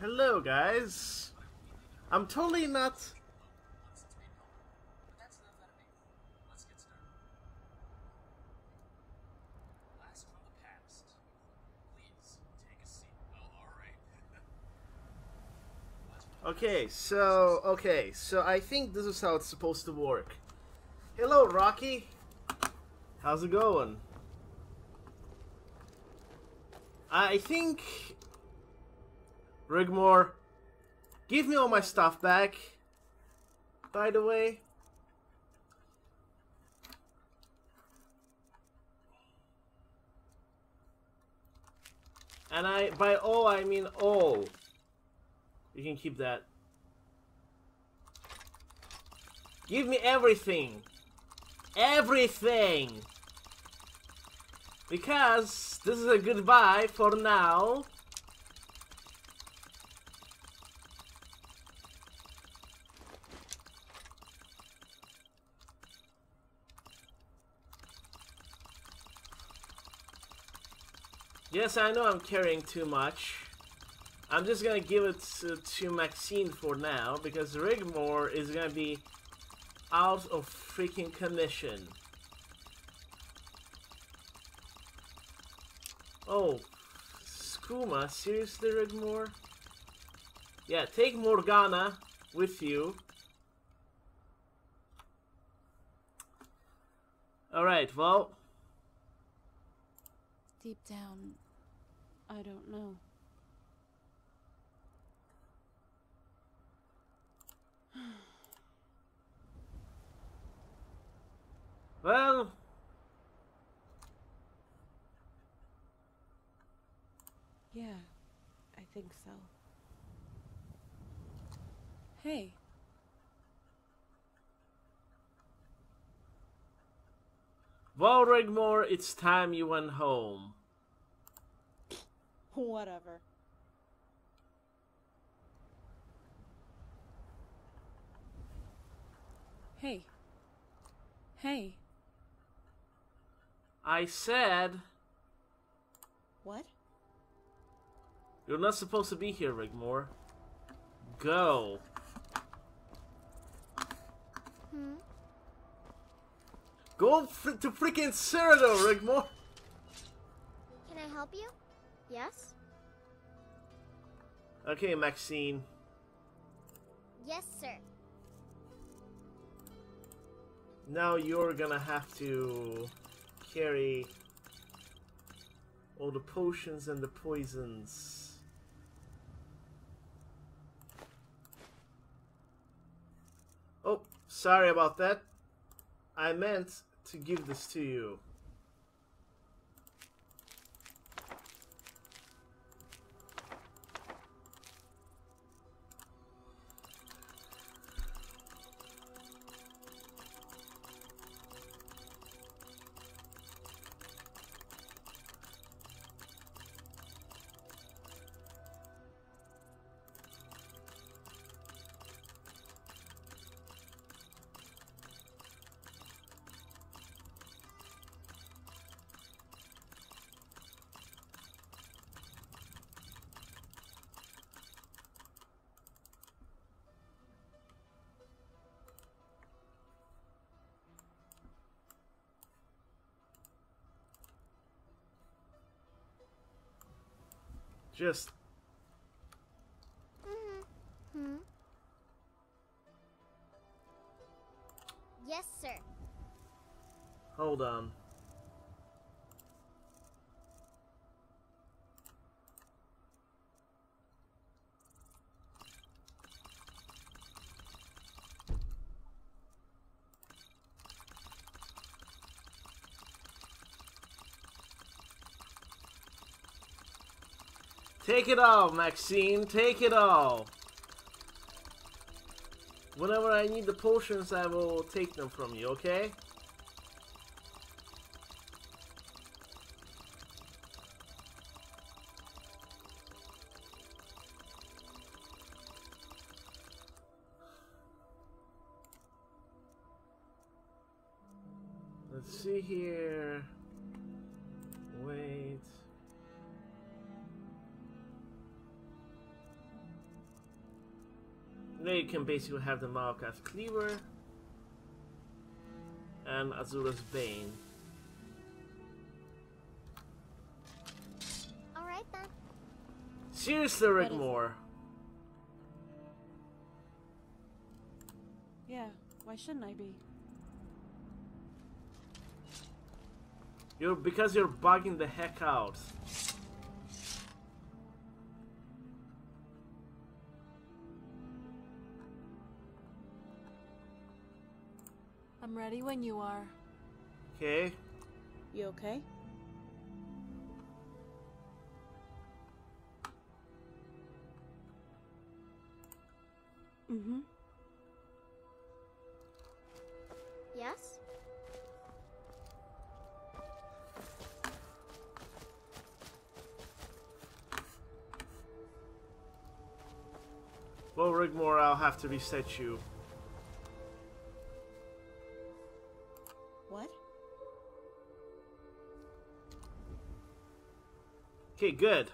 Hello, guys. I'm totally not... Okay, so I think this is how it's supposed to work. Hello, Rocky. How's it going? I think... Rigmor, give me all my stuff back, by the way. And by all, I mean all. You can keep that. Give me everything. Everything. Because this is a goodbye for now. Yes, I know I'm carrying too much. I'm just gonna give it to Maxine for now, because Rigmor is gonna be out of freaking commission. Oh, Skooma, seriously, Rigmor? Yeah, take Morgana with you. Alright, well... Deep down, I don't know. Well... Yeah, I think so. Hey. Well, Rigmor, it's time you went home. Whatever. Hey. Hey. I said... What? You're not supposed to be here, Rigmor. Go. Go to freaking Cyrodiil, Rigmor! Can I help you? Yes? Okay, Maxine. Yes, sir. Now you're gonna have to carry all the potions and the poisons. Oh, sorry about that. I meant to give this to you. Just... Yes, sir. Hold on. Take it all, Maxine. Take it all. Whenever I need the potions, I will take them from you, okay? Let's see here. Wait. Now you can basically have the Maoka's Cleaver and Azula's Bane. Alright then. Seriously, Rigmor. Yeah, why shouldn't I be? Because you're bugging the heck out. I'm ready when you are. Okay. You okay? Mm-hmm. Yes? Well, Rigmor, I'll have to reset you. What? Okay, good.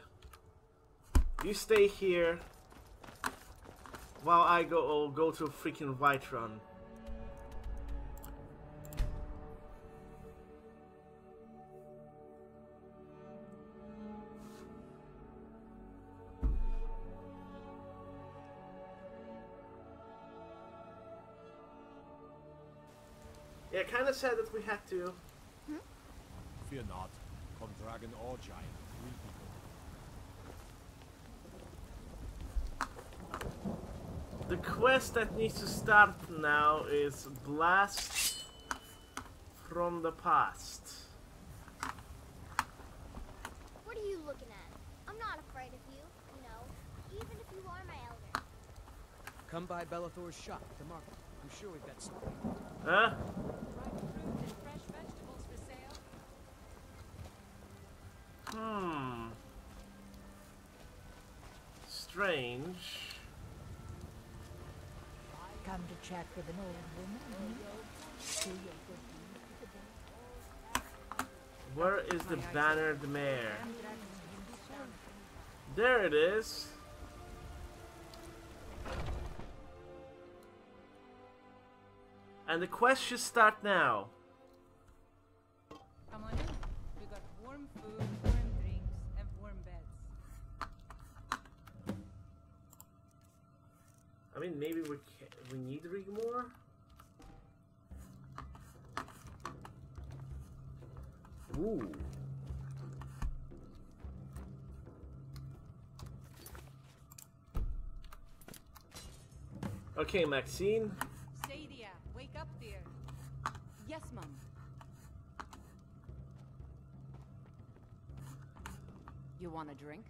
You stay here while I go to freaking Whiterun. Yeah, kind of sad that we had to. Fear not, come dragon or giant, we people. The quest that needs to start now is Blast from the Past. What are you looking at? I'm not afraid of you, you know, even if you are my elder. Come by Bellathor's shop at the market. I'm sure we've got something. Huh? Strange. Come to chat with an old woman. Where is the bannered mare? There it is. And the quest should start now. Come on in. We got warm food, warm drinks, and warm beds. I mean, maybe we need Rigmor? Ooh. Okay, Maxine. Sadia, wake up, dear. Yes, Mum. You want a drink?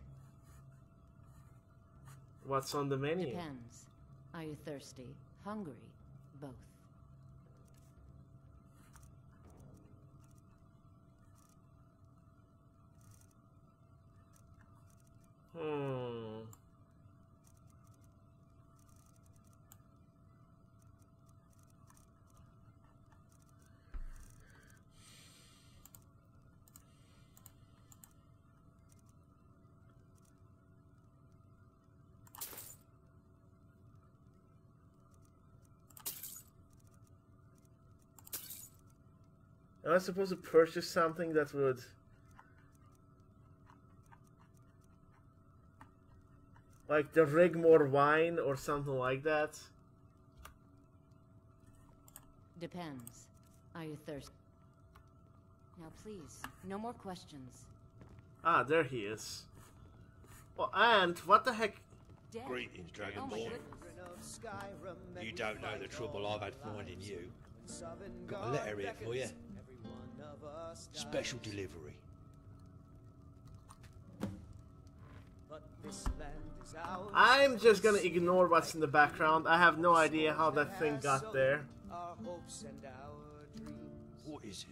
What's on the menu? Depends. Are you thirsty? Hungry? Both. Am I supposed to purchase something that would... like the Rigmor wine or something like that? Depends. Are you thirsty? Now please, no more questions. Ah, there he is. Well, and what the heck? Dead. Greetings, Oh my Dragonborn. goodness. You don't know the trouble I've had finding you. Got a letter here for you. Special delivery. I'm just gonna ignore what's in the background. I have no idea how that thing got there. What is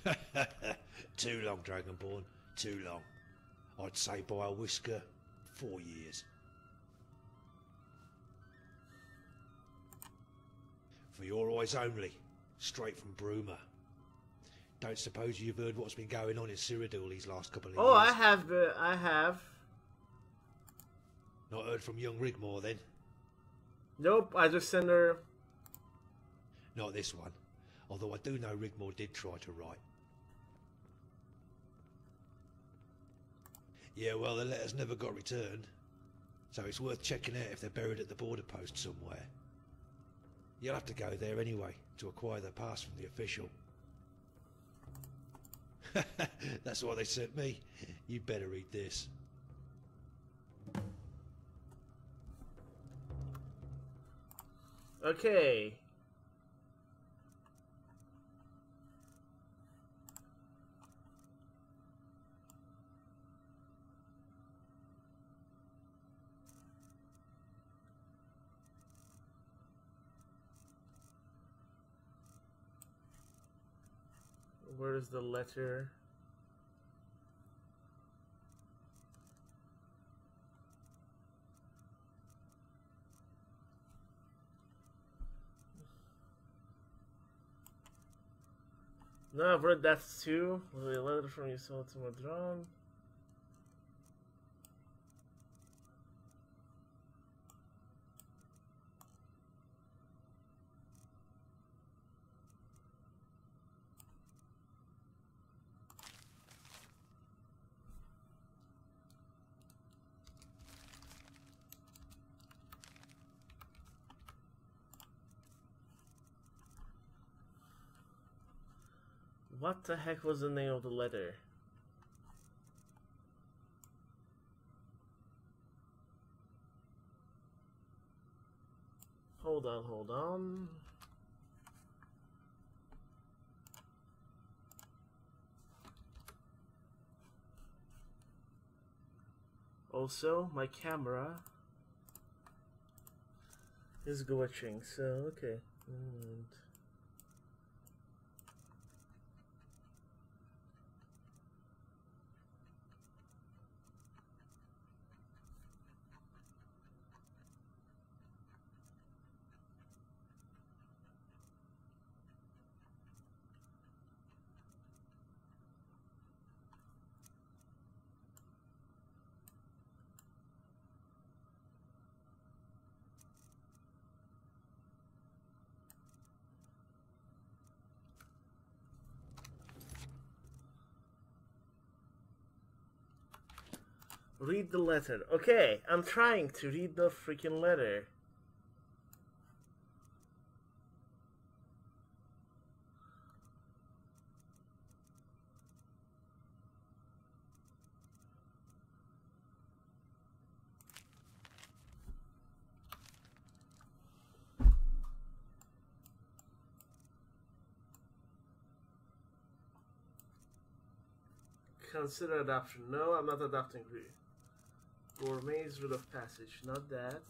it? Too long, Dragonborn. Too long. I'd say by a whisker, 4 years. For your eyes only, straight from Bruma. Don't suppose you've heard what's been going on in Cyrodiil these last couple of years? Oh, I have. Not heard from young Rigmor then? Nope, I just sent her... Not this one. Although I do know Rigmor did try to write. Yeah, well, the letters never got returned. So it's worth checking out if they're buried at the border post somewhere. You'll have to go there anyway, to acquire the pass from the official. That's why they sent me. You better read this. Okay. Where's the letter? No, I've read that too. A letter from your soul to Madron. What the heck was the name of the letter? Hold on, hold on. Also, my camera is glitching, so okay. And read the letter. Okay, I'm trying to read the freaking letter. Consider adoption. No, I'm not adopting Gree. Gourmet's Route of Passage, not that.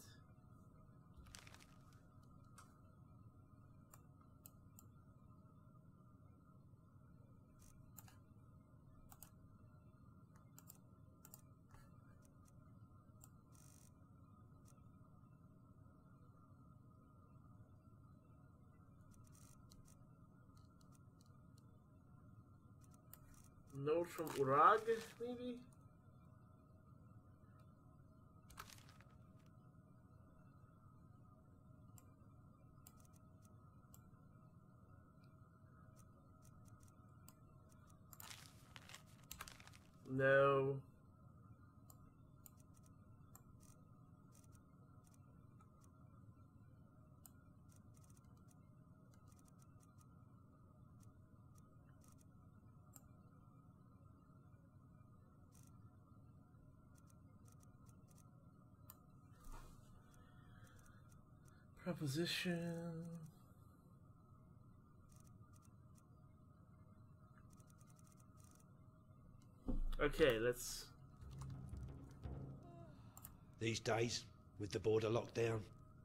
Note from Urag, maybe? No. Proposition. Okay, let's... These days, with the border locked down,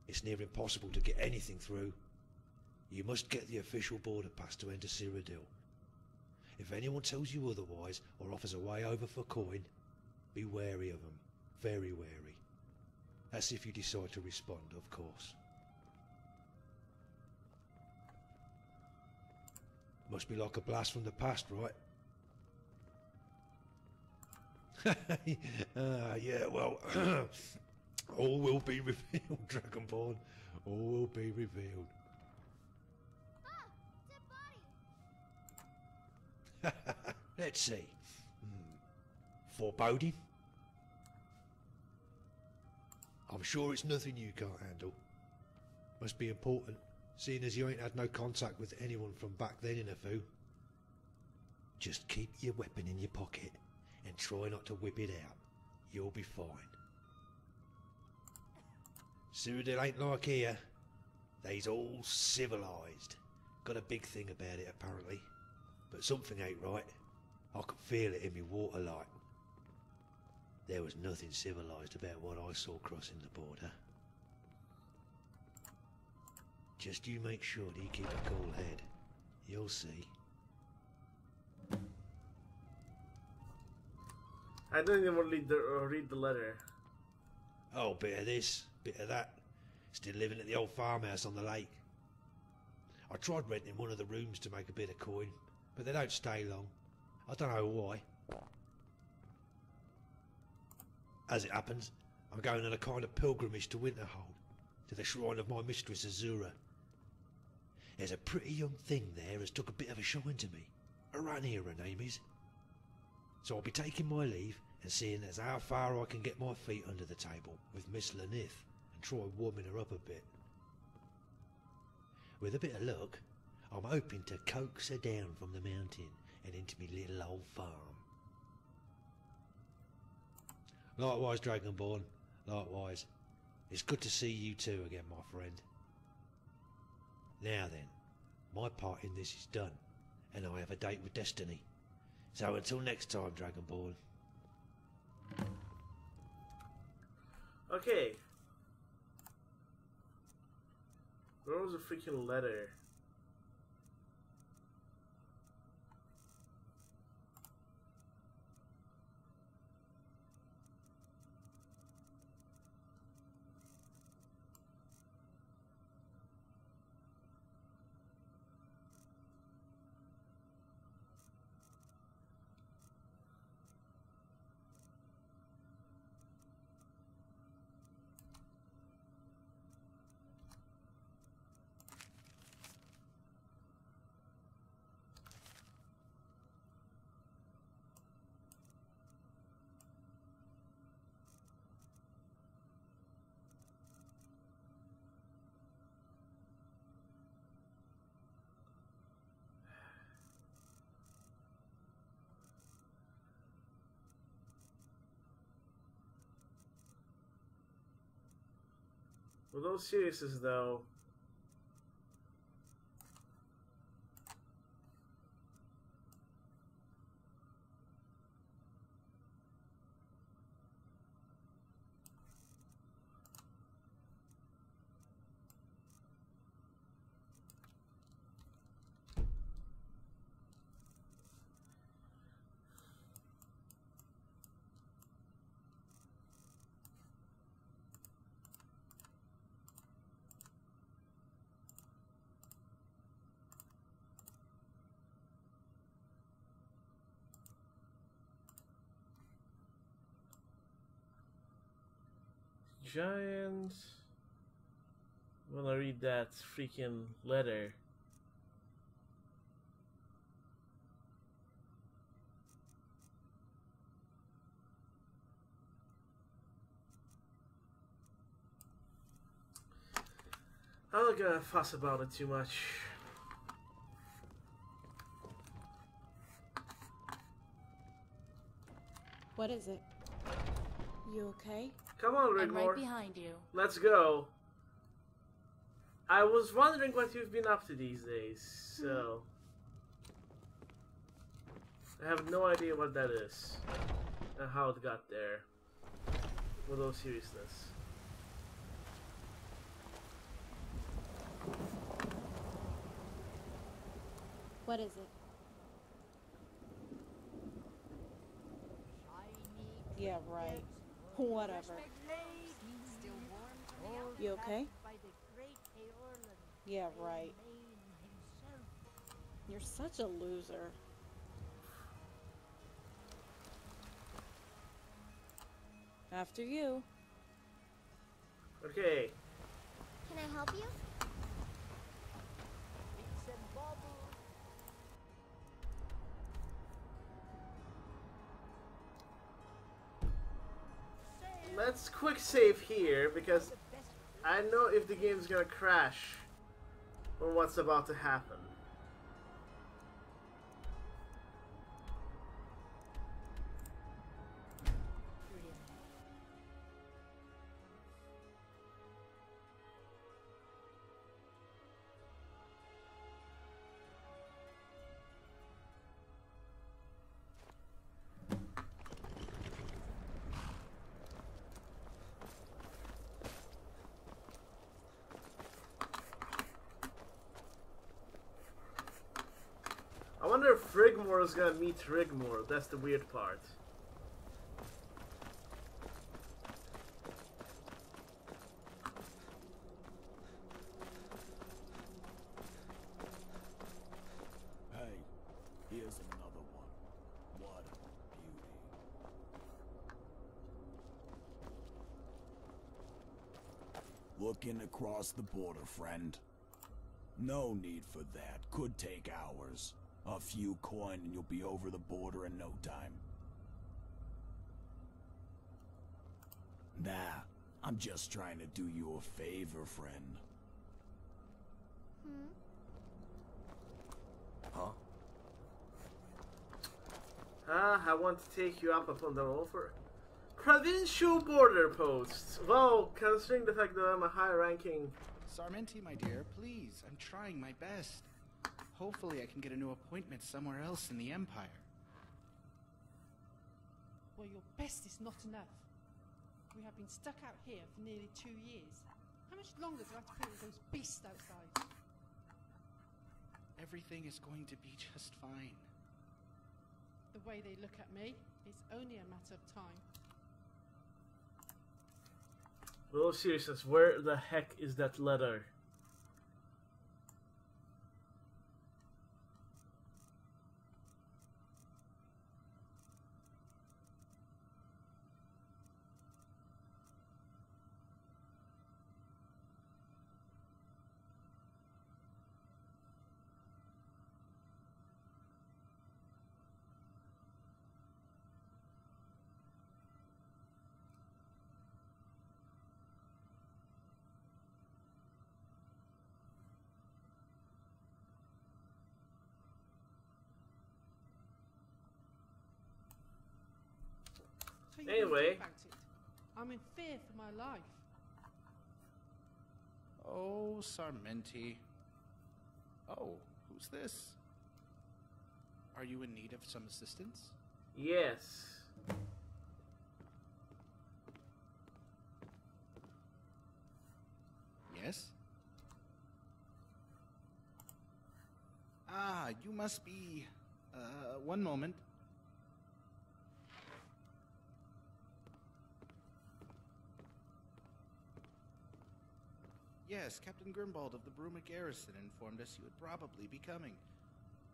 it's near impossible to get anything through. You must get the official border pass to enter Cyrodiil. If anyone tells you otherwise, or offers a way over for coin, be wary of them. Very wary. That's if you decide to respond, of course. Must be like a blast from the past, right? Yeah, well, All will be revealed, Dragonborn. All will be revealed. Ah! Dead body! Let's see. Foreboding? I'm sure it's nothing you can't handle. Must be important, seeing as you ain't had no contact with anyone from back then in a foo. Just keep your weapon in your pocket and try not to whip it out. You'll be fine. Cyrodiil ain't like here. They's all civilised. Got a big thing about it apparently. But something ain't right. I can feel it in me water like. There was nothing civilised about what I saw crossing the border. Just you make sure that you keep a cool head. You'll see. I don't even read the letter. Oh, bit of this, bit of that. Still living at the old farmhouse on the lake. I tried renting one of the rooms to make a bit of coin, but they don't stay long. I don't know why. As it happens, I'm going on a kind of pilgrimage to Winterhold, to the shrine of my mistress Azura. There's a pretty young thing there has took a bit of a shine to me. Aranir her name is. So I'll be taking my leave and seeing as how far I can get my feet under the table with Miss Lanith and try warming her up a bit. With a bit of luck, I'm hoping to coax her down from the mountain and into me little old farm. Likewise, Dragonborn, likewise. It's good to see you too again, my friend. Now then, my part in this is done, and I have a date with Destiny. So until next time, Dragonborn. Okay. Where was the freaking letter? With those seriousness though, giant. I'm gonna read that freaking letter. I'm not gonna fuss about it too much. What is it? You okay? Come on, I'm Rigmor. right behind you. Let's go. I was wondering what you've been up to these days, so... I have no idea what that is. And how it got there. With all seriousness. What is it? Yeah, right. Whatever. You okay? Yeah, right. You're such a loser. After you. Okay. Can I help you? Let's quick save here because I know if the game's gonna crash or what's about to happen. I wonder if Rigmor is gonna meet Rigmor. That's the weird part. Hey, here's another one. What a beauty. Looking across the border, friend. No need for that. Could take hours. A few coin and you'll be over the border in no time. Nah, I'm just trying to do you a favor, friend. Huh? I want to take you up upon the offer. Provincial border posts. Well, considering the fact that I'm a high-ranking... Sarmenti, my dear, please. I'm trying my best. Hopefully I can get a new appointment somewhere else in the Empire. Well, your best is not enough. We have been stuck out here for nearly 2 years. How much longer do I have to put with those beasts outside? Everything is going to be just fine. The way they look at me, it's only a matter of time. Well, seriousness, where the heck is that letter? Anyway. I'm in fear for my life. Oh, Sarmenti. Oh, who's this? Are you in need of some assistance? Yes. Yes? Ah, you must be... one moment. Yes, Captain Grimald of the Bruma Garrison informed us you would probably be coming.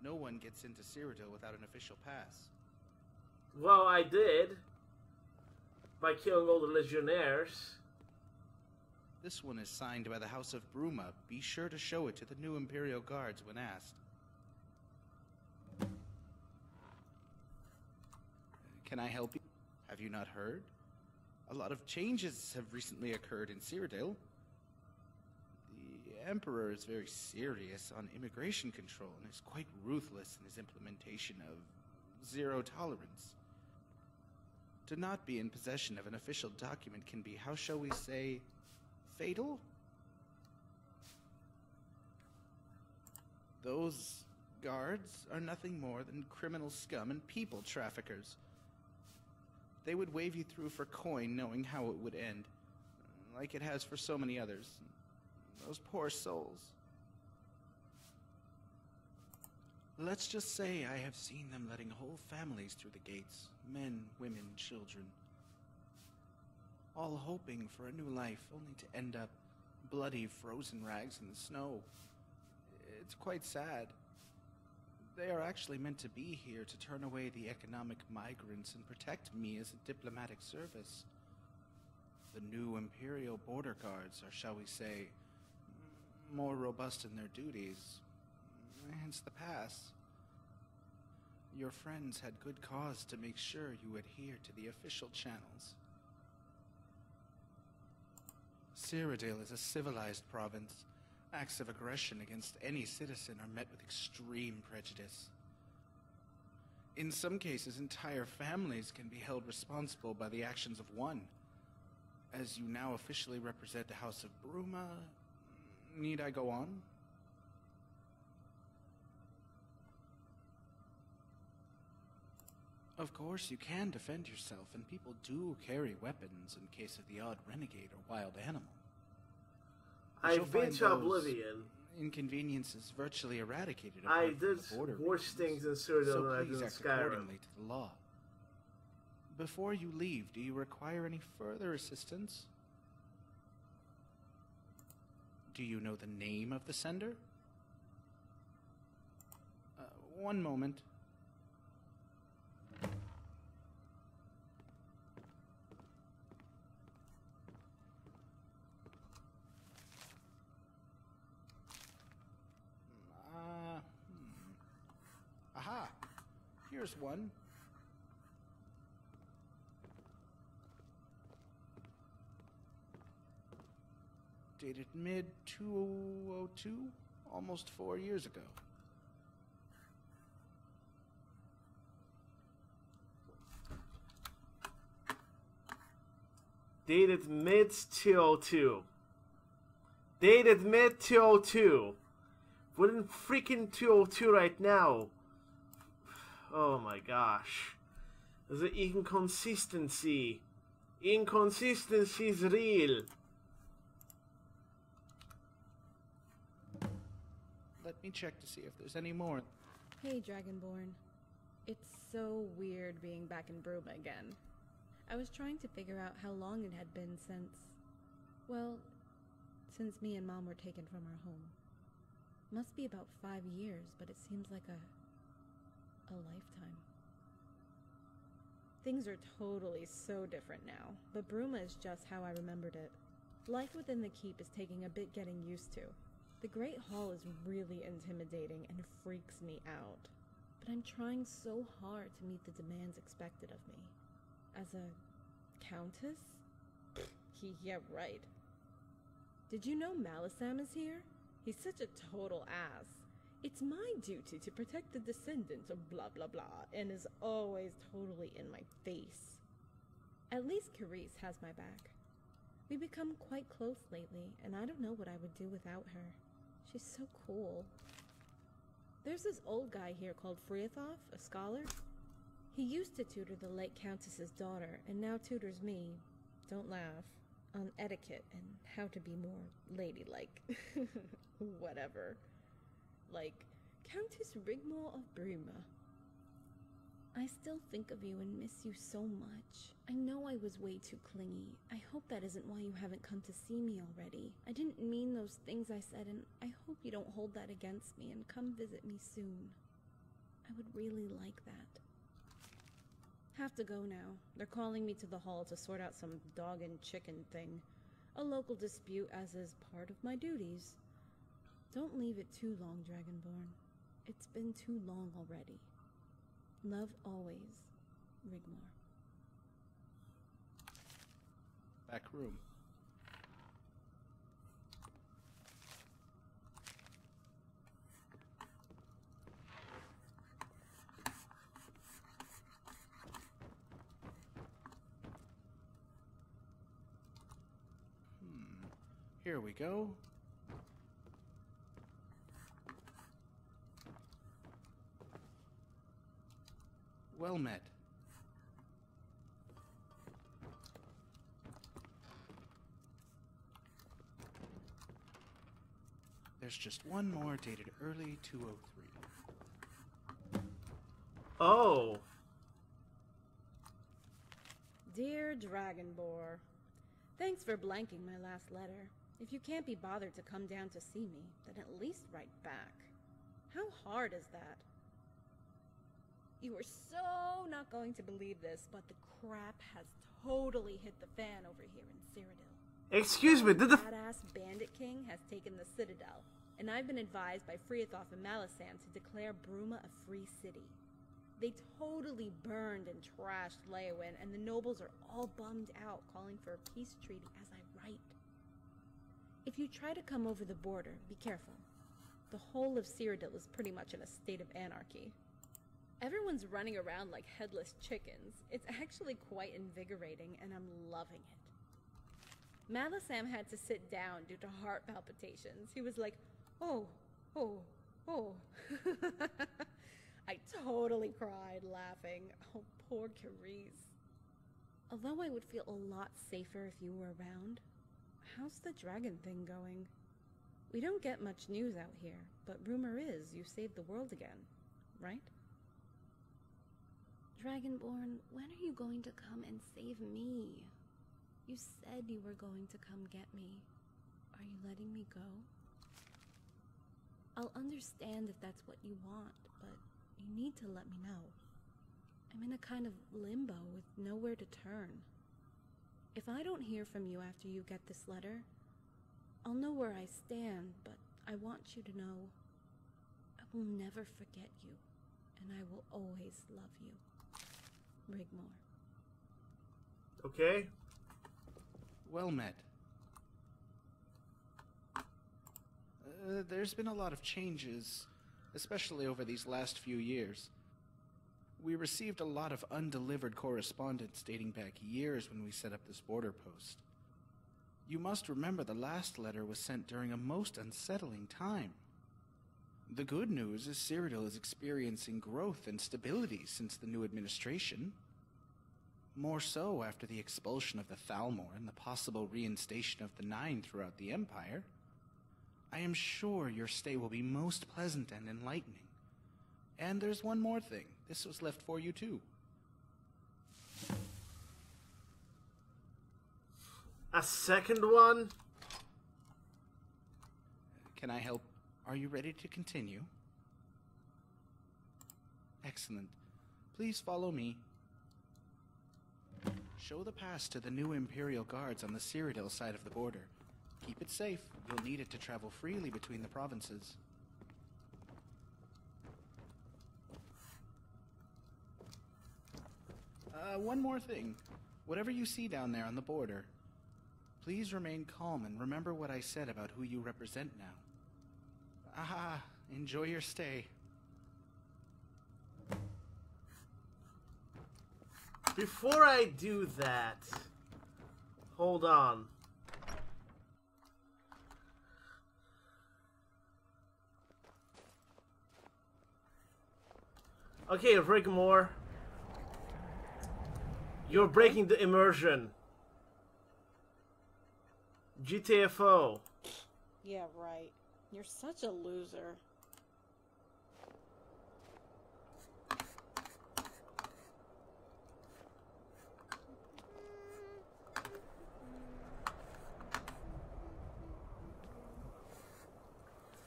No one gets into Cyrodiil without an official pass. Well, I did. By killing all the legionnaires. This one is signed by the House of Bruma. Be sure to show it to the new Imperial Guards when asked. Can I help you? Have you not heard? A lot of changes have recently occurred in Cyrodiil. The Emperor is very serious on immigration control and is quite ruthless in his implementation of zero tolerance. To not be in possession of an official document can be, how shall we say, fatal? Those guards are nothing more than criminal scum and people traffickers. They would wave you through for coin knowing how it would end, like it has for so many others. Those poor souls. Let's just say I have seen them letting whole families through the gates. Men, women, children. All hoping for a new life, only to end up bloody, frozen rags in the snow. It's quite sad. They are actually meant to be here to turn away the economic migrants and protect me as a diplomatic service. the new Imperial border guards are, shall we say, more robust in their duties, hence the pass. Your friends had good cause to make sure you adhere to the official channels. Cyrodiil is a civilized province. Acts of aggression against any citizen are met with extreme prejudice. In some cases, entire families can be held responsible by the actions of one. As you now officially represent the House of Bruma, need I go on? Of course, you can defend yourself, and people do carry weapons in case of the odd renegade or wild animal. I've been to Oblivion. Inconveniences virtually eradicated. I did worse things in Cyrodiil than I did in Skyrim. Accordingly to the law. Before you leave, do you require any further assistance? Do you know the name of the sender? One moment. Aha! Here's one. Dated mid-2002, almost 4 years ago. Dated mid-202. Dated mid-202. We're in freaking 202 right now. Oh my gosh. The inconsistency. Inconsistency is real. Let me check to see if there's any more. Hey, Dragonborn. It's so weird being back in Bruma again. I was trying to figure out how long it had been since... well, since me and Mom were taken from our home. Must be about 5 years, but it seems like a lifetime. Things are totally so different now, but Bruma is just how I remembered it. Life within the keep is taking a bit getting used to. The Great Hall is really intimidating and freaks me out, but I'm trying so hard to meet the demands expected of me. As a countess? Yeah, right. Did you know Malisam is here? He's such a total ass. It's my duty to protect the descendants of blah blah blah, and is always totally in my face. At least Carice has my back. We've become quite close lately, and I don't know what I would do without her. She's so cool. There's this old guy here called Friathoff, a scholar. He used to tutor the late Countess's daughter, and now tutors me, don't laugh, on etiquette and how to be more ladylike. Whatever. Like, Countess Rigmor of Bruma. I still think of you and miss you so much. I know I was way too clingy. I hope that isn't why you haven't come to see me already. I didn't mean those things I said, and I hope you don't hold that against me and come visit me soon. I would really like that. Have to go now. They're calling me to the hall to sort out some dog and chicken thing. A local dispute, as is part of my duties. Don't leave it too long, Dragonborn. It's been too long already. Love always, Rigmor. Back room. Here we go. Well met. There's just one more dated early 203. Oh. Dear Dragonborn, thanks for blanking my last letter. If you can't be bothered to come down to see me, then at least write back. How hard is that? You are so not going to believe this, but the crap has totally hit the fan over here in Cyrodiil. Excuse me, did the badass Bandit King has taken the Citadel, and I've been advised by Freathoth and Malisam to declare Bruma a free city. They totally burned and trashed Leowin, and the nobles are all bummed out, calling for a peace treaty as I write. If you try to come over the border, be careful. The whole of Cyrodiil is pretty much in a state of anarchy. Everyone's running around like headless chickens. It's actually quite invigorating, and I'm loving it. Malisam had to sit down due to heart palpitations. He was like, oh. I totally cried, laughing. Oh, poor Carice. Although I would feel a lot safer if you were around, how's the dragon thing going? We don't get much news out here, but rumor is you saved the world again, right? Dragonborn, when are you going to come and save me? You said you were going to come get me. Are you letting me go? I'll understand if that's what you want, but you need to let me know. I'm in a kind of limbo with nowhere to turn. If I don't hear from you after you get this letter, I'll know where I stand, but I want you to know I will never forget you, and I will always love you. Rigmor. Okay. Well met. There's been a lot of changes, especially over these last few years. We received a lot of undelivered correspondence dating back years when we set up this border post. You must remember the last letter was sent during a most unsettling time. The good news is Cyrodiil is experiencing growth and stability since the new administration. More so after the expulsion of the Thalmor and the possible reinstation of the Nine throughout the Empire. I am sure your stay will be most pleasant and enlightening. And there's one more thing. This was left for you too. A second one? Can I help? Are you ready to continue? Excellent. Please follow me. Show the pass to the new Imperial Guards on the Cyrodiil side of the border. Keep it safe. You'll need it to travel freely between the provinces. One more thing. Whatever you see down there on the border, please remain calm and remember what I said about who you represent now. Enjoy your stay. Before I do that, hold on. Okay, Rigmor. You're breaking the immersion. GTFO. Yeah, right. You're such a loser.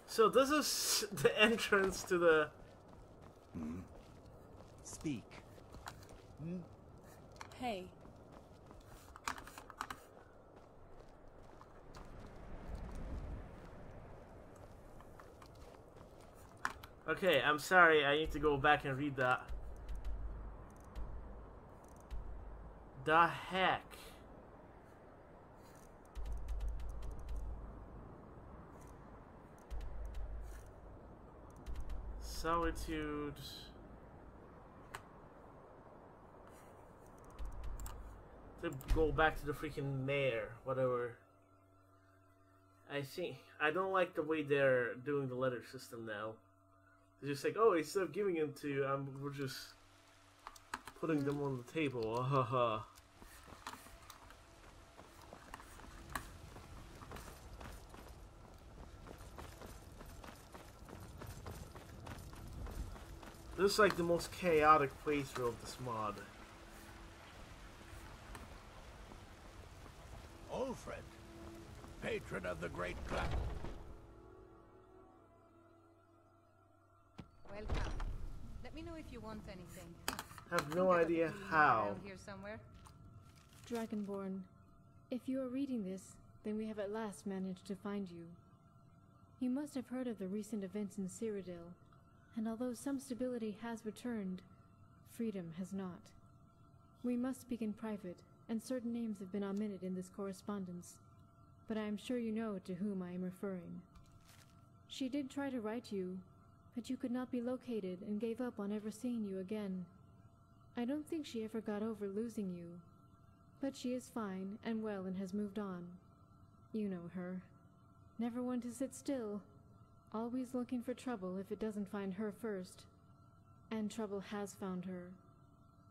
So this is the entrance to the... Speak. Hey. Okay, I'm sorry, I need to go back and read that. The heck? Solitude. To go back to the freaking mayor, whatever. I think I don't like the way they're doing the letter system now. They're just like, oh, instead of giving them to, we're just putting them on the table. Haha. This is like the most chaotic playthrough of this mod. Old friend, patron of the great clan. Welcome. Let me know if you want anything. Have no idea how. Around here somewhere. Dragonborn, if you are reading this, then we have at last managed to find you. You must have heard of the recent events in Cyrodiil, and although some stability has returned, freedom has not. We must speak in private, and certain names have been omitted in this correspondence, but I am sure you know to whom I am referring. She did try to write you, but you could not be located and gave up on ever seeing you again. I don't think she ever got over losing you, but she is fine and well and has moved on. You know her. Never one to sit still. Always looking for trouble if it doesn't find her first. And trouble has found her.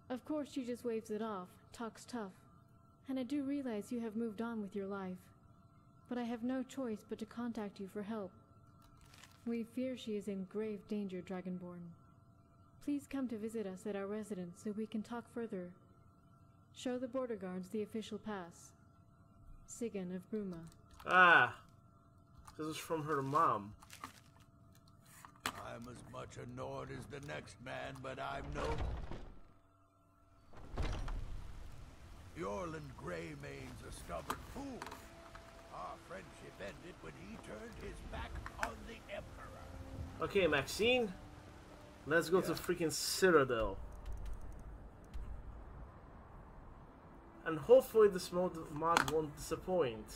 Of course she just waves it off, talks tough. And I do realize you have moved on with your life. But I have no choice but to contact you for help. We fear she is in grave danger, Dragonborn. Please come to visit us at our residence so we can talk further. Show the border guards the official pass. Sigyn of Bruma. Ah, this is from her mom. I'm as much annoyed as the next man, but I'm no... Yorland Greymane's a stubborn fool. Our friendship ended when he turned his back on the Emperor. Okay, Maxine. Let's go to freaking Cyrodiil. And hopefully this mod won't disappoint.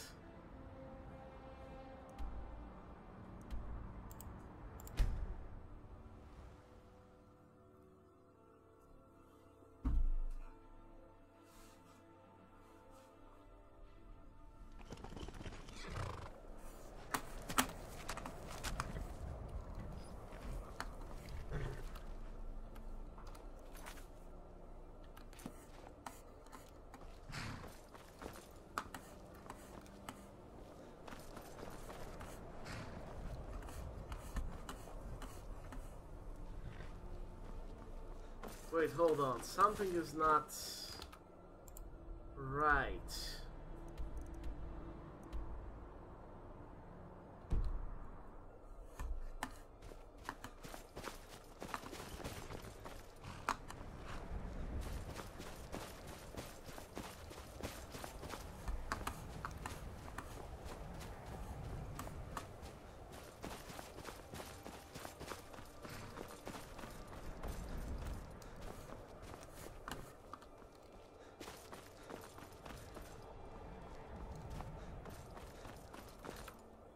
Wait, hold on. Something is not right.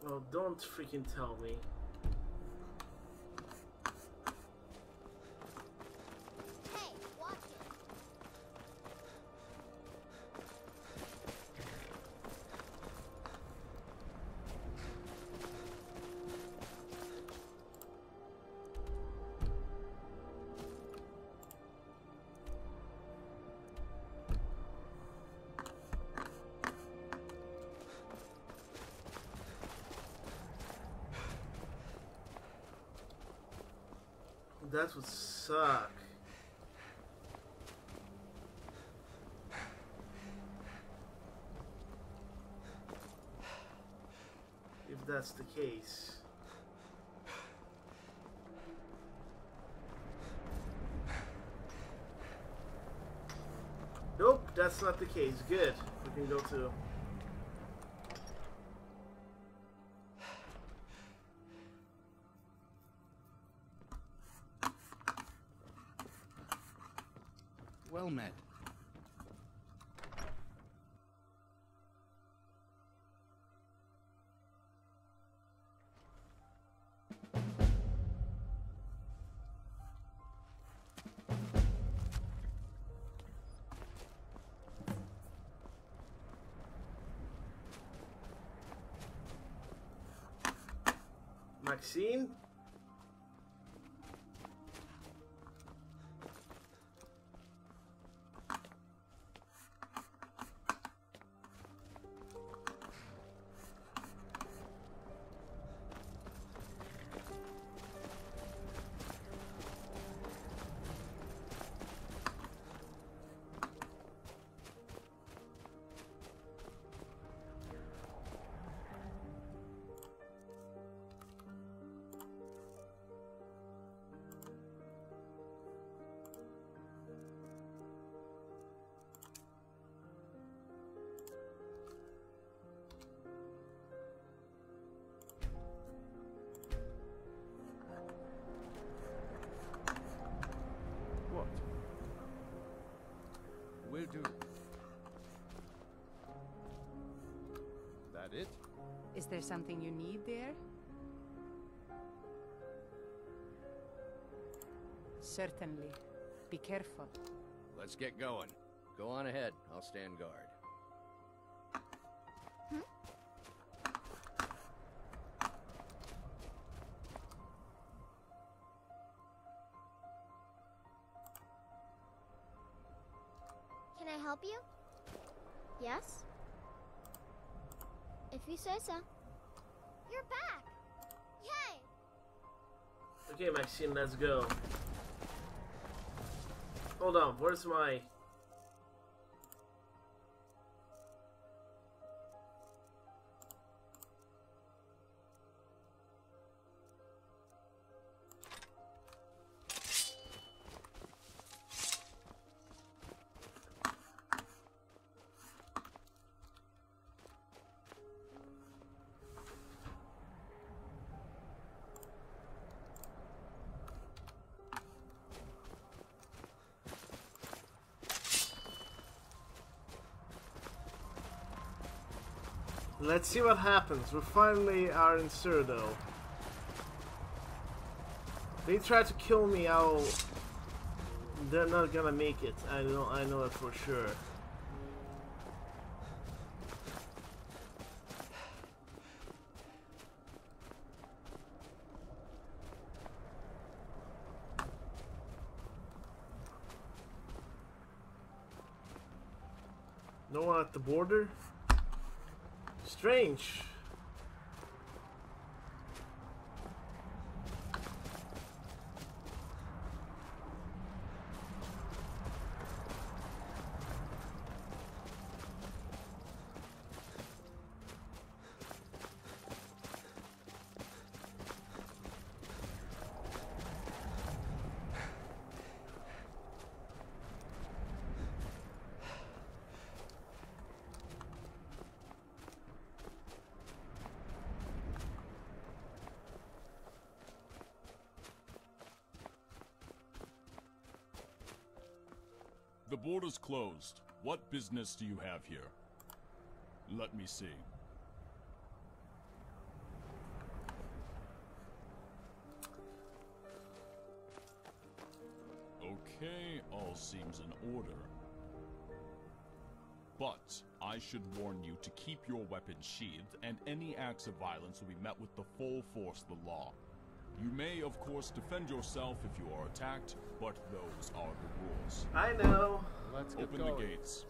Oh, don't freaking tell me. Hey, watch it. That would suck. If that's the case. Nope, that's not the case. Good. We can go to... Well met. Maxine? there something you need there? Certainly. Be careful. Let's get going. Go on ahead. I'll stand guard. Can I help you? Yes? If you say so. You're back! Yay! Okay, Maxine, let's go. Hold on, where's my... Let's see what happens. We finally are in Cyrodiil. They try to kill me, they're not gonna make it. I know it for sure. No one at the border? Strange. The border's closed. What business do you have here? Let me see. Okay, all seems in order. But I should warn you to keep your weapons sheathed, and any acts of violence will be met with the full force of the law. You may, of course, defend yourself if you are attacked, but those are the rules. I know. Let's open the gates.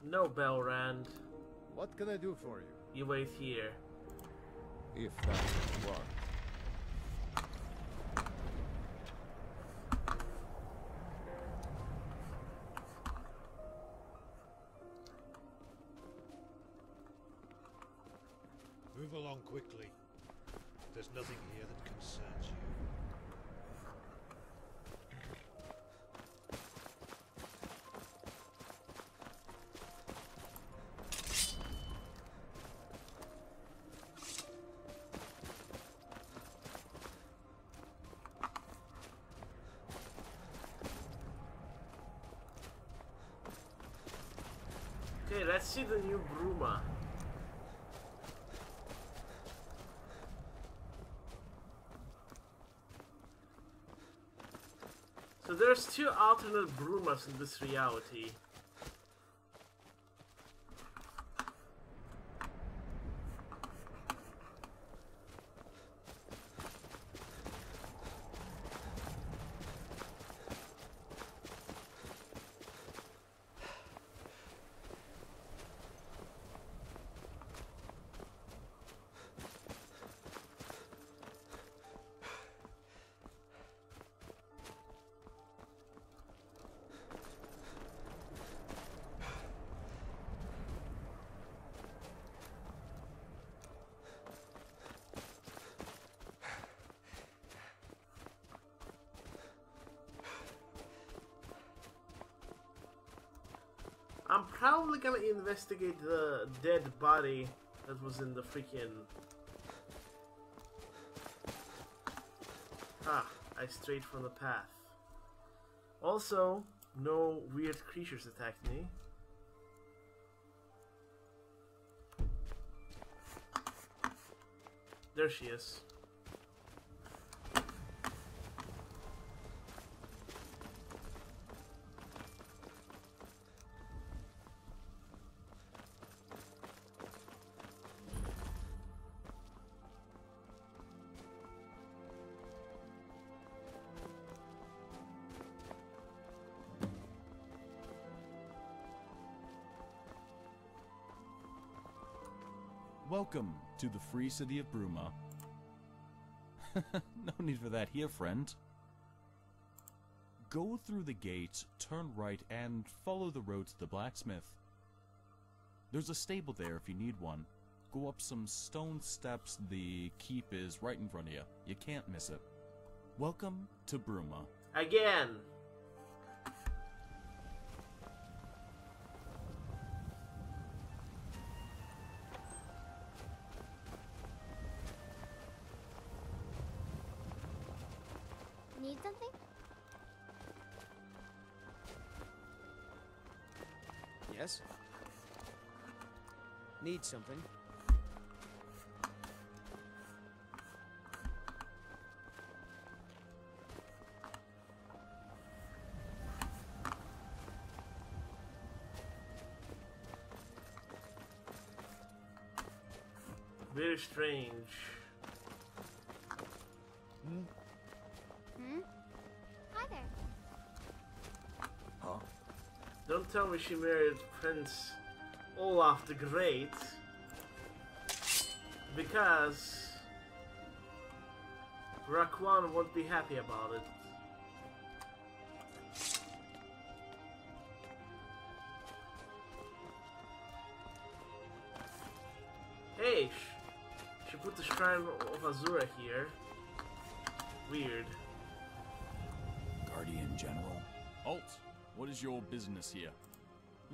No, Belrand. What can I do for you? You wait here. If that's what you want. Move along quickly. There's nothing here that concerns you. Okay, let's see the new Bruma. So there's two alternate Brumas in this reality. I'm probably gonna investigate the dead body that was in the freaking... Ah, I strayed from the path. Also, no weird creatures attacked me. There she is. Welcome to the free city of Bruma. No need for that here, friend. Go through the gates, turn right, and follow the road to the blacksmith. There's a stable there if you need one. Go up some stone steps, the keep is right in front of you. You can't miss it. Welcome to Bruma. Again! Need something? Yes? Need something? Very strange. Hi there. Huh? Don't tell me she married Prince Olaf the Great. Because Raek'won won't be happy about it. Hey, she put the Shrine of Azura here. Weird. Guardian General? Alt, what is your business here?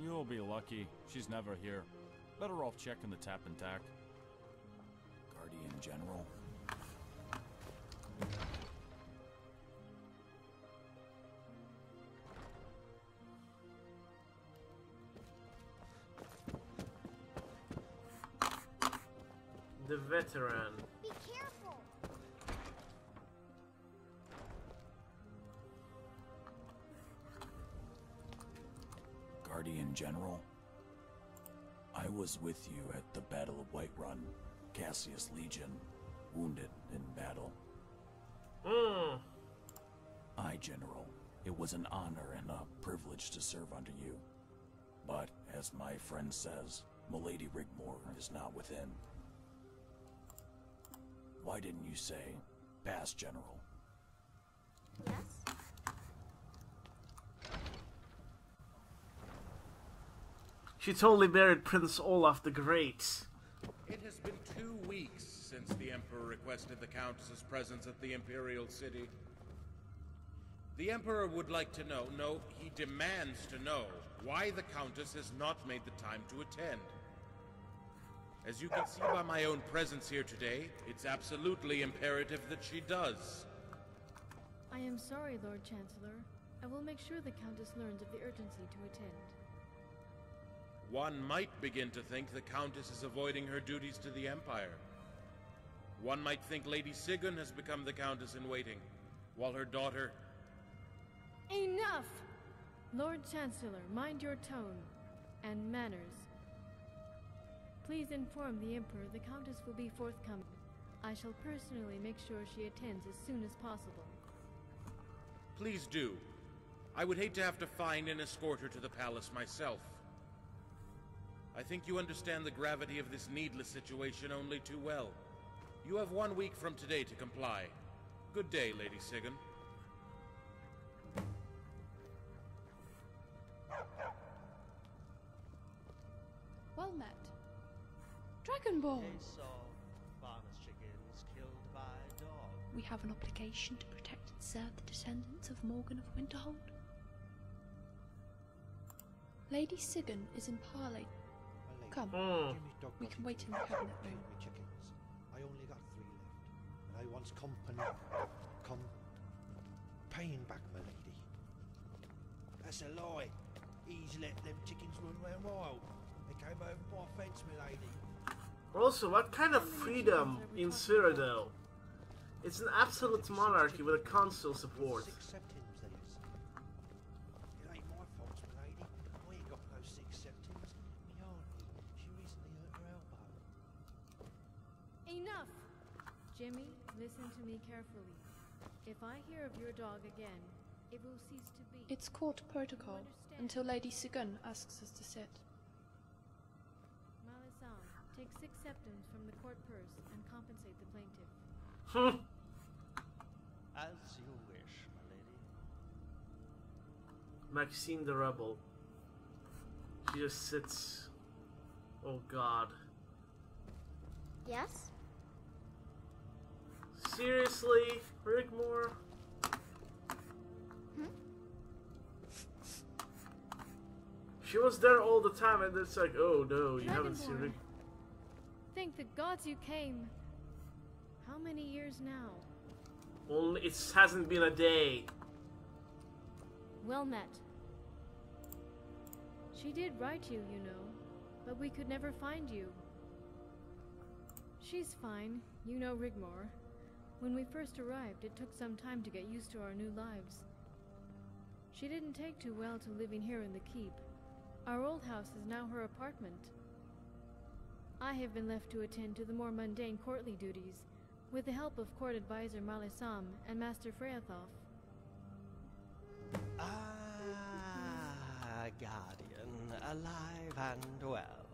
You'll be lucky. She's never here. Better off checking the tap and tack. Guardian General? The veteran. Be careful. Guardian General? I was with you at the Battle of Whiterun, Cassius Legion, wounded in battle. Aye, General. It was an honor and a privilege to serve under you. But, as my friend says, Milady Rigmor is not within. Why didn't you say, pass, General? Yes? She totally married Prince Olaf the Great. It has been 2 weeks since the Emperor requested the Countess's presence at the Imperial City. The Emperor would like to know, no, he demands to know, why the Countess has not made the time to attend. As you can see by my own presence here today, it's absolutely imperative that she does. I am sorry, Lord Chancellor. I will make sure the Countess learns of the urgency to attend. One might begin to think the Countess is avoiding her duties to the Empire. One might think Lady Sigyn has become the Countess-in-waiting, while her daughter... Enough! Lord Chancellor, mind your tone and manners. Please inform the Emperor the Countess will be forthcoming. I shall personally make sure she attends as soon as possible. Please do. I would hate to have to find and escort her to the palace myself. I think you understand the gravity of this needless situation only too well. You have 1 week from today to comply. Good day, Lady Sigyn. Well met. Dragonborn! Farmer's chickens killed by a dog. We have an obligation to protect and serve the descendants of Morgan of Winterhold. Lady Sigyn is in parley. Come, we can wait in the cabinet room. I only got 3 left, and I wants company. Come, paying back, my lady. That's a lie. He's let them chickens run round wild. They came over my fence, my lady. Also, what kind of freedom in Cyrodiil? It's an absolute monarchy with a council support. Enough! Jimmy, listen to me carefully. If I hear of your dog again, it will cease to be. It's court protocol until Lady Sigun asks us to sit. Malisam, take 6 septims from the court purse and compensate the plaintiff. As you wish, my lady. Maxine the rebel. She just sits. Oh god. Yes? Seriously, Rigmor? She was there all the time, and it's like, oh no, you haven't seen Rigmor. Thank the gods you came. How many years now? Only it hasn't been a day. Well met. She did write you, you know, but we could never find you. She's fine, you know Rigmor. When we first arrived, it took some time to get used to our new lives. She didn't take too well to living here in the keep. Our old house is now her apartment. I have been left to attend to the more mundane courtly duties, with the help of court advisor Malisam and Master Freyathov. Ah, Guardian, alive and well.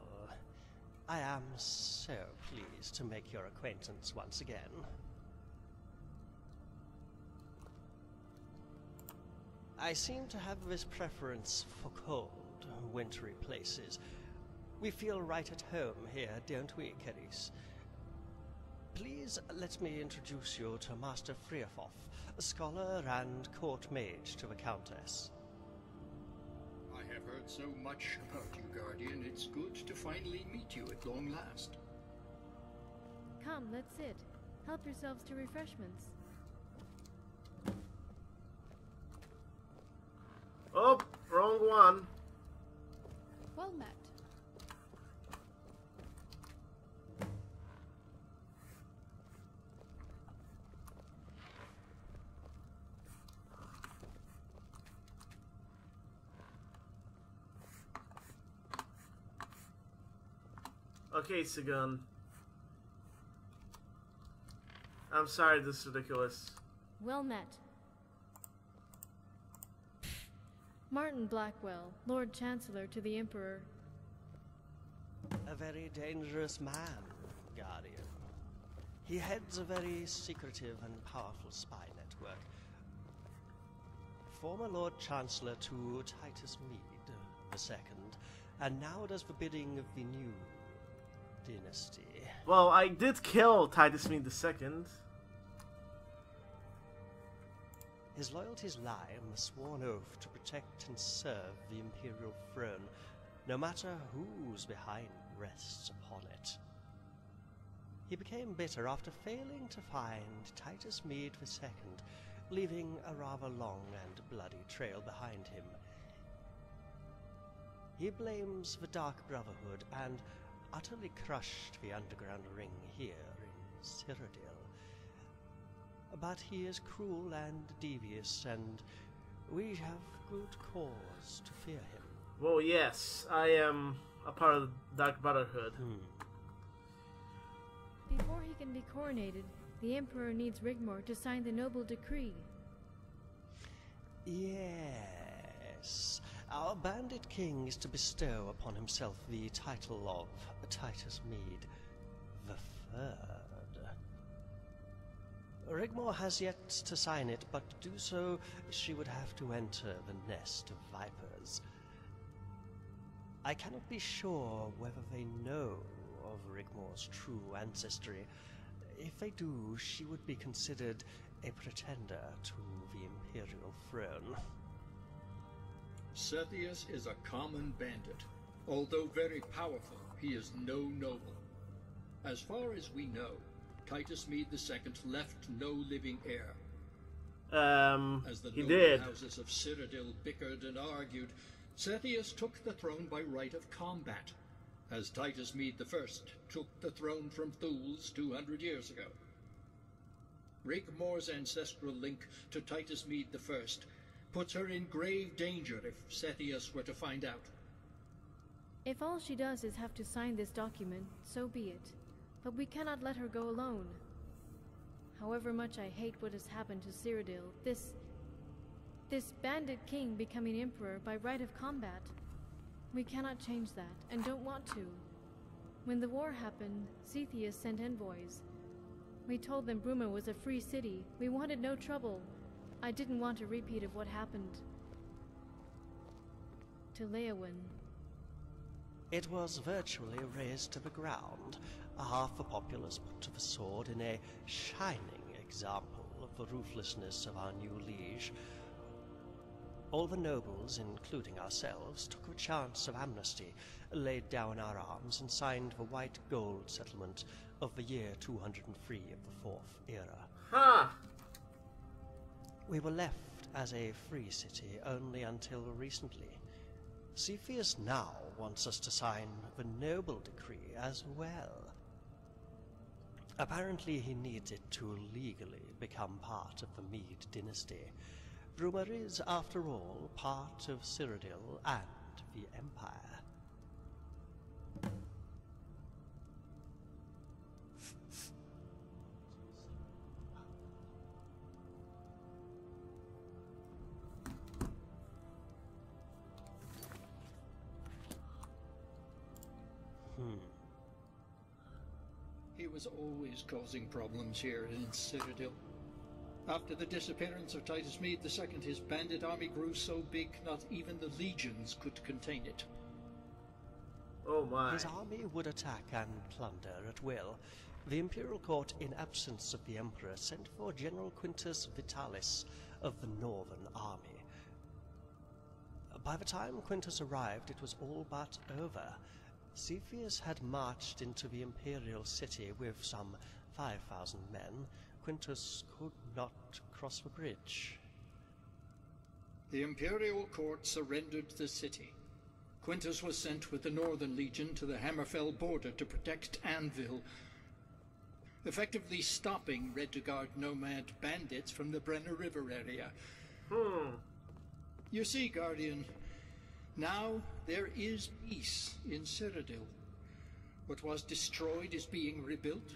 I am so pleased to make your acquaintance once again. I seem to have this preference for cold, wintry places. We feel right at home here, don't we, Keris? Please let me introduce you to Master Freyathov, a scholar and court mage to the Countess. I have heard so much about you, Guardian. It's good to finally meet you at long last. Come, let's sit. Help yourselves to refreshments. Oh, wrong one. Well met. Okay, Sigun. I'm sorry, this is ridiculous. Well met. Martin Blackwell, Lord Chancellor to the Emperor. A very dangerous man, Guardian. He heads a very secretive and powerful spy network. Former Lord Chancellor to Titus Mead II, and now does the bidding of the new dynasty. Well, I did kill Titus Mead II. His loyalties lie in the sworn oath to protect and serve the Imperial throne, no matter whose behind rests upon it. He became bitter after failing to find Titus Mead II, leaving a rather long and bloody trail behind him. He blames the Dark Brotherhood and utterly crushed the underground ring here in Cyrodiil. But he is cruel and devious, and we have good cause to fear him. Well, yes, I am a part of the Dark Brotherhood. Before he can be coronated, the Emperor needs Rigmor to sign the noble decree. Yes. Our bandit king is to bestow upon himself the title of Titus Mead the Third. Rigmor has yet to sign it, but to do so, she would have to enter the nest of vipers. I cannot be sure whether they know of Rigmor's true ancestry. If they do, she would be considered a pretender to the Imperial throne. Sethius is a common bandit. Although very powerful, he is no noble. As far as we know, Titus Mead II left no living heir. As the noble houses of Cyrodiil bickered and argued, Sethius took the throne by right of combat, as Titus Mede I took the throne from Thules 200 years ago. Rigmor's ancestral link to Titus Mede I puts her in grave danger if Sethius were to find out. If all she does is have to sign this document, so be it. But we cannot let her go alone. However much I hate what has happened to Cyrodiil, this bandit king becoming emperor by right of combat, we cannot change that, and don't want to. When the war happened, Sethius sent envoys. We told them Bruma was a free city. We wanted no trouble. I didn't want a repeat of what happened to Leowyn. It was virtually razed to the ground, half the populace put to the sword in a shining example of the ruthlessness of our new liege. All the nobles, including ourselves, took a chance of amnesty, laid down our arms, and signed the white gold settlement of the year 203 of the Fourth Era. Huh! We were left as a free city only until recently. Cepheus now wants us to sign the noble decree as well. Apparently he needs it to legally become part of the Mede dynasty. Bruma is, after all, part of Cyrodiil and the Empire. He was always causing problems here in Cyrodiil. After the disappearance of Titus Mede II, his bandit army grew so big not even the legions could contain it. Oh my. His army would attack and plunder at will. The Imperial Court, in absence of the Emperor, sent for General Quintus Vitalis of the Northern Army. By the time Quintus arrived, it was all but over. Cepheus had marched into the Imperial City with some 5,000 men. Quintus could not cross the bridge. The Imperial Court surrendered the city. Quintus was sent with the Northern Legion to the Hammerfell border to protect Anvil, effectively stopping Red-to-Guard nomad bandits from the Brenner River area. You see, Guardian, now there is peace in Cyrodiil. What was destroyed is being rebuilt.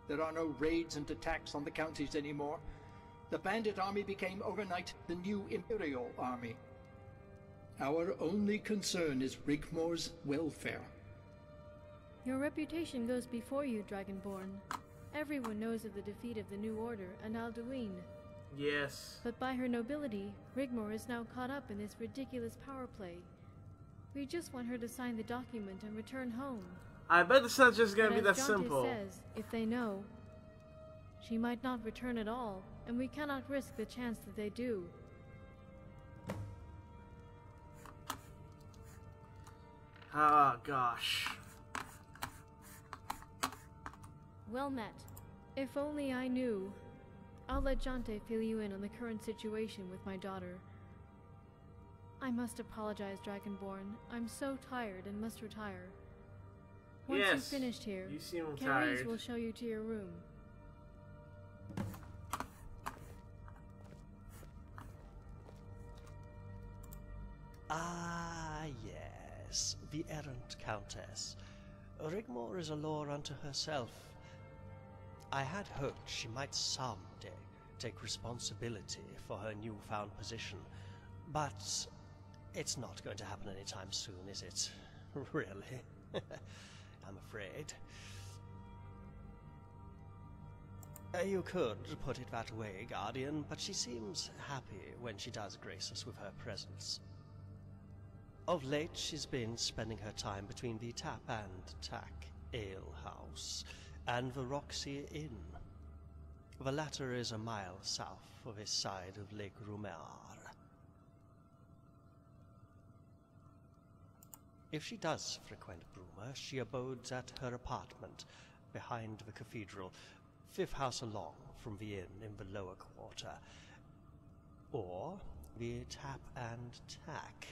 There are no raids and attacks on the counties anymore. The bandit army became overnight the new Imperial army. Our only concern is Rigmor's welfare. Your reputation goes before you, Dragonborn. Everyone knows of the defeat of the New Order and Alduin. Yes. But by her nobility, Rigmor is now caught up in this ridiculous power play. We just want her to sign the document and return home. I bet it's not just gonna be that Jonte simple. says, if they know, she might not return at all, and we cannot risk the chance that they do. Ah, gosh. Well met. If only I knew. I'll let Jonte fill you in on the current situation with my daughter. I must apologize, Dragonborn. I'm so tired and must retire. Once you've finished here, you seem Carries tired. will show you to your room. Ah, yes, the errant Countess. Rigmor is a law unto herself. I had hoped she might someday take responsibility for her newfound position, but it's not going to happen anytime soon, is it? Really? I'm afraid. You could put it that way, Guardian, but she seems happy when she does grace us with her presence. Of late, she's been spending her time between the Tap and Tack Ale House and the Roxy Inn. The latter is a mile south of this side of Lake Rumar. If she does frequent Bruma, she abodes at her apartment behind the cathedral, 5th house along from the inn in the lower quarter, or the Tap and Tack.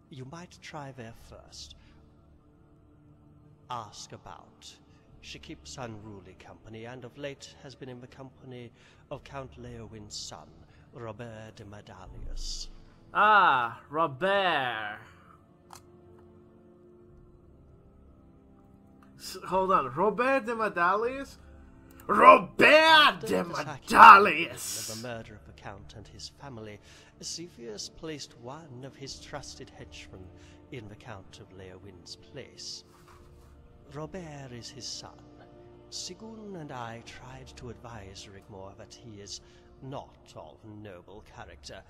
You might try there first. ask about. She keeps unruly company, and of late has been in the company of Count Leowin's son, Robert de Medalius. Ah, Robert. Hold on, Robert de Medalius? Robert de Medalius! Of the murder of the Count and his family, Cepheus placed one of his trusted henchmen in the Count of Leowin's place. Robert is his son. Sigun and I tried to advise Rigmor that he is not of noble character.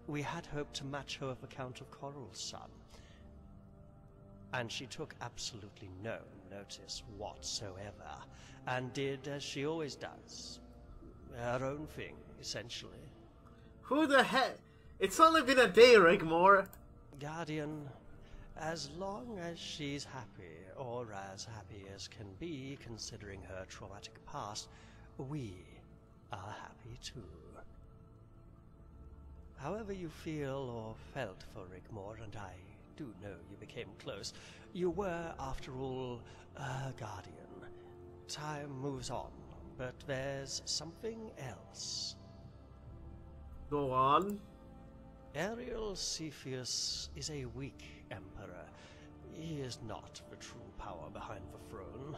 We had hoped to match her with the Count of Coral's son. And she took absolutely no notice whatsoever, and did as she always does. Her own thing, essentially. Who the heck? It's only been a day, Rigmor. Guardian, as long as she's happy, or as happy as can be considering her traumatic past, we are happy too. However you feel or felt for Rigmor, and I do know you became close, you were, after all, a guardian. Time moves on, but there's something else. Go on. Ariel Cepheus is a weak emperor. He is not the true power behind the throne.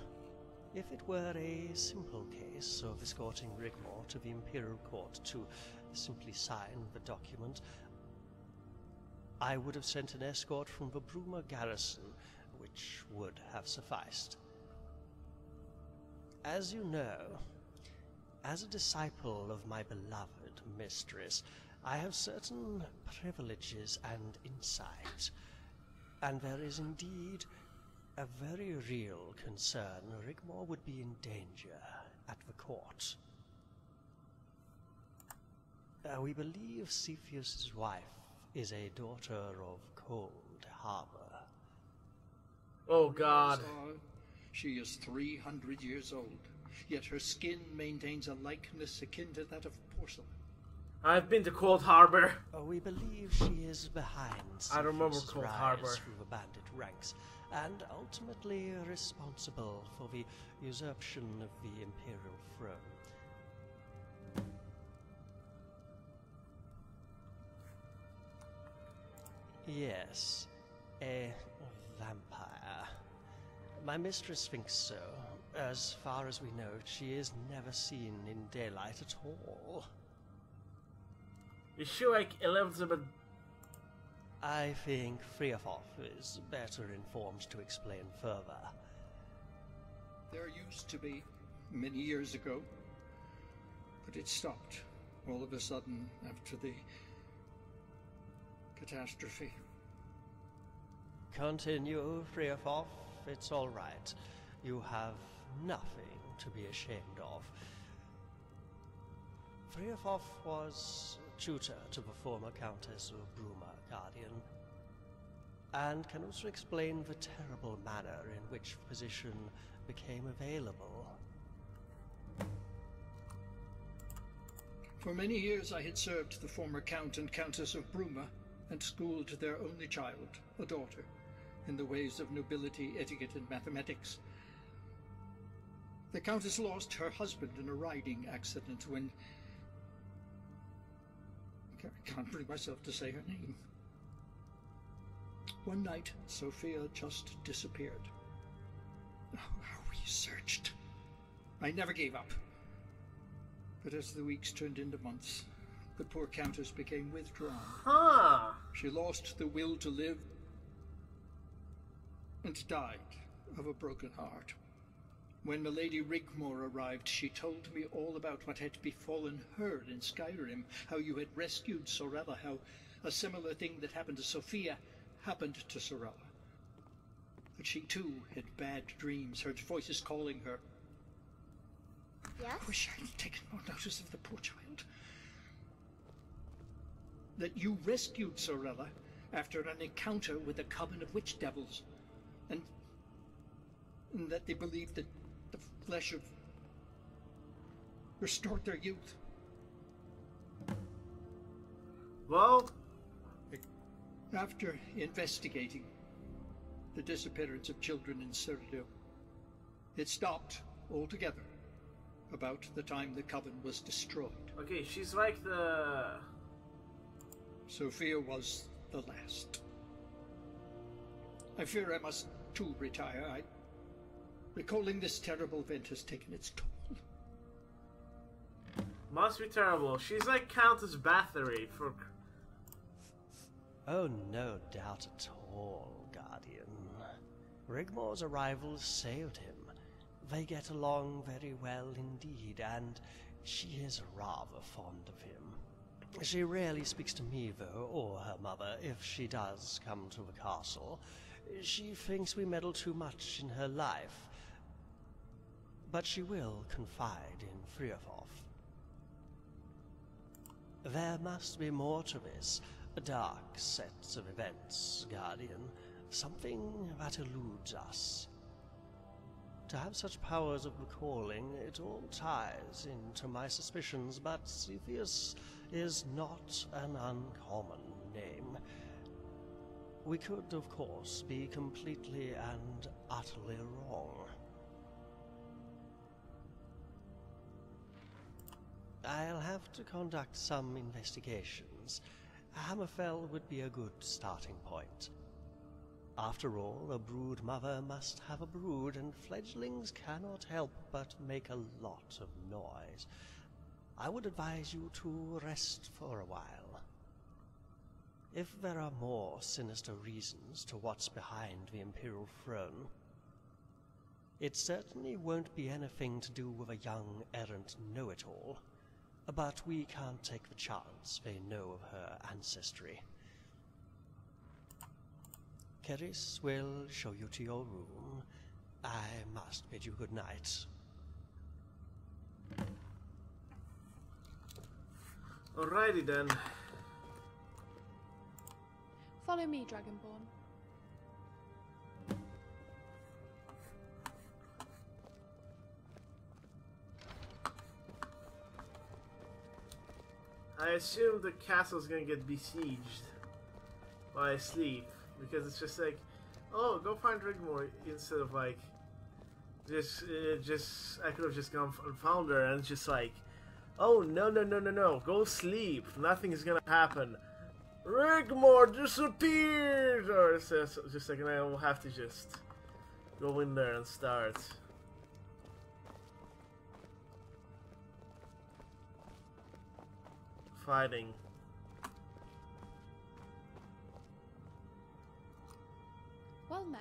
If it were a simple case of escorting Rigmor to the Imperial Court to simply sign the document, I would have sent an escort from the Bruma garrison, which would have sufficed. As you know, as a disciple of my beloved mistress, I have certain privileges and insight, and there is indeed a very real concern Rigmor would be in danger at the court. We believe Cepheus' wife is a daughter of Cold Harbor. Oh God. She is 300 years old, yet her skin maintains a likeness akin to that of porcelain. I've been to Cold Harbor. We believe she is behind I remember Cepheus' Cold rise Harbor. through the bandit ranks, and ultimately responsible for the usurpation of the Imperial throne. Yes, a vampire. My mistress thinks so. As far as we know, she is never seen in daylight at all. You sure Elizabeth? I think Freofoff is better informed to explain further. There used to be, many years ago, but it stopped all of a sudden after the catastrophe. Continue, Freofoff. It's all right. You have nothing to be ashamed of. Freofoff was tutor to the former Countess of Bruma, Guardian, and can also explain the terrible manner in which the position became available. For many years I had served the former Count and Countess of Bruma and schooled their only child, a daughter, in the ways of nobility, etiquette, and mathematics. The Countess lost her husband in a riding accident when... I can't bring myself to say her name. One night, Sophia just disappeared. How we searched. I never gave up. But as the weeks turned into months, the poor Countess became withdrawn. Huh. She lost the will to live and died of a broken heart. When Milady Rigmor arrived, she told me all about what had befallen her in Skyrim, how you had rescued Sorella, how a similar thing that happened to Sophia happened to Sorella. But she too had bad dreams, heard voices calling her. Yes? I wish I hadn't taken more notice of the poor child. That you rescued Sorella after an encounter with a coven of witch devils, and that they believed that the flesh of restored their youth. Well, after investigating the disappearance of children in Cyrodiil, It stopped altogether about the time the coven was destroyed. Okay, she's like the... Sophia was the last. I fear I must too retire. Recalling this terrible event has taken its toll. Must be terrible. She's like Countess Bathory for... Oh, no doubt at all, Guardian. Rigmor's arrival saved him. They get along very well indeed, and she is rather fond of him. She rarely speaks to me, though, or her mother, if she does come to the castle. She thinks we meddle too much in her life. But she will confide in Friafoth. There must be more to this. A dark set of events, Guardian. Something that eludes us. To have such powers of recalling, it all ties into my suspicions, but Cepheus is not an uncommon name. We could, of course, be completely and utterly wrong. I'll have to conduct some investigations. Hammerfell would be a good starting point. After all, a brood mother must have a brood, and fledglings cannot help but make a lot of noise. I would advise you to rest for a while. If there are more sinister reasons to what's behind the Imperial throne, it certainly won't be anything to do with a young errant know-it-all. But we can't take the chance they know of her ancestry. Keris will show you to your room. I must bid you good night. Alrighty then. Follow me, Dragonborn. I assume the castle's gonna get besieged while I sleep, because it's just like, oh, go find Rigmor, instead of like, I could have just gone and found her, and it's just like, oh, no, go sleep, nothing's gonna happen. Rigmor disappeared! Or it's just like, and I will have to just go in there and start. Fighting. Well met.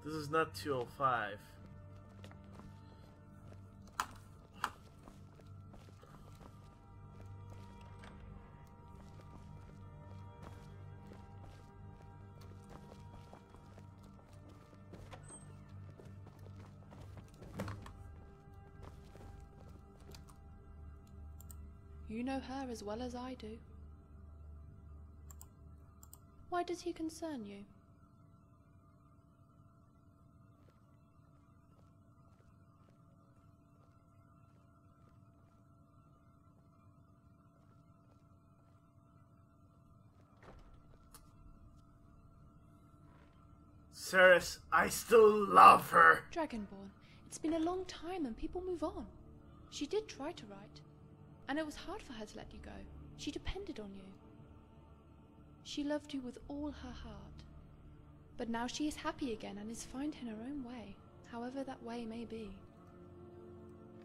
This is not 205. You know her as well as I do. Why does he concern you? Ceres, I still love her. Dragonborn, it's been a long time and people move on. She did try to write, and it was hard for her to let you go. She depended on you. She loved you with all her heart. But now she is happy again and is finding her own way, however that way may be.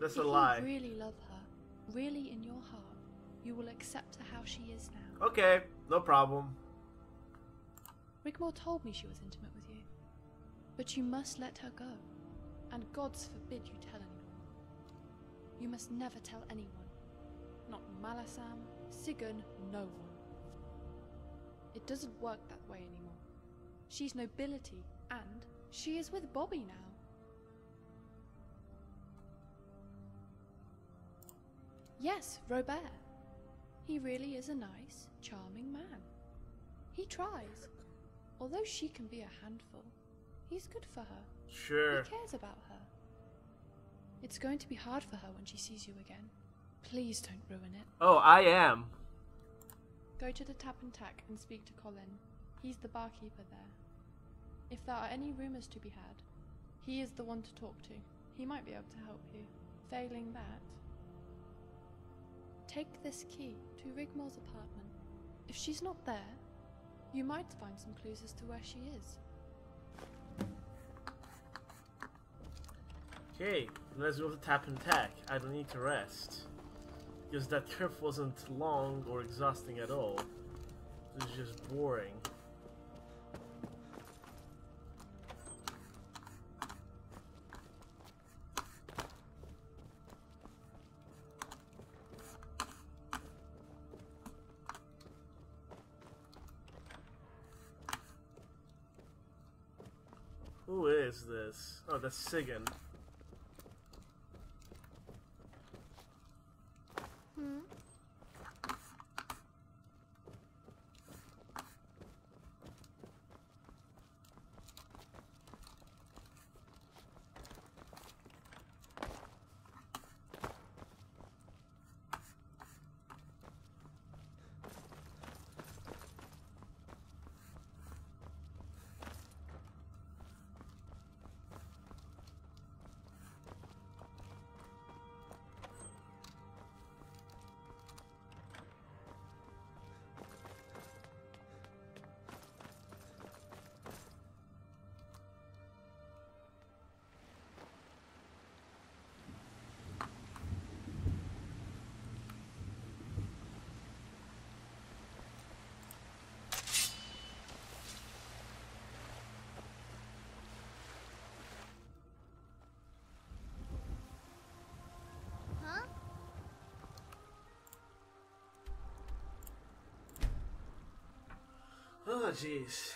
That's a lie. If you really love her, really in your heart, you will accept her how she is now. Okay, no problem. Rigmor told me she was intimate with you. But you must let her go, and gods forbid you tell anyone. You must never tell anyone. Not Malasam, Sigurd, no one. It doesn't work that way anymore. She's nobility, and she is with Bobby now. Yes, Robert. He really is a nice, charming man. He tries. Although she can be a handful, he's good for her. Sure. He cares about her. It's going to be hard for her when she sees you again. Please don't ruin it. Oh, I am. Go to the Tap and Tack and speak to Colin. He's the barkeeper there. If there are any rumours to be had, he is the one to talk to. He might be able to help you. Failing that, take this key to Rigmor's apartment. If she's not there, you might find some clues as to where she is. Okay, let's go to Tap and Tack. I don't need to rest. Because that trip wasn't long or exhausting at all. It was just boring. Who is this? Oh, that's Sigyn. Oh, jeez.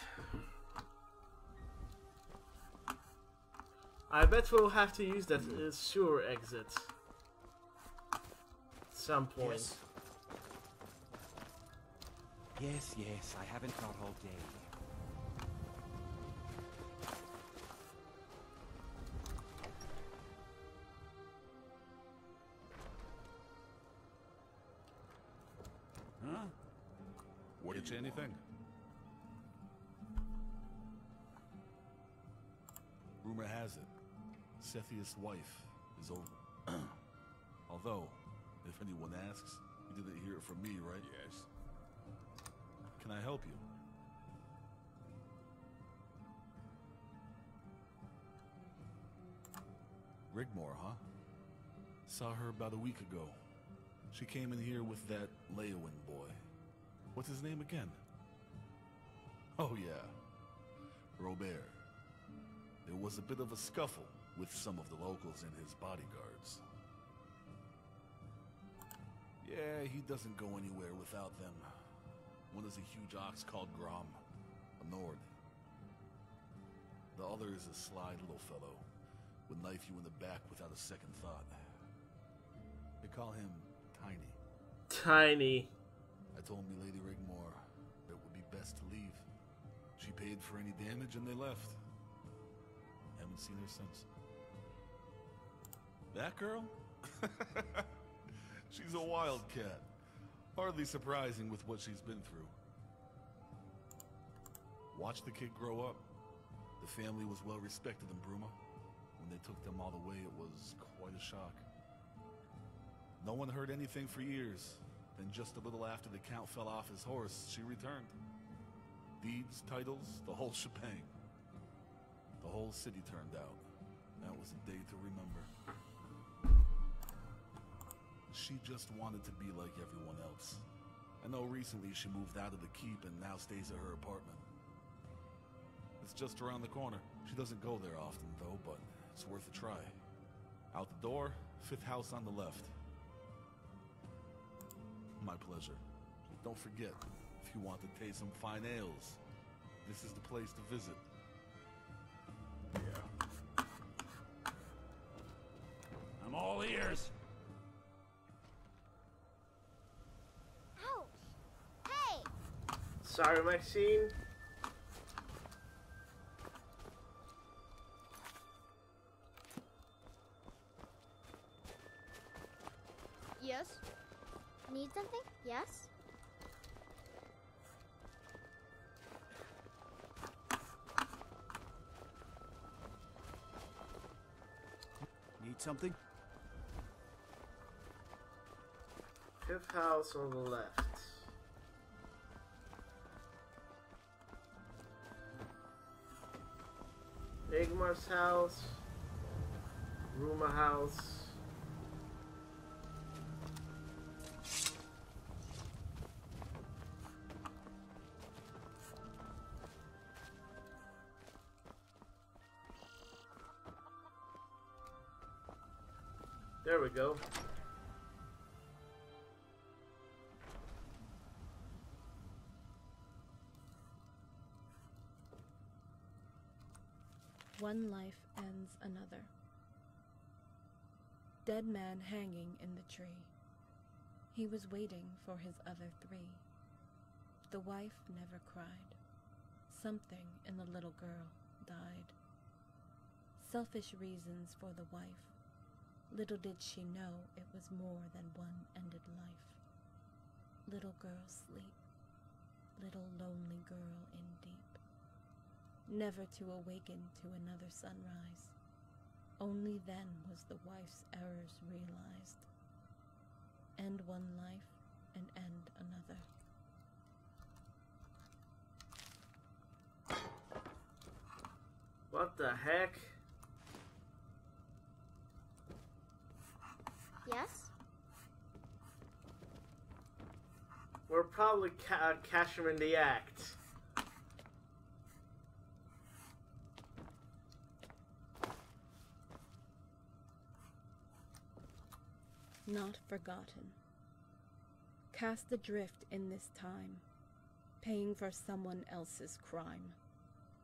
I bet we'll have to use that sewer exit at some point. Yes, I haven't thought all day. Huh? What did you anything? Rumor has it, Sethius' wife is over. Although, if anyone asks, you didn't hear it from me, right? Yes. Can I help you? Rigmor, huh? Saw her about a week ago. She came in here with that Leowin boy. What's his name again? Oh yeah, Robert. There was a bit of a scuffle with some of the locals and his bodyguards. Yeah, he doesn't go anywhere without them. One is a huge ox called Grom, a Nord. The other is a sly little fellow, would knife you in the back without a second thought. They call him Tiny. Tiny. I told Milady Rigmor that it would be best to leave. She paid for any damage and they left. Haven't seen her since. That girl? She's a wildcat. Hardly surprising with what she's been through. Watch the kid grow up. The family was well respected in Bruma. When they took them all away, it was quite a shock. No one heard anything for years. Then just a little after the Count fell off his horse, she returned. Deeds, titles, the whole shebang. The whole city turned out. That was a day to remember. She just wanted to be like everyone else. I know recently she moved out of the keep and now stays at her apartment. It's just around the corner. She doesn't go there often though, but it's worth a try. Out the door, 5th house on the left. My pleasure. Don't forget, if you want to taste some fine ales, this is the place to visit. Yeah. I'm all ears. Sorry, Maxine. Yes? Need something? Yes? Need something? Fifth house on the left. Rigmor's house. Bruma house. There we go. One life ends another. Dead man hanging in the tree. He was waiting for his other three. The wife never cried. Something in the little girl died. Selfish reasons for the wife. Little did she know it was more than one ended life. Little girl sleep. Little lonely girl in deep. Never to awaken to another sunrise. Only then was the wife's errors realized. End one life and end another. What the heck? Yes? We're probably catch him in the act. Not forgotten. Cast adrift in this time, paying for someone else's crime.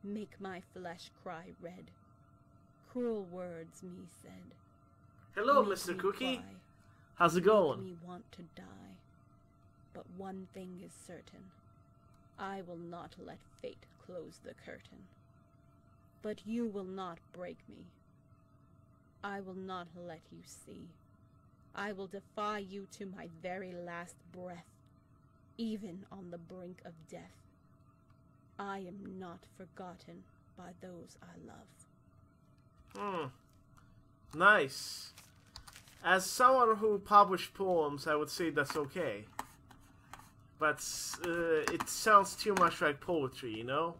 Make my flesh cry red. Cruel words me said. Hello, Make Mr. me Cookie. cry. How's it going? Make me want to die. But one thing is certain. I will not let fate close the curtain. But you will not break me. I will not let you see. I will defy you to my very last breath, even on the brink of death. I am not forgotten by those I love. Nice. As someone who published poems, I would say that's okay. But it sounds too much like poetry, you know?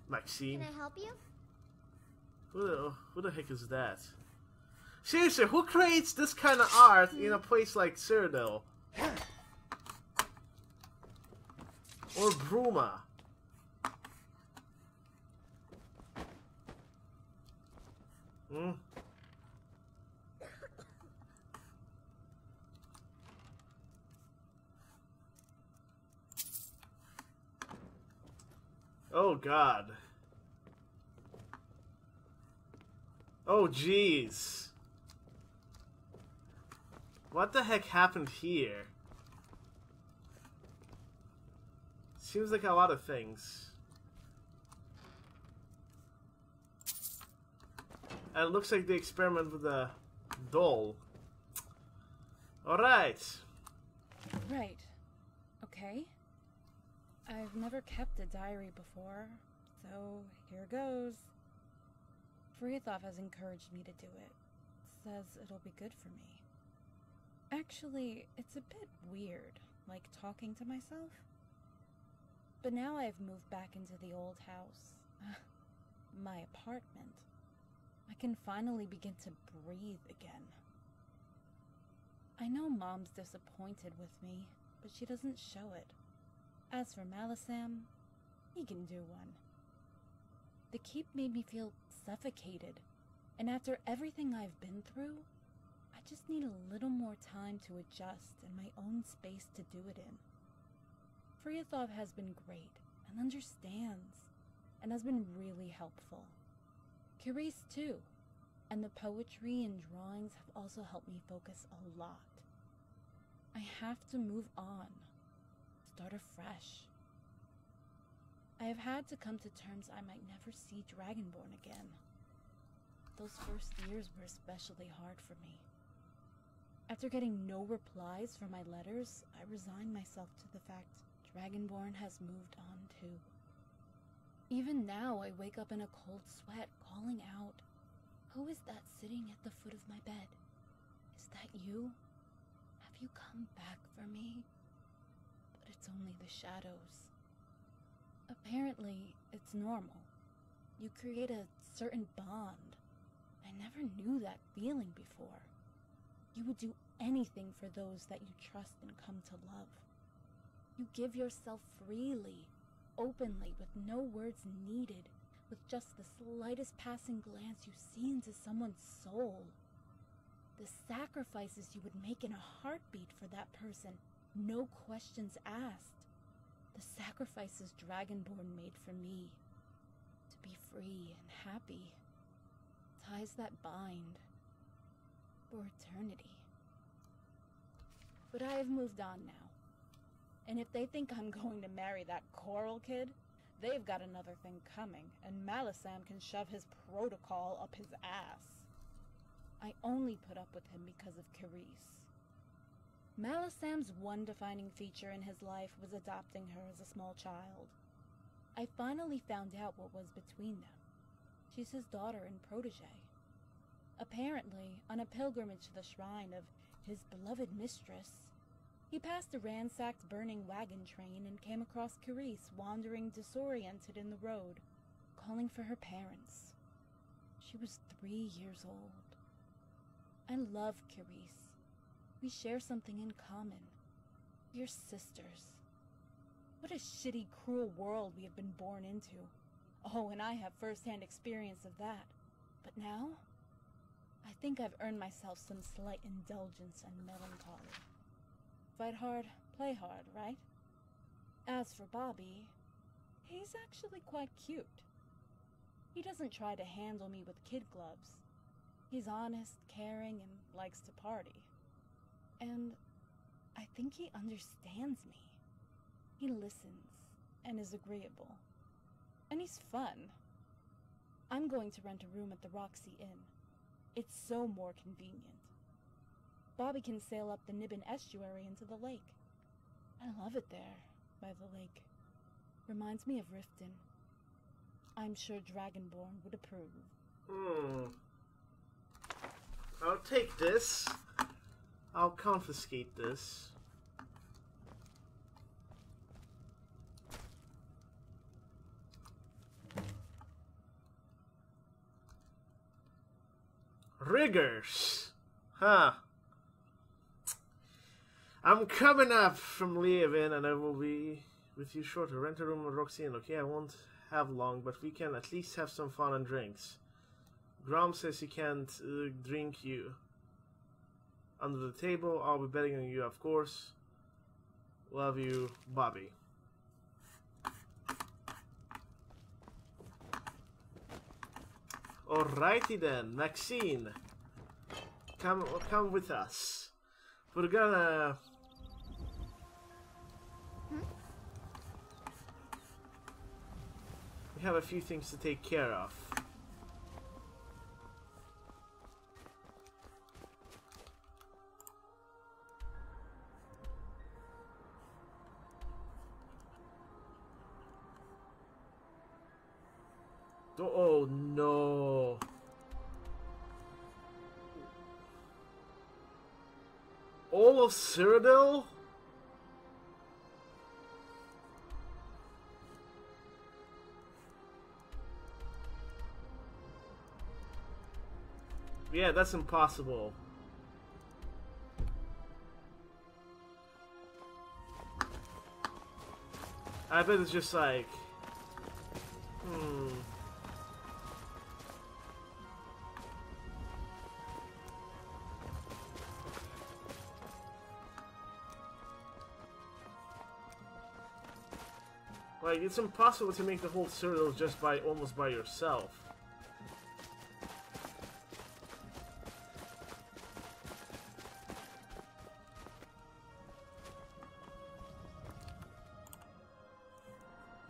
Maxine. Can I help you? Who the heck is that? Seriously, who creates this kind of art in a place like Cyrodiil? Or Bruma? Oh God. Oh jeez. What the heck happened here? Seems like a lot of things. And it looks like they experiment with a doll. Alright. Right. Okay. I've never kept a diary before, so here goes. Freythov has encouraged me to do it. Says it'll be good for me. Actually, it's a bit weird, like talking to myself. But now I've moved back into the old house. My apartment. I can finally begin to breathe again. I know Mom's disappointed with me, but she doesn't show it. As for Malisam, he can do one. The keep made me feel suffocated, and after everything I've been through, I just need a little more time to adjust and my own space to do it in. Freythov has been great, and understands, and has been really helpful. Curice too, and the poetry and drawings have also helped me focus a lot. I have to move on. start afresh. I have had to come to terms I might never see Dragonborn again. Those first years were especially hard for me. After getting no replies from my letters, I resigned myself to the fact Dragonborn has moved on too. Even now, I wake up in a cold sweat, calling out, "Who is that sitting at the foot of my bed? Is that you? Have you come back for me?" But it's only the shadows. Apparently, it's normal. You create a certain bond. I never knew that feeling before. You would do anything for those that you trust and come to love. You give yourself freely, openly, with no words needed, with just the slightest passing glance you see into someone's soul. The sacrifices you would make in a heartbeat for that person, no questions asked. The sacrifices Dragonborn made for me. To be free and happy. Ties that bind. For eternity. But I have moved on now. And if they think I'm going to marry that Coral kid, they've got another thing coming, and Malisam can shove his protocol up his ass. I only put up with him because of Carice. Malisam's one defining feature in his life was adopting her as a small child. I finally found out what was between them. She's his daughter and protege. Apparently, on a pilgrimage to the shrine of his beloved mistress, he passed a ransacked burning wagon train and came across Carice wandering disoriented in the road, calling for her parents. She was 3 years old. I love Carice. We share something in common. We're sisters. What a shitty, cruel world we have been born into. Oh, and I have first-hand experience of that. But now, I think I've earned myself some slight indulgence and melancholy. Fight hard, play hard, right? As for Bobby, he's actually quite cute. He doesn't try to handle me with kid gloves. He's honest, caring, and likes to party. And I think he understands me. He listens and is agreeable. And he's fun. I'm going to rent a room at the Roxy Inn. It's so more convenient. Bobby can sail up the Nibbin estuary into the lake. I love it there, by the lake. Reminds me of Riften. I'm sure Dragonborn would approve. I'll take this. I'll confiscate this. Riggers! Huh. I'm coming up from leaving and I will be with you shortly. Rent a room at Roxy Inn. Okay, I won't have long, but we can at least have some fun and drinks. Grom says he can't drink you. Under the table, I'll be betting on you, of course. Love you, Bobby. Alrighty then, Maxine. Come with us. We're gonna... We have a few things to take care of. Oh no. All of Cyrodiil? Yeah, that's impossible. I bet it's just like... Like, it's impossible to make the whole Cyrodiil just almost by yourself.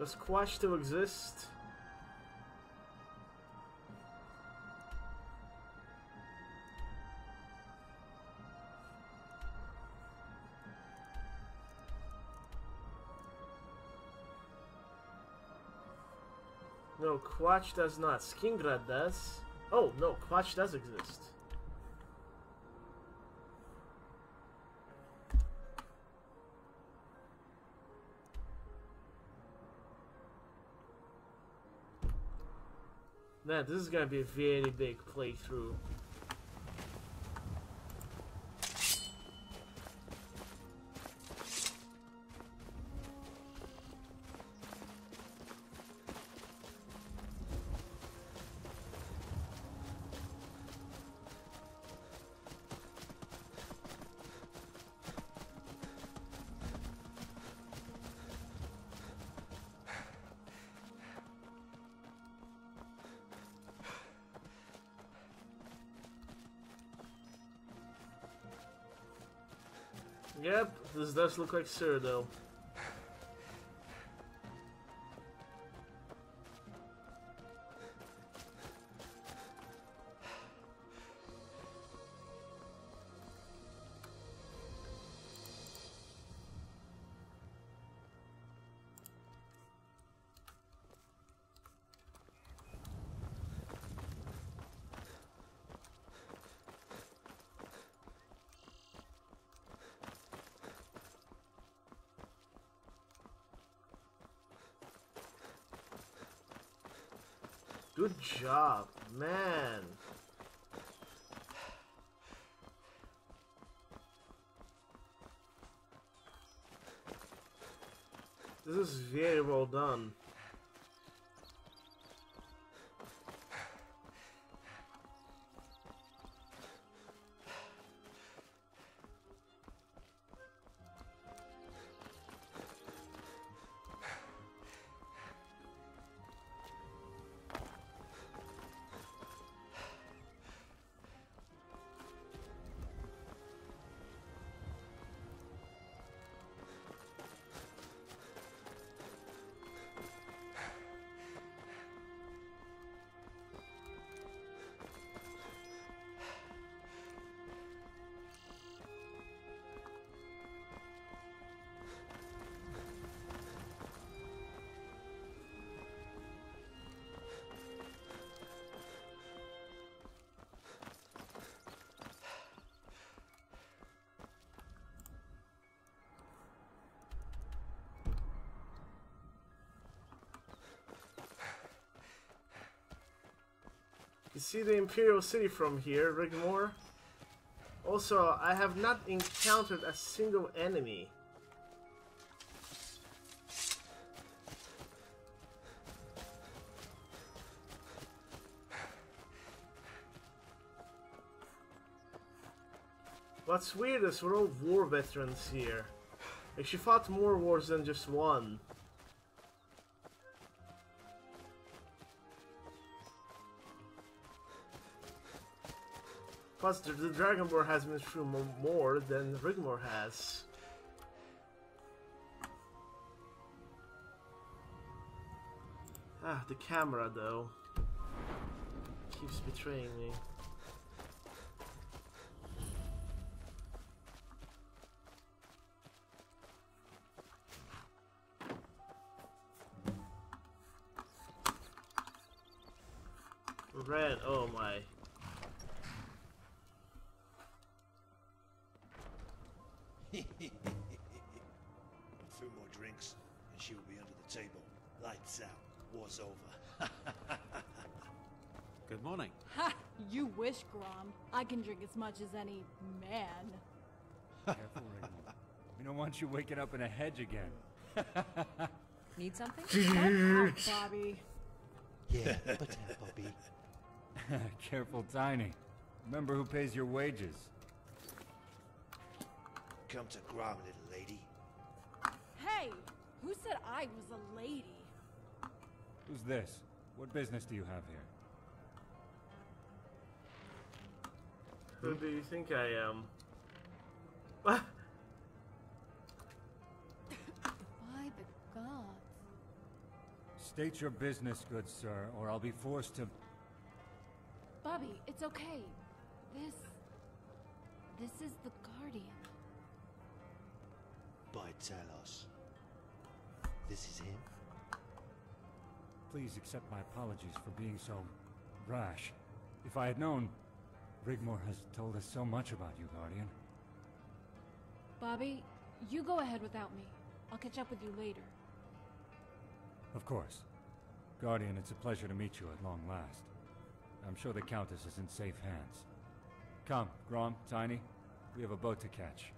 Does Quatch still exist? No, Quatch does not. Skingrad does. Oh, no, Quatch does exist. Man, this is gonna be a very big playthrough. Yep, this does look like Cyrodiil. Good job, man. This is very well done. You see the Imperial City from here, Rigmor. Also, I have not encountered a single enemy. What's weird is we're all war veterans here. Like, she fought more wars than just one. Plus, the Dragonborn has been through more than Rigmor has. Ah, the camera, though. Keeps betraying me. Red, oh my. A few more drinks, and she will be under the table. Lights out. War's over. Good morning. Ha! You wish, Grom. I can drink as much as any man. Careful, Rigmor. We don't want you waking up in a hedge again. Need something? Shut up, Bobby. Yeah, but Bobby. Careful, Tiny. Remember who pays your wages. Come to Grom, little lady. Hey! Who said I was a lady? Who's this? What business do you have here? Who do you think I am? What? By the gods. State your business, good sir, or I'll be forced to... Bobby, it's okay. This is the Guardian. By Talos. This is him? Please accept my apologies for being so rash. If I had known, Rigmor has told us so much about you, Guardian. Bobby, you go ahead without me. I'll catch up with you later. Of course. Guardian, it's a pleasure to meet you at long last. I'm sure the Countess is in safe hands. Come, Grom, Tiny. We have a boat to catch.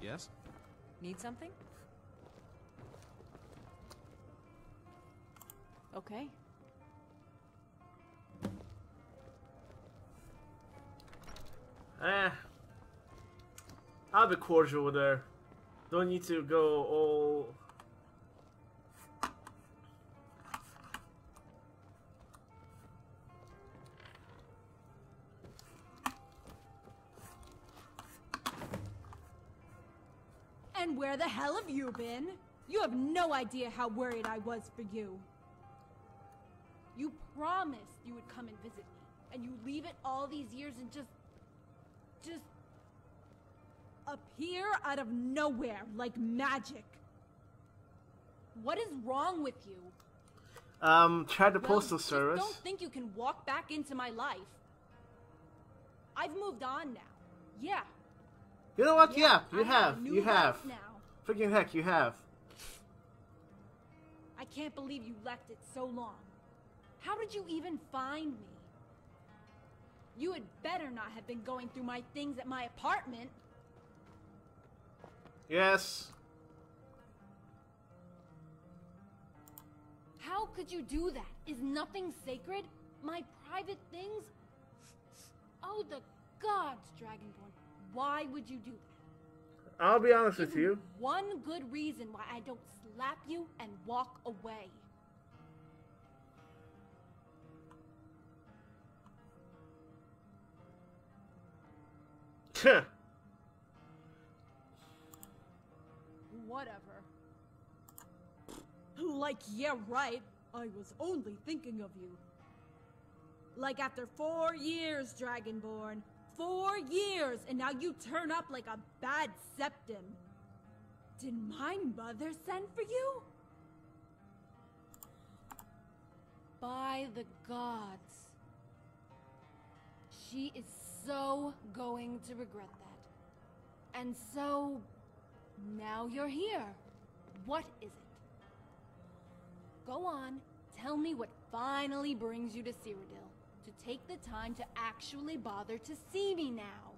Yes? Need something? Okay. I'll be cordial with her. Don't need to go all... And where the hell have you been? You have no idea how worried I was for you. You promised you would come and visit me, and you leave it all these years and just appear out of nowhere like magic. What is wrong with you? Try the postal service. Don't think you can walk back into my life. I've moved on now. Yeah. You know what? Yeah, you I have. a new You have. life now. Freaking heck, you have. I can't believe you left it so long. How did you even find me? You had better not have been going through my things at my apartment. Yes. How could you do that? Is nothing sacred? My private things? Oh, the gods, Dragonborn. Why would you do that? I'll be honest with you. One good reason why I don't slap you and walk away. Whatever. Like, yeah, right. I was only thinking of you. Like after 4 years, Dragonborn. 4 years, and now you turn up like a bad septim. Did my mother send for you? By the gods. She is so going to regret that. And so, now you're here. What is it? Go on, tell me what finally brings you to Cyrodiil. To take the time to actually bother to see me now.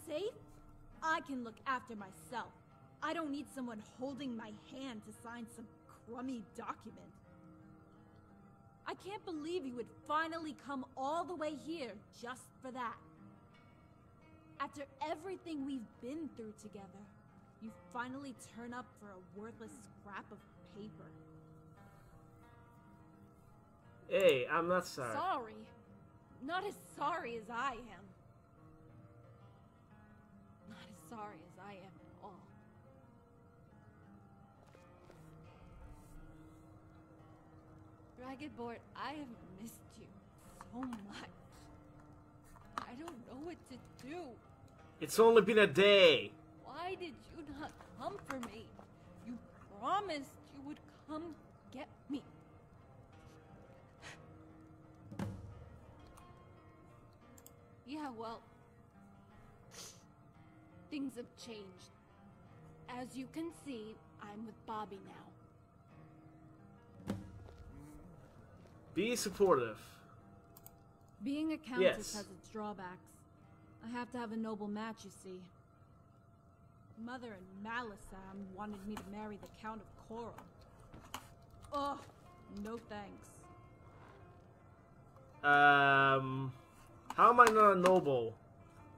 Safe? I can look after myself. I don't need someone holding my hand to sign some crummy document. I can't believe you would finally come all the way here just for that. After everything we've been through together, you finally turn up for a worthless scrap of paper. Hey, I'm not sorry. Sorry? Not as sorry as I am. Not as sorry as I am at all. Dragonborn, I have missed you so much. I don't know what to do. It's only been a day. Why did you not come for me? You promised you would come get me. Yeah, well, things have changed. As you can see, I'm with Bobby now. Be supportive. Being a countess has its drawbacks. I have to have a noble match, you see. Mother and Malisam wanted me to marry the Count of Coral. Oh, no thanks. How am I not a noble?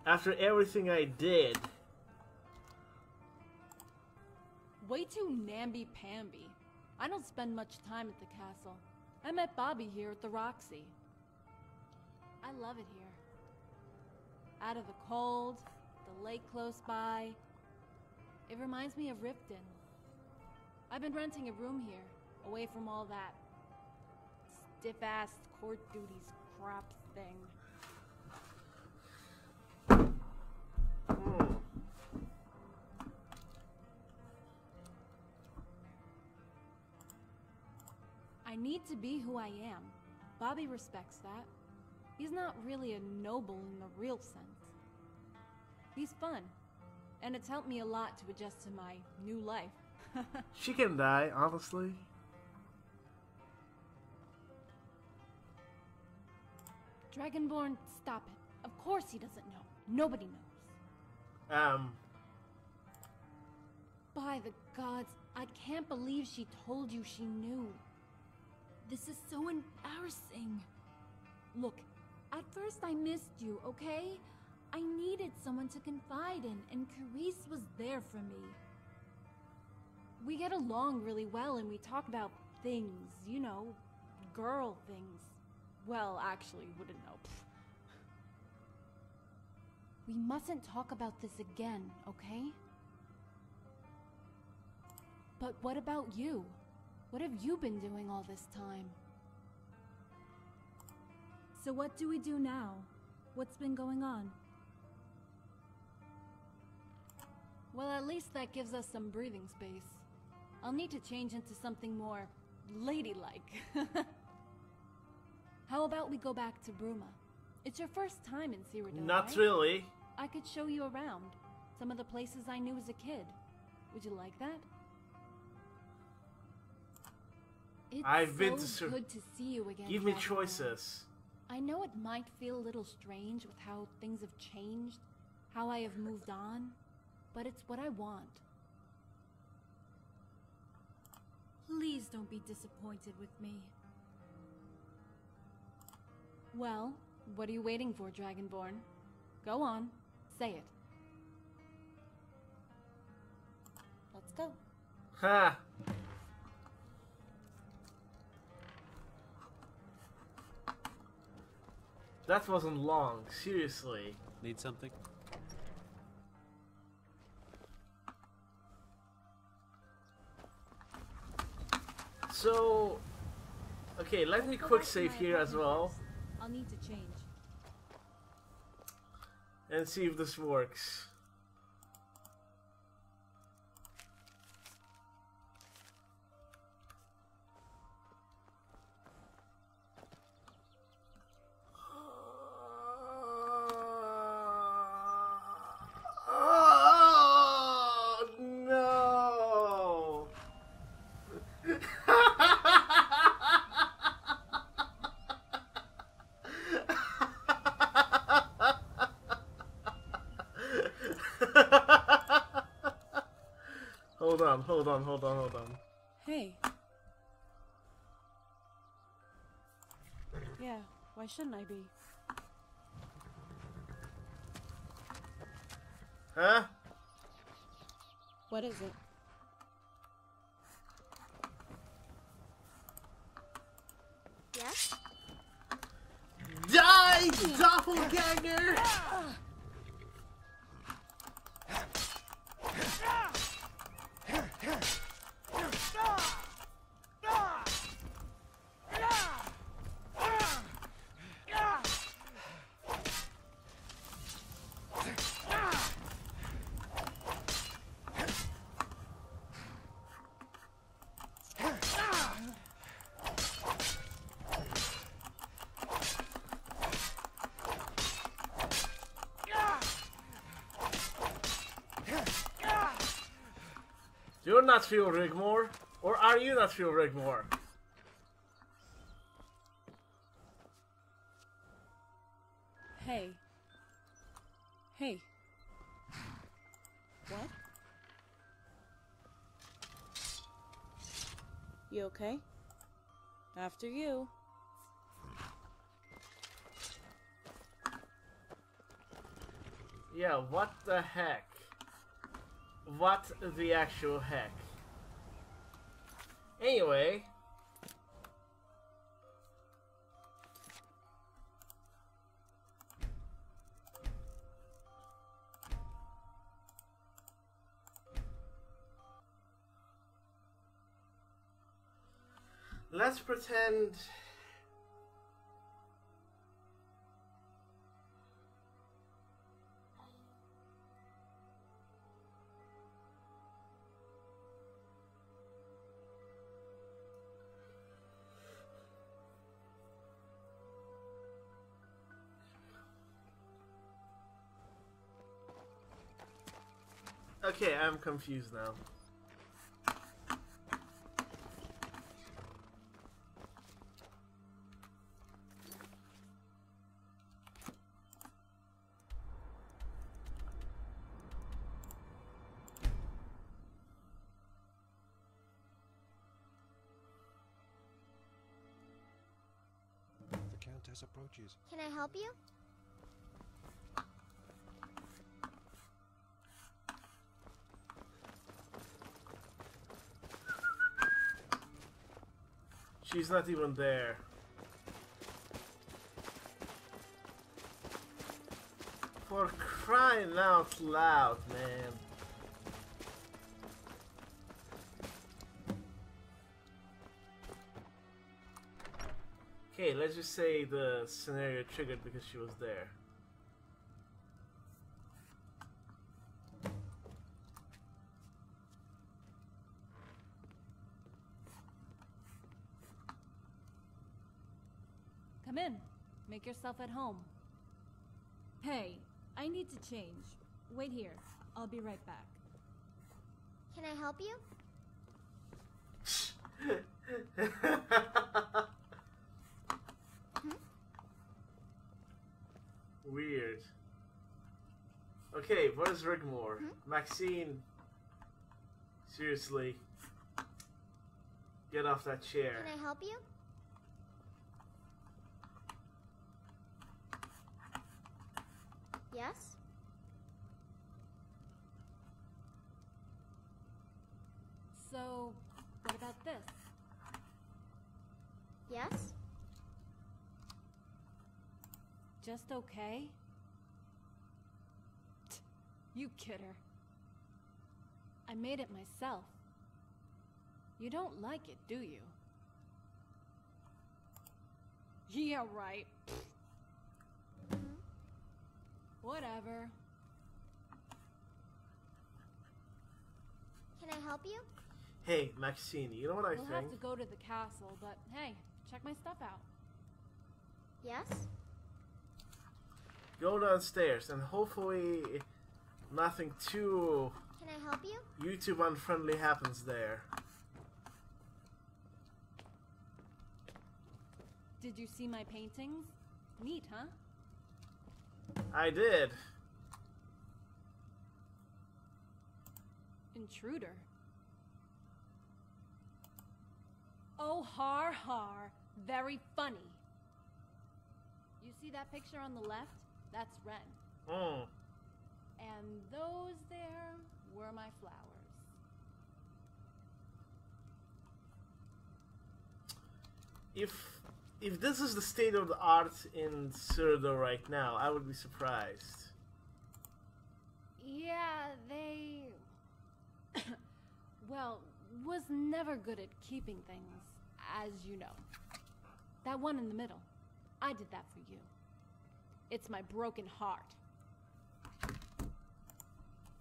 After everything I did. Way too namby-pamby. I don't spend much time at the castle. I met Bobby here at the Roxy. I love it here. Out of the cold, the lake close by. It reminds me of Riften. I've been renting a room here, away from all that stiff-ass court duties crap thing. I need to be who I am. Bobby respects that. He's not really a noble in the real sense. He's fun, and it's helped me a lot to adjust to my new life. She can die, honestly. Dragonborn, stop it. Of course he doesn't know. Nobody knows. By the gods, I can't believe she told you she knew. This is so embarrassing. Look, at first I missed you, okay? I needed someone to confide in, and Carice was there for me. We get along really well, and we talk about things, you know, girl things. Well, actually, wouldn't know. We mustn't talk about this again, okay? But what about you? What have you been doing all this time? So what do we do now? What's been going on? Well, at least that gives us some breathing space. I'll need to change into something more ladylike. How about we go back to Bruma? It's your first time in Cyrodiil, Not right? really. I could show you around. Some of the places I knew as a kid. Would you like that? It's I've been so to good to see you again. Give me Dragonborn. choices. I know it might feel a little strange with how things have changed, how I have moved on, but it's what I want. Please don't be disappointed with me. Well, what are you waiting for, Dragonborn? Go on, say it. Let's go. Ha! That wasn't long, seriously. Need something? So, okay, let me quick save here as well. I'll need to change. And see if this works. Oh, no. Hold on. Hey. Yeah, why shouldn't I be? Huh? What is it? Yes? Die, doppelganger! You're not Phil Rigmor, or are you not Phil Rigmor? Hey. Hey. What? You okay? After you. Yeah, what the heck? What the actual heck? Anyway. Let's pretend... Okay, I'm confused now. The Countess approaches. Can I help you? She's not even there. For crying out loud, man. Okay, let's just say the scenario triggered because she was there. Come in. Make yourself at home. Hey, I need to change. Wait here. I'll be right back. Can I help you? Weird. Okay, where's Rigmor? Maxine. Seriously. Get off that chair. Can I help you? Yes? So, what about this? Yes? Just okay? You kidder. I made it myself. You don't like it, do you? Yeah, right. Whatever. Can I help you? Hey, Maxine, you know what I We'll think? have to go to the castle, but hey, check my stuff out. Yes? Go downstairs and hopefully nothing too Can I help you? YouTube unfriendly happens there. Did you see my paintings? Neat, huh? I did. Intruder. Oh, har har. Very funny. You see that picture on the left? That's Ren. Mm. And those there were my flowers. If this is the state of the art in Cyrodiil right now, I would be surprised. Yeah, they... well, was never good at keeping things, as you know. That one in the middle, I did that for you. It's my broken heart.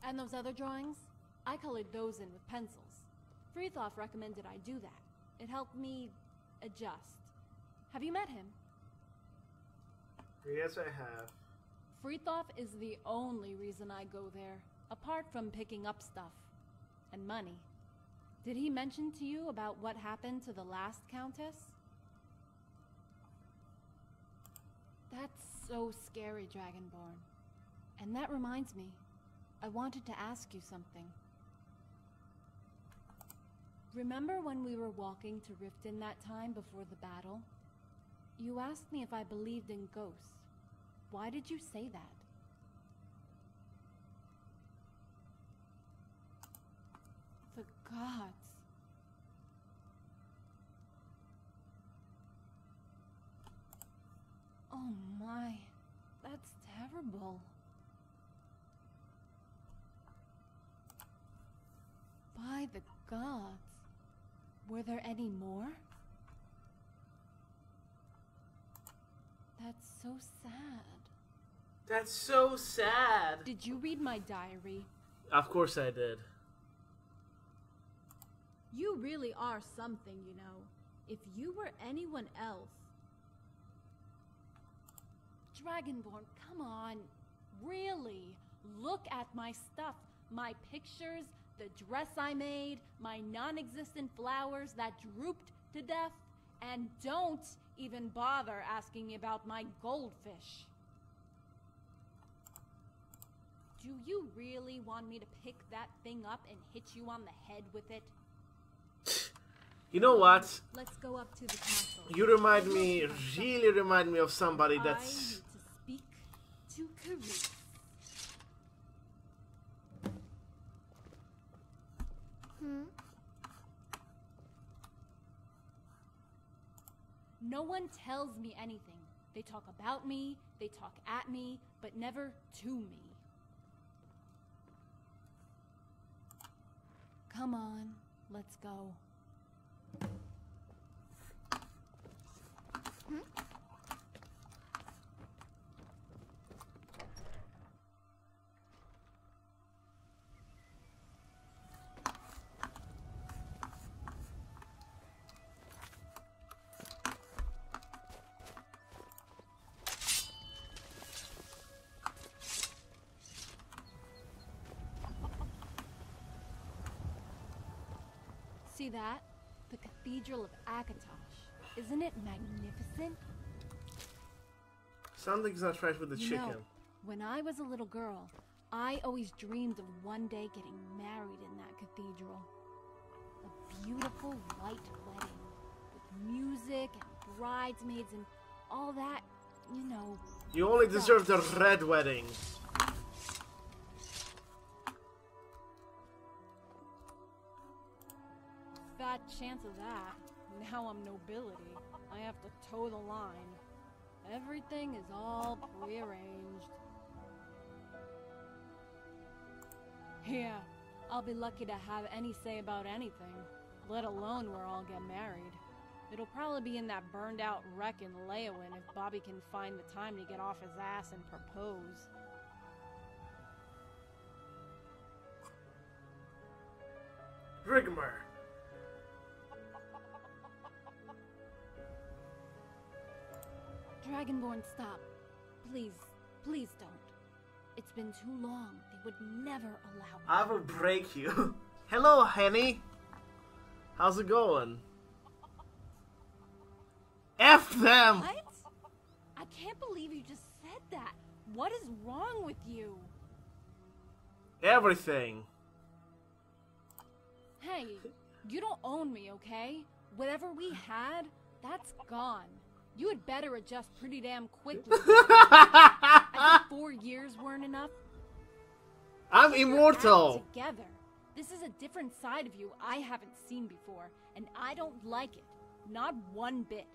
And those other drawings, I colored those in with pencils. Frithjof recommended I do that. It helped me adjust. Have you met him? Yes, I have. Frithjof is the only reason I go there, apart from picking up stuff. And money. Did he mention to you about what happened to the last countess? That's so scary, Dragonborn. And that reminds me, I wanted to ask you something. Remember when we were walking to Riften that time before the battle? You asked me if I believed in ghosts. Why did you say that? The gods. Oh my, that's terrible. By the gods. Were there any more? That's so sad. That's so sad. Did you read my diary? Of course I did. You really are something, you know. If you were anyone else... Dragonborn, come on. Really? Look at my stuff. My pictures, the dress I made, my non-existent flowers that drooped to death, and don't even bother asking me about my goldfish. Do you really want me to pick that thing up and hit you on the head with it? You know what? Let's go up to the castle. You really remind me of somebody that's... I need to speak to Karee. No one tells me anything. They talk about me, they talk at me, but never to me. Come on, let's go. See that? The Cathedral of Akatosh. Isn't it magnificent? Something's not right with the chicken. Know, when I was a little girl, I always dreamed of one day getting married in that cathedral. A beautiful white wedding with music and bridesmaids and all that, you know. You only deserve the red wedding. Fat chance of that. Now I'm nobility. I have to toe the line. Everything is all prearranged. Yeah, I'll be lucky to have any say about anything, let alone where I'll get married. It'll probably be in that burned out wreck in Leowin if Bobby can find the time to get off his ass and propose. Rigmor. Dragonborn, stop. Please, please don't. It's been too long. They would never allow me. I will break you. Hello, Henny. How's it going? F them! What? I can't believe you just said that. What is wrong with you? Everything. Hey, you don't own me, okay? Whatever we had, that's gone. You had better adjust pretty damn quickly. I think 4 years weren't enough. I'm immortal. Together. This is a different side of you I haven't seen before, and I don't like it. Not one bit.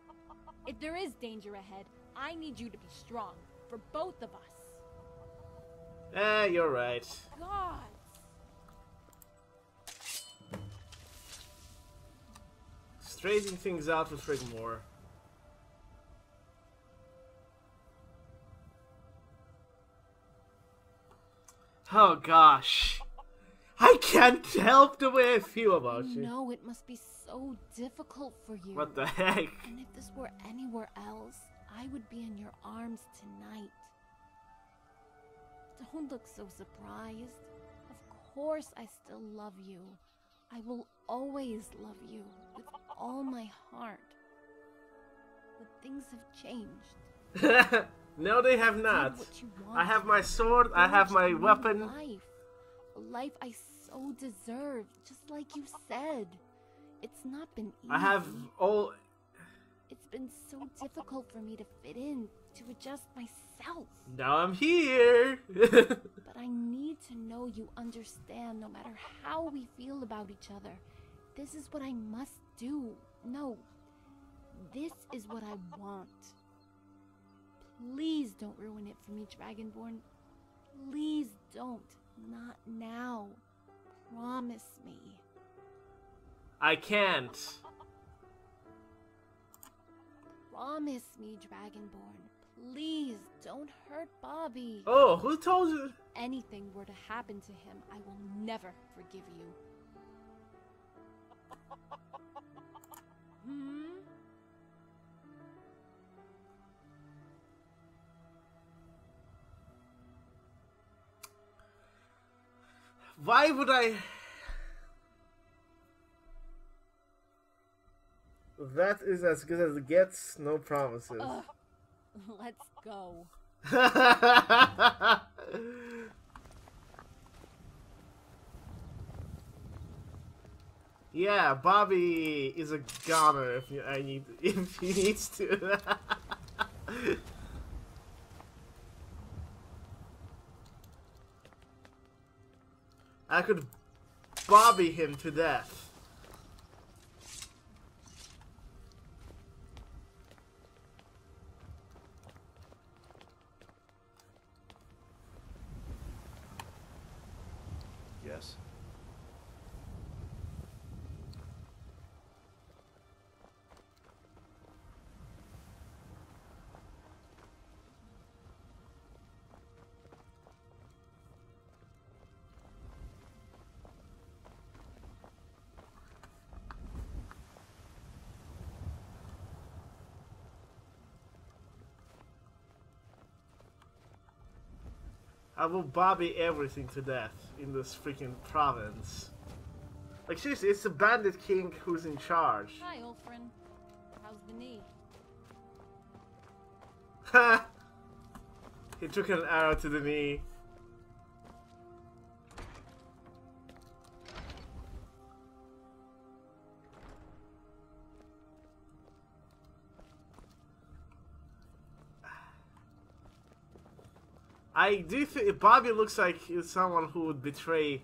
If there is danger ahead, I need you to be strong. For both of us. You're right. God. Straightening things out with Rigmor. Oh gosh. I can't help the way I feel about you. No, it must be so difficult for you. What the heck? And if this were anywhere else, I would be in your arms tonight. Don't look so surprised. Of course I still love you. I will always love you with all my heart. But things have changed. No, they have not. I have my sword, I have my weapon. A life I so deserved, just like you said. It's not been easy. I have all... It's been so difficult for me to fit in, to adjust myself. Now I'm here. But I need to know you understand no matter how we feel about each other. This is what I must do. No, this is what I want. Please don't ruin it for me, Dragonborn. Please don't. Not now. Promise me. I can't. Promise me, Dragonborn. Please don't hurt Bobby. Oh, who told you? If anything were to happen to him, I will never forgive you. Why would I? That is as good as it gets, no promises. Let's go. Yeah, Bobby is a goner if he needs to. I could Bobby him to death. Yes. I will Bobby everything to death in this freaking province. Like seriously, it's the bandit king who's in charge. Hi, Ulfrin. How's the knee? Ha! He took an arrow to the knee. I do think Bobby looks like someone who would betray.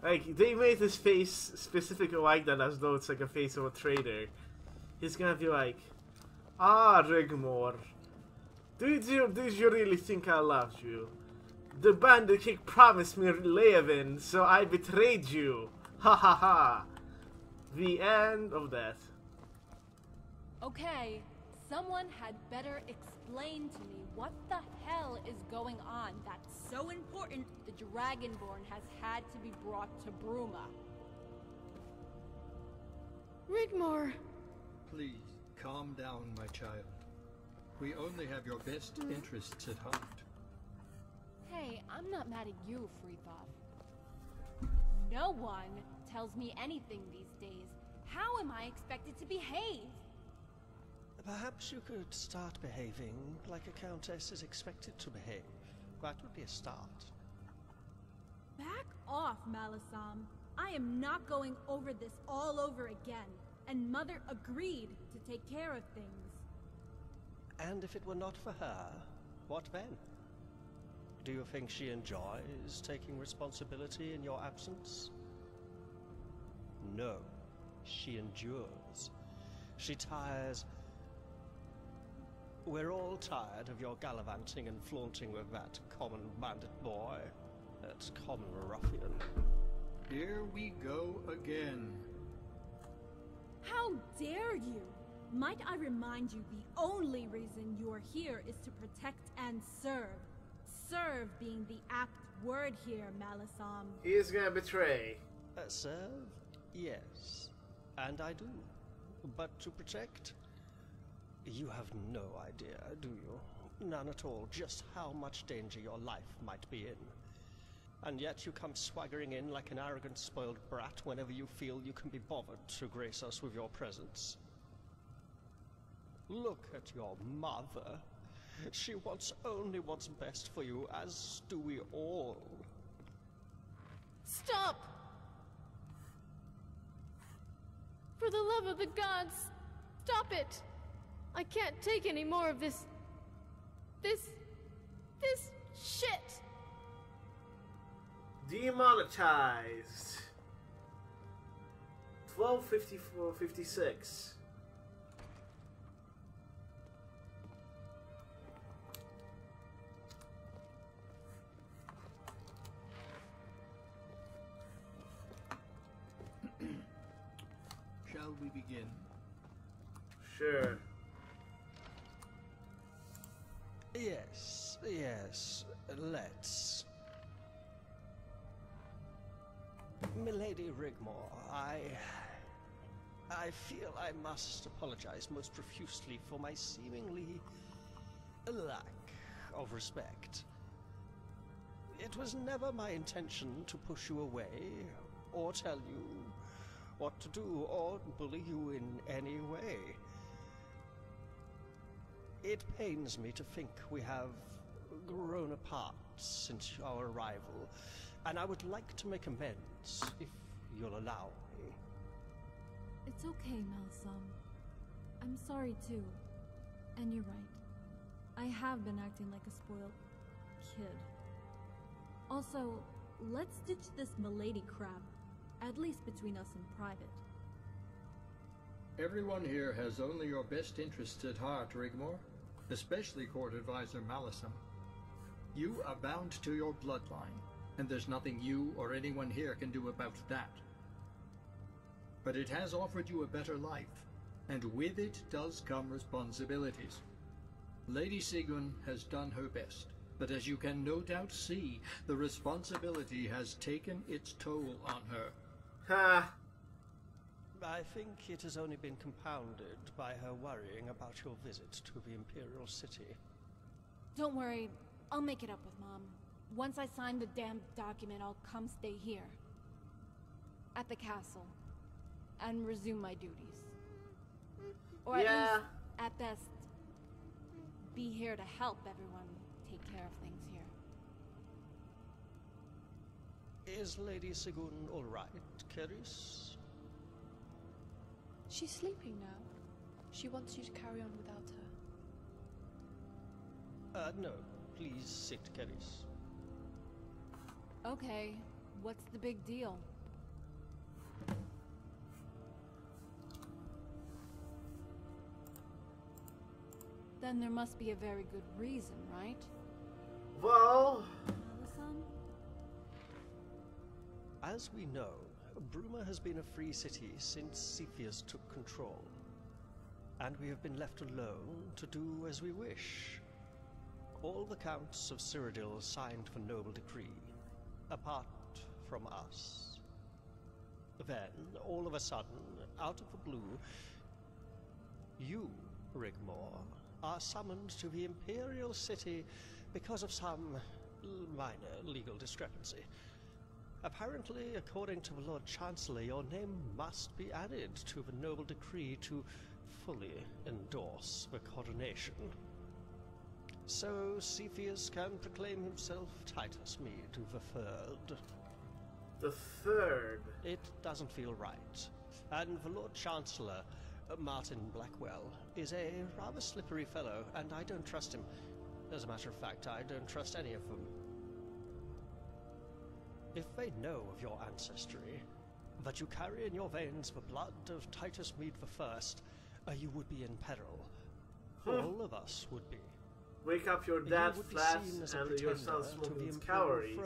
Like, they made his face specifically like that as though it's like a face of a traitor. He's gonna be like, "Ah, Rigmor, did you really think I loved you? The bandit king promised me Levin, so I betrayed you. Ha ha ha." The end of that. Okay, someone had better explain to me what the hell is going on that's so important the Dragonborn has had to be brought to Bruma. Rigmor! Please, calm down, my child. We only have your best interests at heart. Hey, I'm not mad at you, Freethop. No one tells me anything these days. How am I expected to behave? Perhaps you could start behaving like a countess is expected to behave. That would be a start. Back off, Malisam. I am not going over this all over again. And Mother agreed to take care of things. And if it were not for her, what then? Do you think she enjoys taking responsibility in your absence? No, she endures. She tires. We're all tired of your gallivanting and flaunting with that common bandit boy. That common ruffian. Here we go again. How dare you! Might I remind you the only reason you are here is to protect and serve. Serve being the apt word here, Malisam. He is gonna betray. Serve? Yes. And I do. But to protect? You have no idea, do you? None at all, just how much danger your life might be in. And yet you come swaggering in like an arrogant, spoiled brat whenever you feel you can be bothered to grace us with your presence. Look at your mother. She wants only what's best for you, as do we all. Stop! For the love of the gods, stop it! I can't take any more of this shit! Demonetized. 1254.56. Shall we begin? Sure. Yes, let's. Milady Rigmor, I feel I must apologize most profusely for my seemingly lack of respect. It was never my intention to push you away, or tell you what to do, or bully you in any way. It pains me to think we have grown apart since our arrival, and I would like to make amends, if you'll allow me. It's okay, Malsum. I'm sorry too. And you're right. I have been acting like a spoiled kid. Also, let's ditch this milady crap, at least between us in private. Everyone here has only your best interests at heart, Rigmor, especially Court Advisor Malsum. You are bound to your bloodline, and there's nothing you or anyone here can do about that. But it has offered you a better life, and with it does come responsibilities. Lady Sigrun has done her best, but as you can no doubt see, the responsibility has taken its toll on her. Ha! I think it has only been compounded by her worrying about your visit to the Imperial City. Don't worry, I'll make it up with Mom. Once I sign the damn document, I'll come stay here. At the castle. And resume my duties. Or at least, at best, be here to help everyone take care of things here. Is Lady Sigrun all right, Keris? She's sleeping now. She wants you to carry on without her. No. Please sit, Keris. Okay. What's the big deal? Then there must be a very good reason, right? Well... As we know, Bruma has been a free city since Cepheus took control. And we have been left alone to do as we wish. All the Counts of Cyrodiil signed the noble decree, apart from us. Then, all of a sudden, out of the blue, you, Rigmor, are summoned to the Imperial City because of some minor legal discrepancy. Apparently, according to the Lord Chancellor, your name must be added to the noble decree to fully endorse the coronation. So Cepheus can proclaim himself Titus Mede the Third. The Third? It doesn't feel right. And the Lord Chancellor, Martin Blackwell, is a rather slippery fellow, and I don't trust him. As a matter of fact, I don't trust any of them. If they know of your ancestry, that you carry in your veins the blood of Titus Mede I, you would be in peril. All of us would be. Wake up your dad, Flash, and your son Smokin's calories.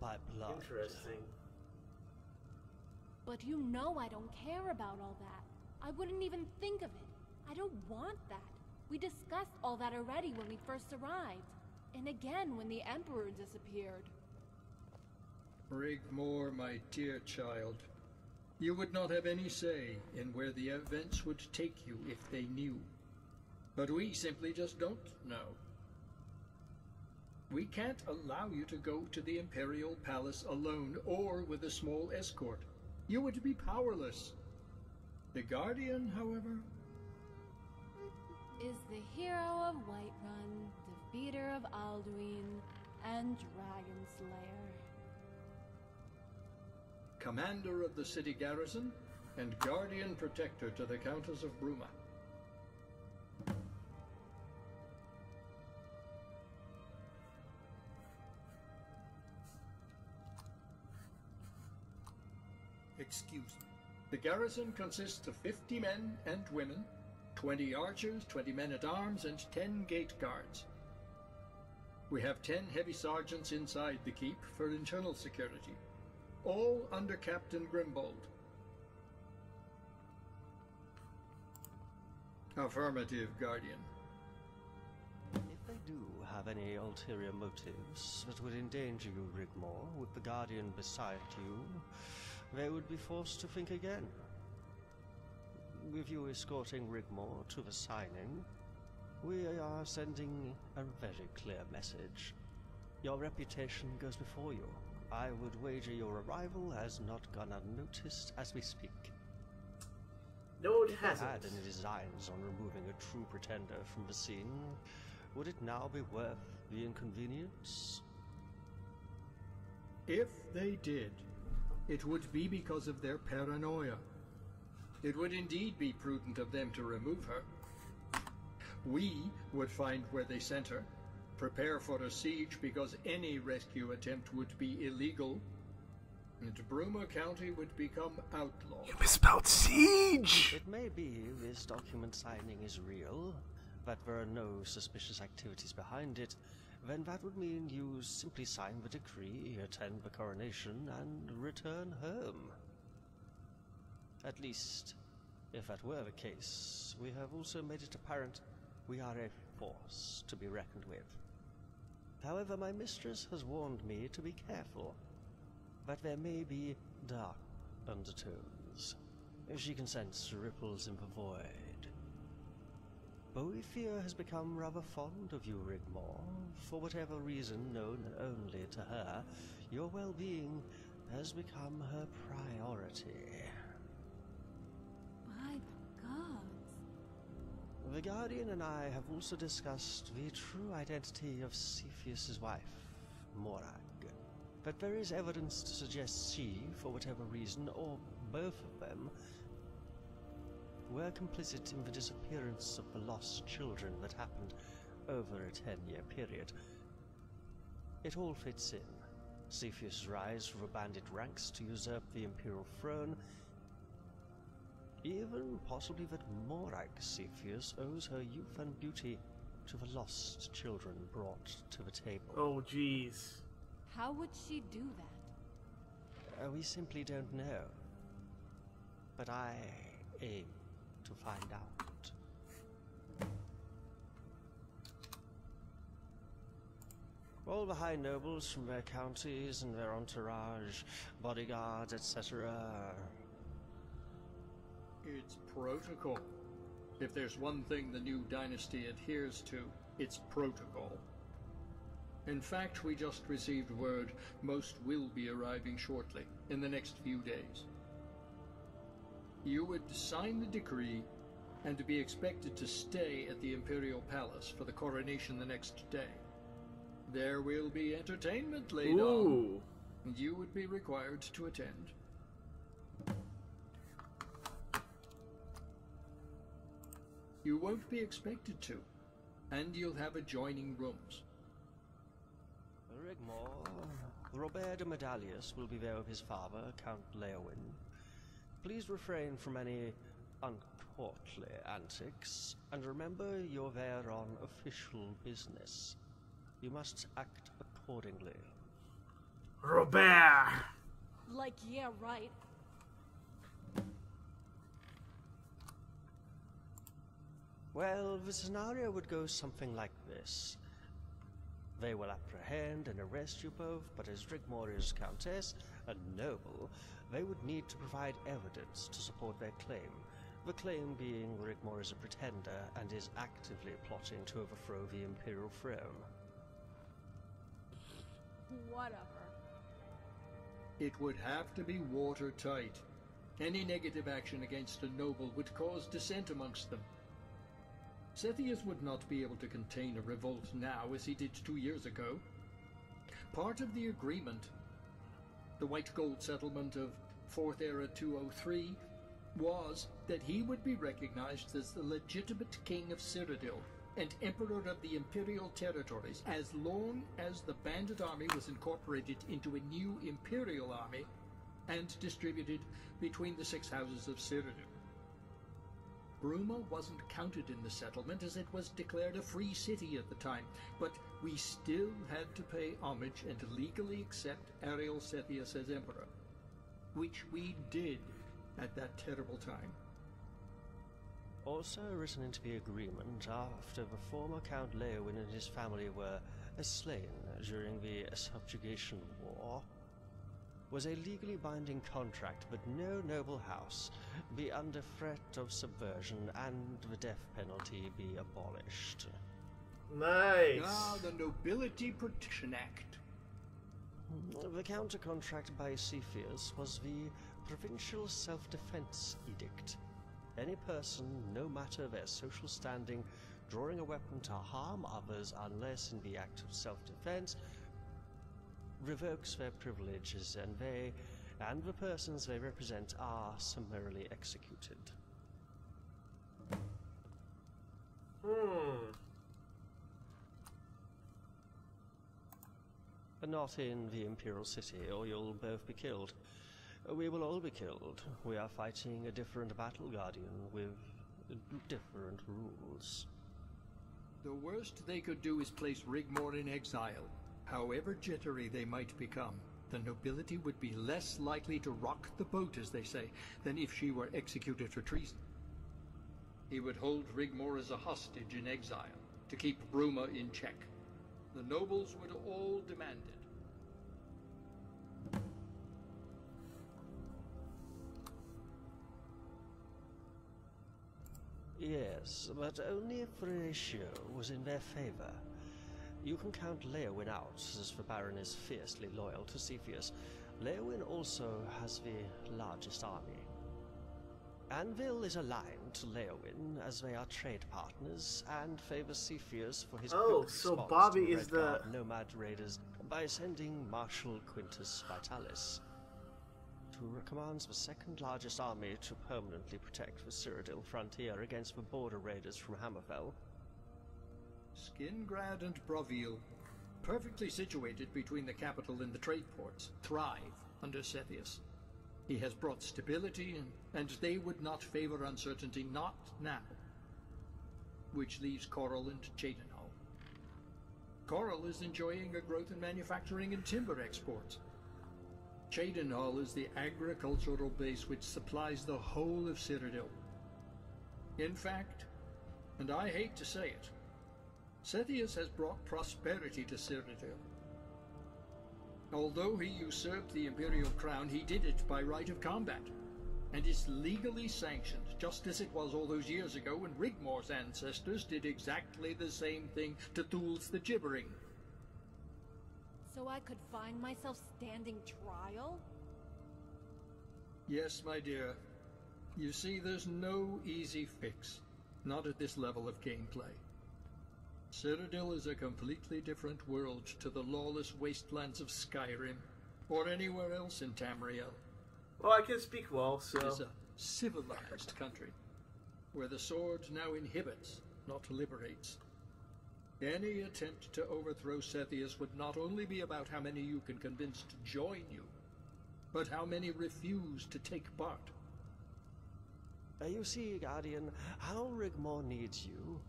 By blood. Interesting. But you know I don't care about all that. I wouldn't even think of it. I don't want that. We discussed all that already when we first arrived. And again when the Emperor disappeared. Rigmor, my dear child. You would not have any say in where the events would take you if they knew. But we simply just don't know. We can't allow you to go to the Imperial Palace alone or with a small escort. You would be powerless. The Guardian, however, is the hero of Whiterun, defeater of Alduin, and Dragon Slayer. Commander of the city garrison, and guardian protector to the Countess of Bruma. Excuse me. The garrison consists of 50 men and women, 20 archers, 20 men-at-arms, and 10 gate guards. We have 10 heavy sergeants inside the keep for internal security, all under Captain Grimbold. Affirmative, Guardian. If they do have any ulterior motives that would endanger you, Rigmor, with the Guardian beside you, they would be forced to think again. With you escorting Rigmor to the signing, we are sending a very clear message. Your reputation goes before you. I would wager your arrival has not gone unnoticed as we speak. No, it if you hasn't. had any designs on removing a true pretender from the scene, would it now be worth the inconvenience? If they did, it would be because of their paranoia. It would indeed be prudent of them to remove her. We would find where they sent her, prepare for a siege because any rescue attempt would be illegal, and Bruma County would become outlaw. You misspelled siege! It may be this document signing is real, that there are no suspicious activities behind it, then that would mean you simply sign the decree, attend the coronation, and return home. At least, if that were the case, we have also made it apparent we are a force to be reckoned with. However, my mistress has warned me to be careful, that there may be dark undertones. She can sense ripples in the void. Boethiah has become rather fond of you, Rigmor. For whatever reason known only to her, your well-being has become her priority. By the gods. The Guardian and I have also discussed the true identity of Cepheus's wife, Morag. But there is evidence to suggest she, for whatever reason, or both of them, were complicit in the disappearance of the lost children that happened over a 10-year period. It all fits in. Cepheus' rise from the bandit ranks to usurp the Imperial throne, even possibly that Morag Cepheus owes her youth and beauty to the lost children brought to the table. Oh, jeez. How would she do that? We simply don't know. But I aim to find out. All the high nobles from their counties and their entourage, bodyguards, etc. It's protocol. If there's one thing the new dynasty adheres to, it's protocol. In fact, we just received word most will be arriving shortly, in the next few days. You would sign the decree, and to be expected to stay at the Imperial Palace for the coronation the next day. There will be entertainment laid on, and you would be required to attend. You won't be expected to, and you'll have adjoining rooms. Rigmor, Robert de Medalius will be there with his father, Count Leowin. Please refrain from any uncourtly antics, and remember you're there on official business. You must act accordingly. Robert! Like, yeah, right. Well, the scenario would go something like this. They will apprehend and arrest you both, but as Rigmor is Countess, a noble, they would need to provide evidence to support their claim. The claim being Rigmor is a pretender and is actively plotting to overthrow the Imperial throne. Whatever. It would have to be watertight. Any negative action against a noble would cause dissent amongst them. Cepheus would not be able to contain a revolt now as he did 2 years ago. Part of the agreement, the White Gold settlement of 4th Era 203, was that he would be recognized as the legitimate king of Cyrodiil and emperor of the Imperial territories as long as the bandit army was incorporated into a new Imperial army and distributed between the 6 houses of Cyrodiil. Bruma wasn't counted in the settlement as it was declared a free city at the time, but we still had to pay homage and legally accept Ariel Cepheus as emperor, which we did at that terrible time. Also written into the agreement after the former Count Leowin and his family were slain during the Subjugation War, was a legally binding contract that no noble house be under threat of subversion and the death penalty be abolished. Nice! Ah, the Nobility Protection Act. The counter-contract by Cepheus was the Provincial Self-Defense Edict. Any person, no matter their social standing, drawing a weapon to harm others unless in the act of self-defense, revokes their privileges, and they and the persons they represent are summarily executed. Not in the Imperial City, or you'll both be killed. We will all be killed. We are fighting a different battle, Guardian, with different rules. The worst they could do is place Rigmor in exile. However jittery they might become, the nobility would be less likely to rock the boat, as they say, than if she were executed for treason. He would hold Rigmor as a hostage in exile, to keep Bruma in check. The nobles would all demand it. Yes, but only if the ratio was in their favor. You can count Leowin out, as the Baron is fiercely loyal to Cepheus. Leowin also has the largest army. Anvil is aligned to Leowin, as they are trade partners, and favors Cepheus for his quick so response Bobby to is the Redguard nomad raiders by sending Marshal Quintus Vitalis, who commands the second largest army to permanently protect the Cyrodiil frontier against the border raiders from Hammerfell. Skingrad and Broville, perfectly situated between the capital and the trade ports, thrive under Cepheus. He has brought stability, and they would not favor uncertainty, not now. Which leaves Coral and Cheydinhal. Coral is enjoying a growth in manufacturing and timber exports. Cheydinhal is the agricultural base which supplies the whole of Cyrodiil. In fact, and I hate to say it, Cepheus has brought prosperity to Cyrodiil. Although he usurped the Imperial crown, he did it by right of combat, and is legally sanctioned, just as it was all those years ago when Rigmor's ancestors did exactly the same thing to Thul's the Gibbering. So I could find myself standing trial? Yes, my dear. You see, there's no easy fix, not at this level of gameplay. Cyrodiil is a completely different world to the lawless wastelands of Skyrim, or anywhere else in Tamriel. Well, I can speak well, so... It is a civilized country, where the sword now inhibits, not liberates. Any attempt to overthrow Cepheus would not only be about how many you can convince to join you, but how many refuse to take part. You see, Guardian, how Rigmor needs you.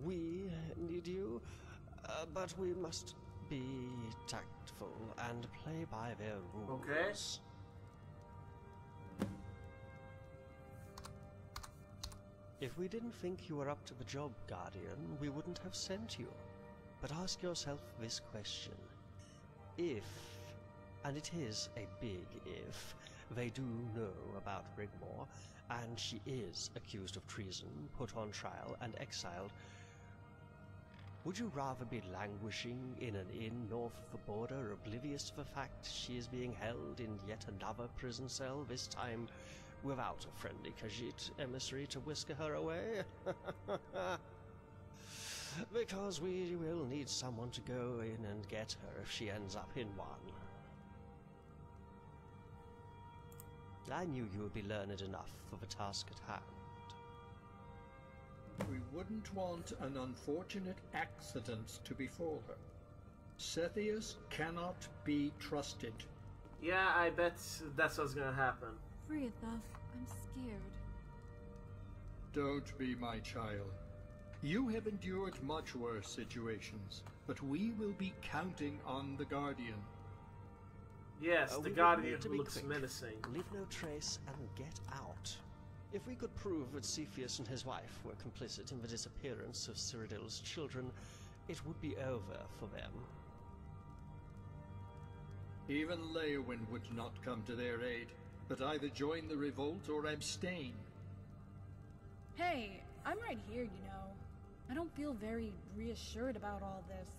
We need you, but we must be tactful and play by their rules. Okay. If we didn't think you were up to the job, Guardian, we wouldn't have sent you. But ask yourself this question. If, and it is a big if, they do know about Rigmor, and she is accused of treason, put on trial, and exiled, would you rather be languishing in an inn north of the border, oblivious to the fact she is being held in yet another prison cell, this time without a friendly Khajiit emissary to whisk her away? Because we will need someone to go in and get her if she ends up in one. I knew you would be learned enough for the task at hand. We wouldn't want an unfortunate accident to befall her. Cepheus cannot be trusted. Yeah, I bet that's what's gonna happen. Friathaf, I'm scared. Don't be, my child. You have endured much worse situations, but we will be counting on the Guardian. Yes, the Guardian who looks menacing. Leave no trace and get out. If we could prove that Cepheus and his wife were complicit in the disappearance of Cyrodiil's children, it would be over for them. Even Leowyn would not come to their aid, but either join the revolt or abstain. Hey, I'm right here, you know. I don't feel very reassured about all this.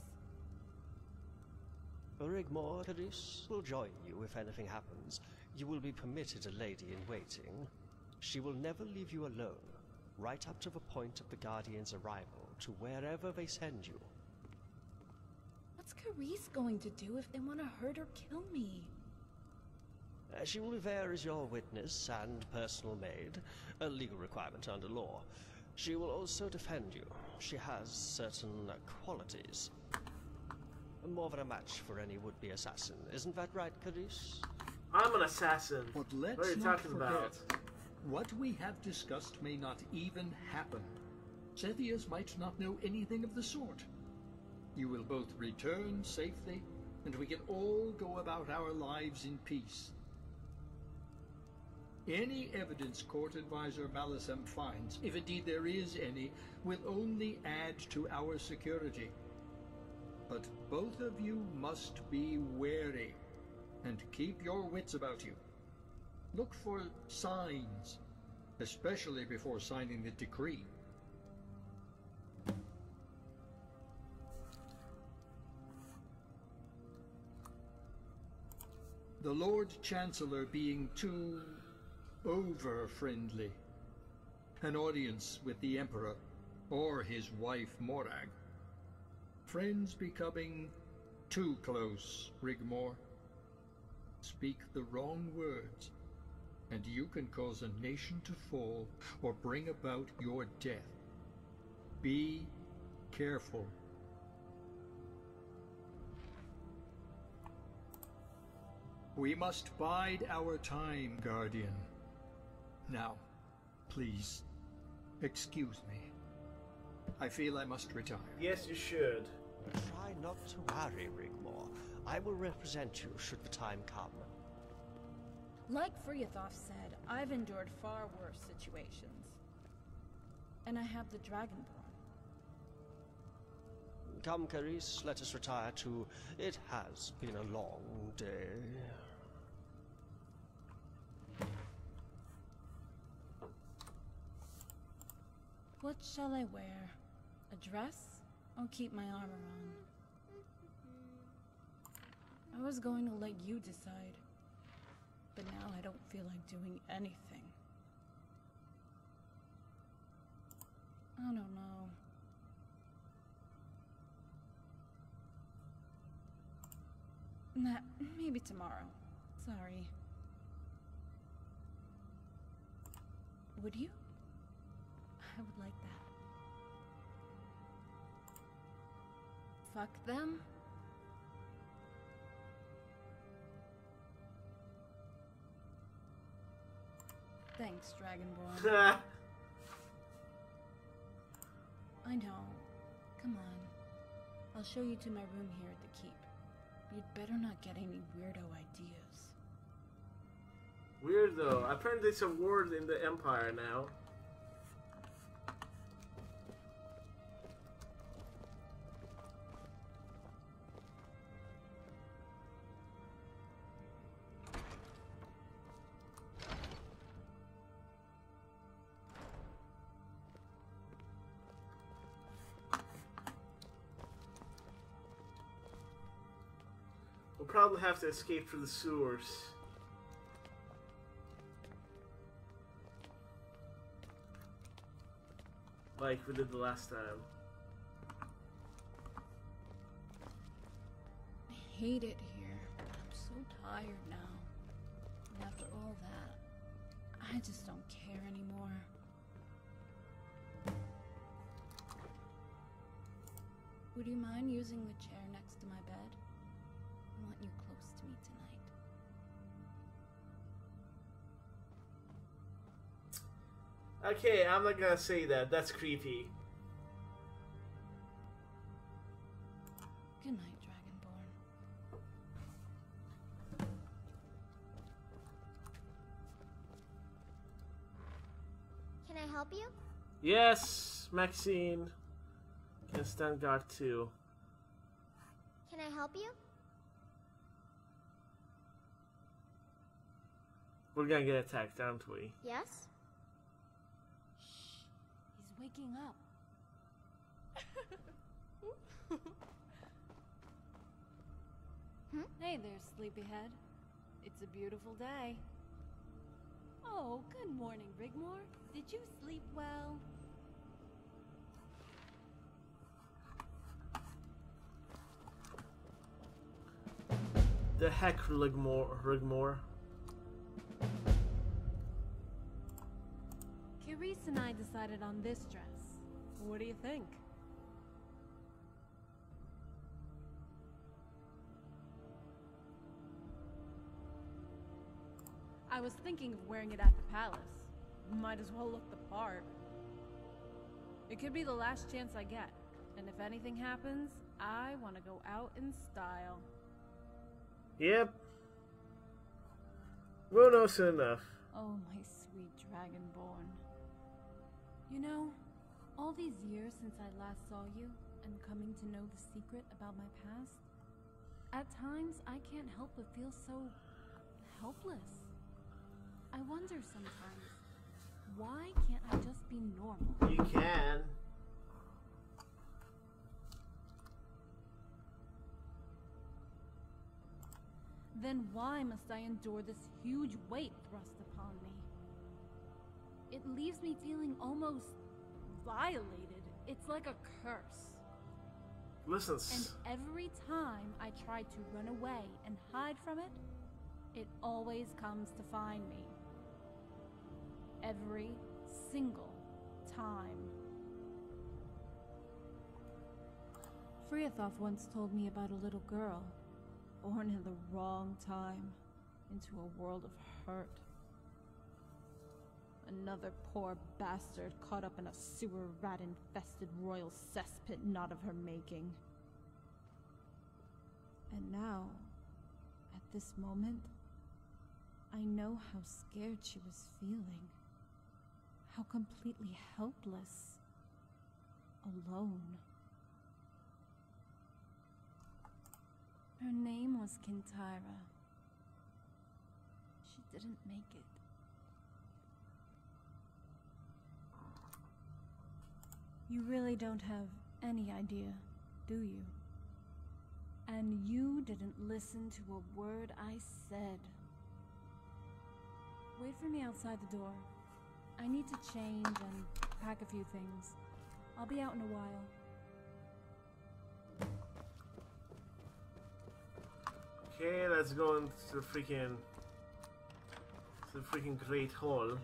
Rigmor will join you if anything happens. You will be permitted a lady-in-waiting. She will never leave you alone, right up to the point of the Guardian's arrival, to wherever they send you. What's Carice going to do if they want to hurt or kill me? She will be there as your witness and personal maid, a legal requirement under law. She will also defend you. She has certain qualities. More than a match for any would-be assassin. Isn't that right, Carice? I'm an assassin. But let's what are you not talking forget, about? what we have discussed may not even happen. Cepheus might not know anything of the sort. You will both return safely, and we can all go about our lives in peace. Any evidence Court Advisor Malisem finds, if indeed there is any, will only add to our security. But both of you must be wary, and keep your wits about you. Look for signs, especially before signing the decree. The Lord Chancellor being too over-friendly. An audience with the Emperor, or his wife Morag. Friends becoming too close, Rigmor. Speak the wrong words, and you can cause a nation to fall or bring about your death. Be careful. We must bide our time, Guardian. Now, please, excuse me. I feel I must retire. Yes, you should. Try not to worry, Rigmor. I will represent you should the time come. Like Freyathov said, I've endured far worse situations. And I have the Dragonborn. Come, Carice, let us retire to... It has been a long day. What shall I wear? A dress? Or keep my armor on? I was going to let you decide. But now I don't feel like doing anything. I don't know. Nah, maybe tomorrow. Sorry. Would you? I would like that. Fuck them? Thanks, Dragonborn. I know. Come on. I'll show you to my room here at the keep. You'd better not get any weirdo ideas. Weirdo. Apparently it's a word in the Empire now. We'll probably have to escape through the sewers. Like we did the last time. I hate it here. I'm so tired now. And after all that, I just don't care anymore. Would you mind using the chair next to my bed? I want you close to me tonight. Okay, I'm not gonna say that. That's creepy. Good night, Dragonborn. Can I help you? Yes, Maxine. Can stand guard too. Can I help you? We're gonna get attacked, aren't we? Yes? Shh. He's waking up. Hey there, sleepyhead. It's a beautiful day. Oh, good morning, Rigmor. Did you sleep well? The heck, Rigmor. Carice and I decided on this dress. What do you think? I was thinking of wearing it at the palace. Might as well look the part. It could be the last chance I get. And if anything happens, I want to go out in style. Yep. We'll know soon enough. Oh, my sweet Dragonborn. You know, all these years since I last saw you, and coming to know the secret about my past, at times I can't help but feel so helpless. I wonder sometimes, why can't I just be normal? You can. Then why must I endure this huge weight thrust upon me? It leaves me feeling almost violated. It's like a curse. Listen. And every time I try to run away and hide from it, it always comes to find me. Every single time. Friathoth once told me about a little girl born in the wrong time into a world of hurt. Another poor bastard caught up in a sewer rat-infested royal cesspit not of her making. And now, at this moment, I know how scared she was feeling. How completely helpless. Alone. Her name was Kintyra. She didn't make it. You really don't have any idea, do you? And you didn't listen to a word I said. Wait for me outside the door. I need to change and pack a few things. I'll be out in a while. Okay, let's go into the freaking Great Hall.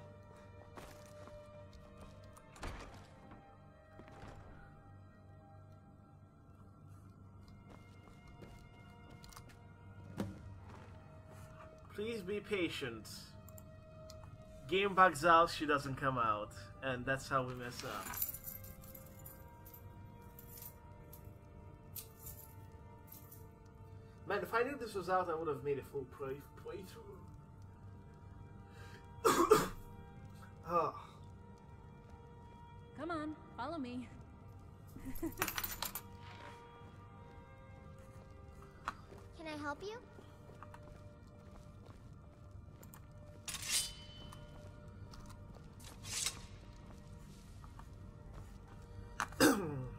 Please be patient. Game bugs out, she doesn't come out, and that's how we mess up. Man, if I knew this was out, I would have made a full playthrough. Oh. Come on, follow me. Can I help you?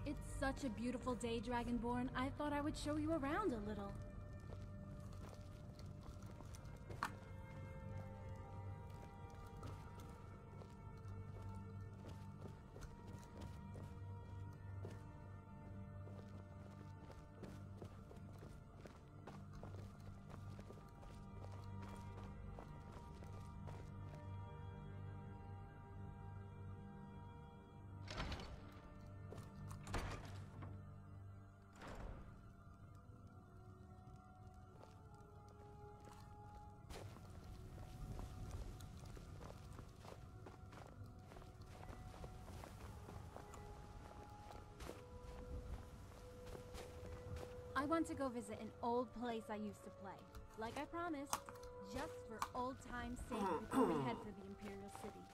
It's such a beautiful day, Dragonborn. I thought I would show you around a little. I want to go visit an old place I used to play, like I promised, just for old time's sake before we head for the Imperial City.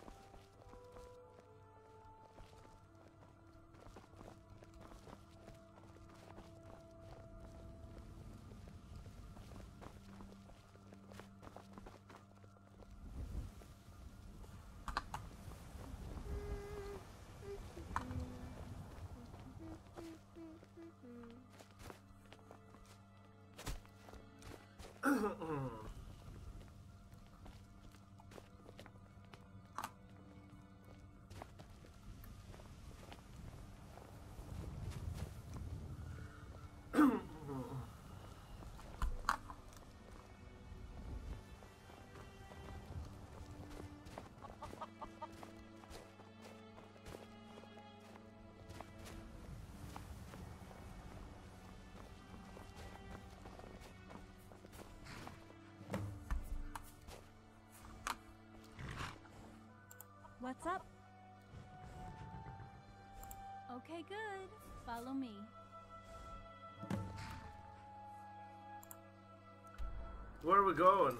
What's up? Okay, good. Follow me. Where are we going?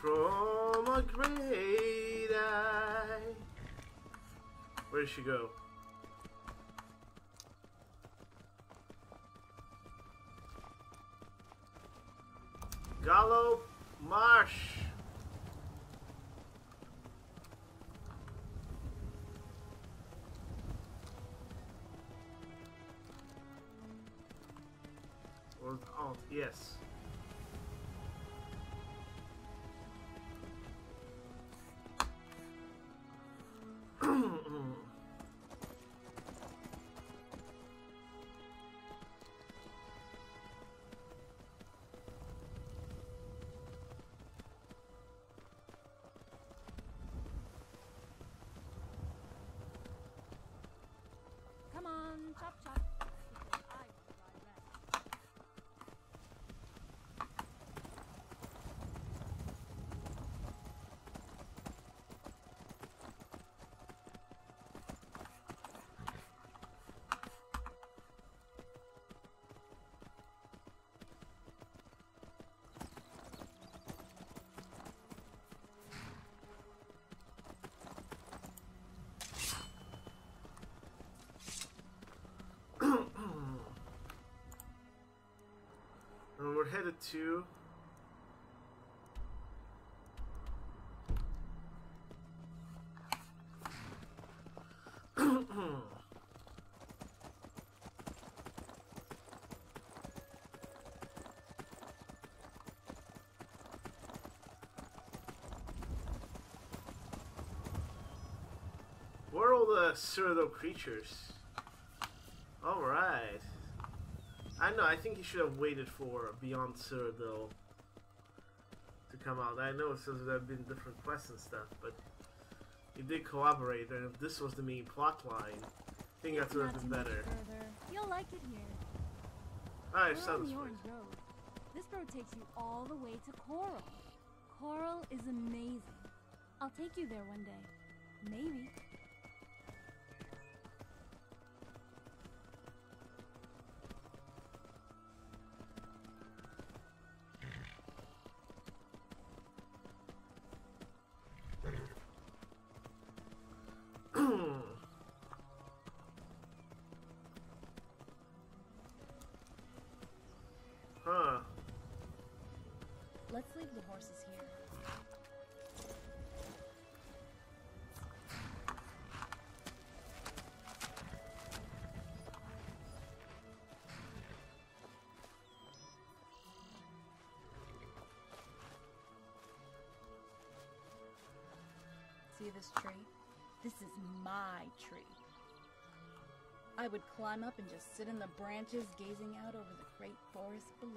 From a great eye. Where did she go? Gallo Marsh. Or, oh, yes. Come on, chop chop. Because I will direct. And we're headed to where are all the Cyrodiil creatures? Alright. I know, I think you should have waited for Beyond Cyrodiil to come out. I know it says there have been different quests and stuff, but you did cooperate, and if this was the main plot line, I think that would have been better. You'll like it here. Alright, We're on sounds the good. Orange Road. This road takes you all the way to Coral. Coral is amazing. I'll take you there one day. Maybe. Huh. Let's leave the horses here. See this tree? This is my tree. I would climb up and just sit in the branches, gazing out over the great forest below.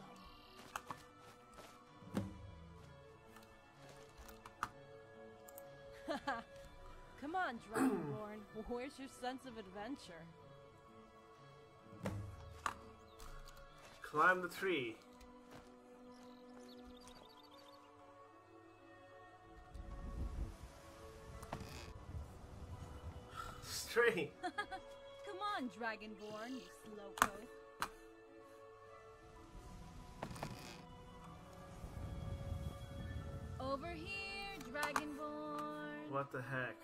Come on, Dragonborn. Where's your sense of adventure? Climb the tree. Straight. Come on, Dragonborn, you slowpoke. Over here, Dragonborn. What the heck?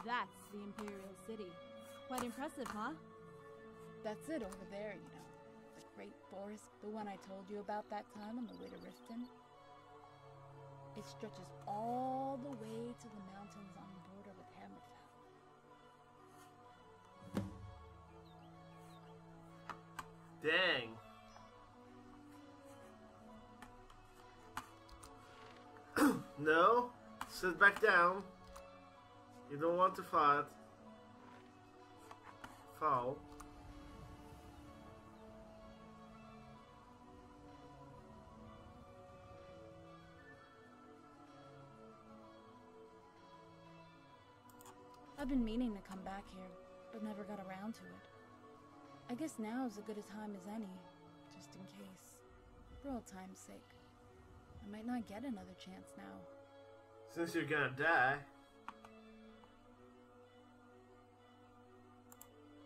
That's the Imperial City. Quite impressive, huh? That's it over there, you know. The great forest, the one I told you about that time on the way to Riften. It stretches all the way to the mountains on the border with Hammerfell. Dang. No, sit back down. You don't want to fight. Foul. I've been meaning to come back here, but never got around to it. I guess now is as good a time as any, just in case. For old time's sake. I might not get another chance now. Since you're gonna die.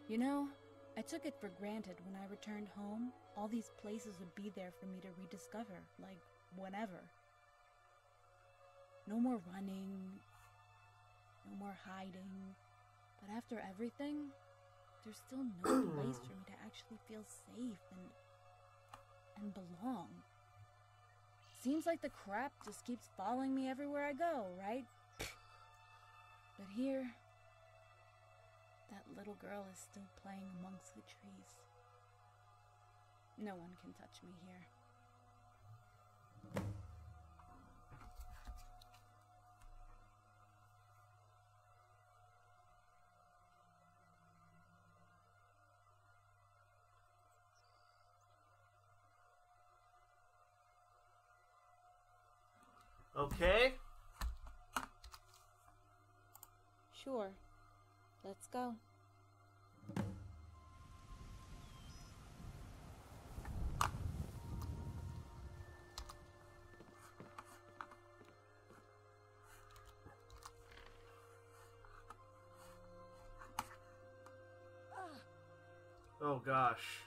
You know, I took it for granted when I returned home, all these places would be there for me to rediscover, like, whenever. No more running, no more hiding. But after everything, there's still no place for me to actually feel safe and belong. Seems like the crap just keeps following me everywhere I go, right? But here, that little girl is still playing amongst the trees. No one can touch me here. Okay. Sure. Let's go. Oh gosh.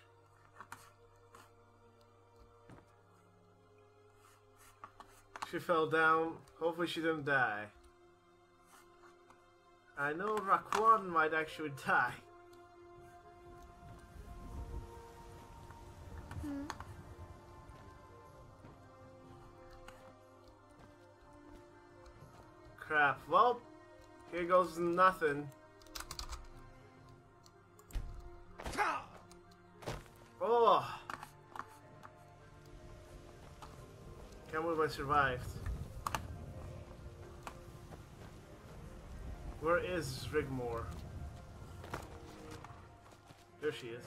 She fell down. Hopefully she didn't die. I know Raek'won might actually die. Crap. Well, here goes nothing. Oh! Can't believe I survived. Where is Rigmor? There she is.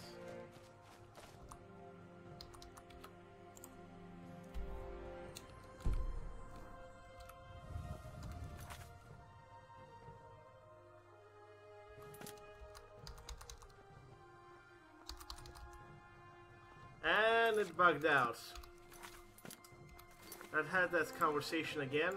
And it bugged out. I've had that conversation again.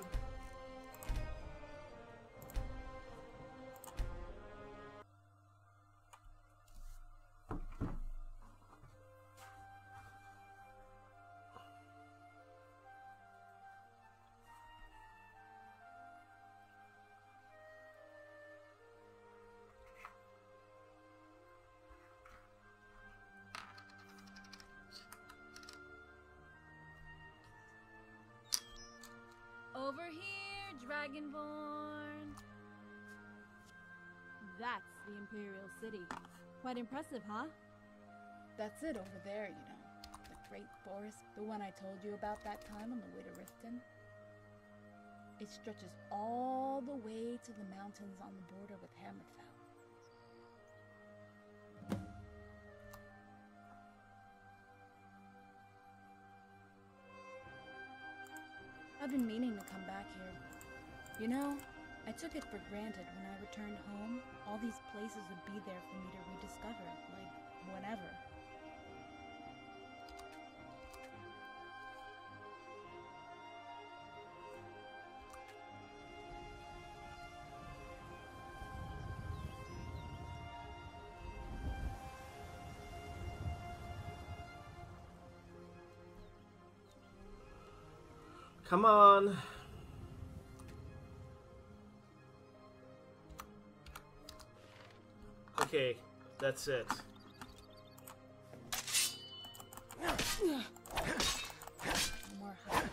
Over here, Dragonborn! That's the Imperial City. Quite impressive, huh? That's it over there, you know. The great forest, the one I told you about that time on the way to Riften. It stretches all the way to the mountains on the border with Hammerfell. I've been meaning to come back here. You know, I took it for granted when I returned home, all these places would be there for me to rediscover, like, whenever. Come on. Okay, that's it. More hot.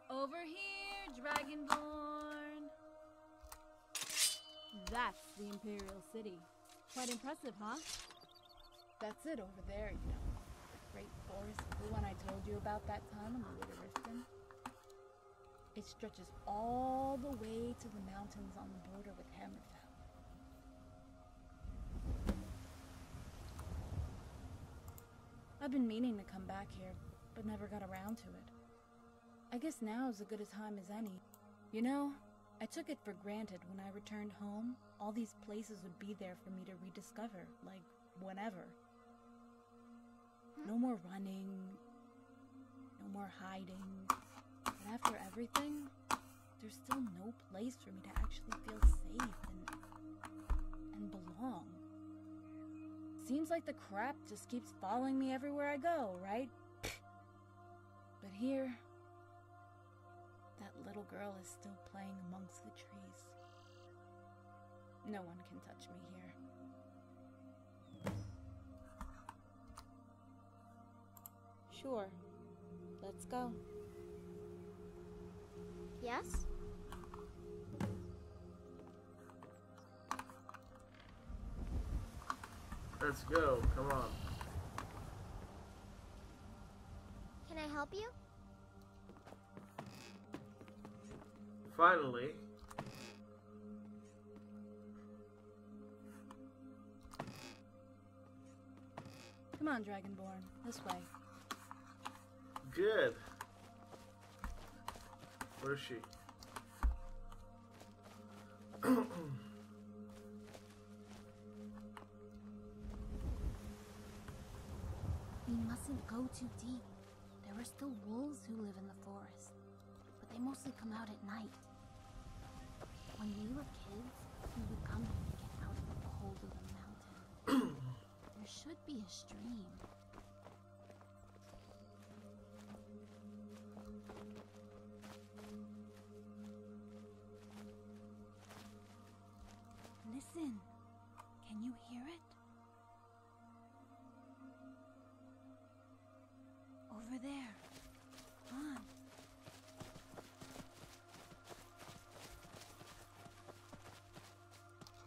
Over here, Dragonborn! That's the Imperial City. Quite impressive, huh? That's it over there, you know. The great forest, the one I told you about that time on the way to Riften. It stretches all the way to the mountains on the border with Hammerfell. I've been meaning to come back here, but never got around to it. I guess now is as good a time as any. You know, I took it for granted when I returned home, all these places would be there for me to rediscover, like, whenever. No more running, no more hiding. But after everything, there's still no place for me to actually feel safe and belong. Seems like the crap just keeps following me everywhere I go, right? But here, that little girl is still playing amongst the trees. No one can touch me here. Sure. Let's go. Yes? Let's go. Come on. Can I help you? Finally. Come on, Dragonborn. This way. Good. Where is she? We mustn't go too deep. There are still wolves who live in the forest, but they mostly come out at night. When we were kids, we would come here to get out of the cold of the mountain. There should be a stream. Listen. Can you hear it? Over there. Come on.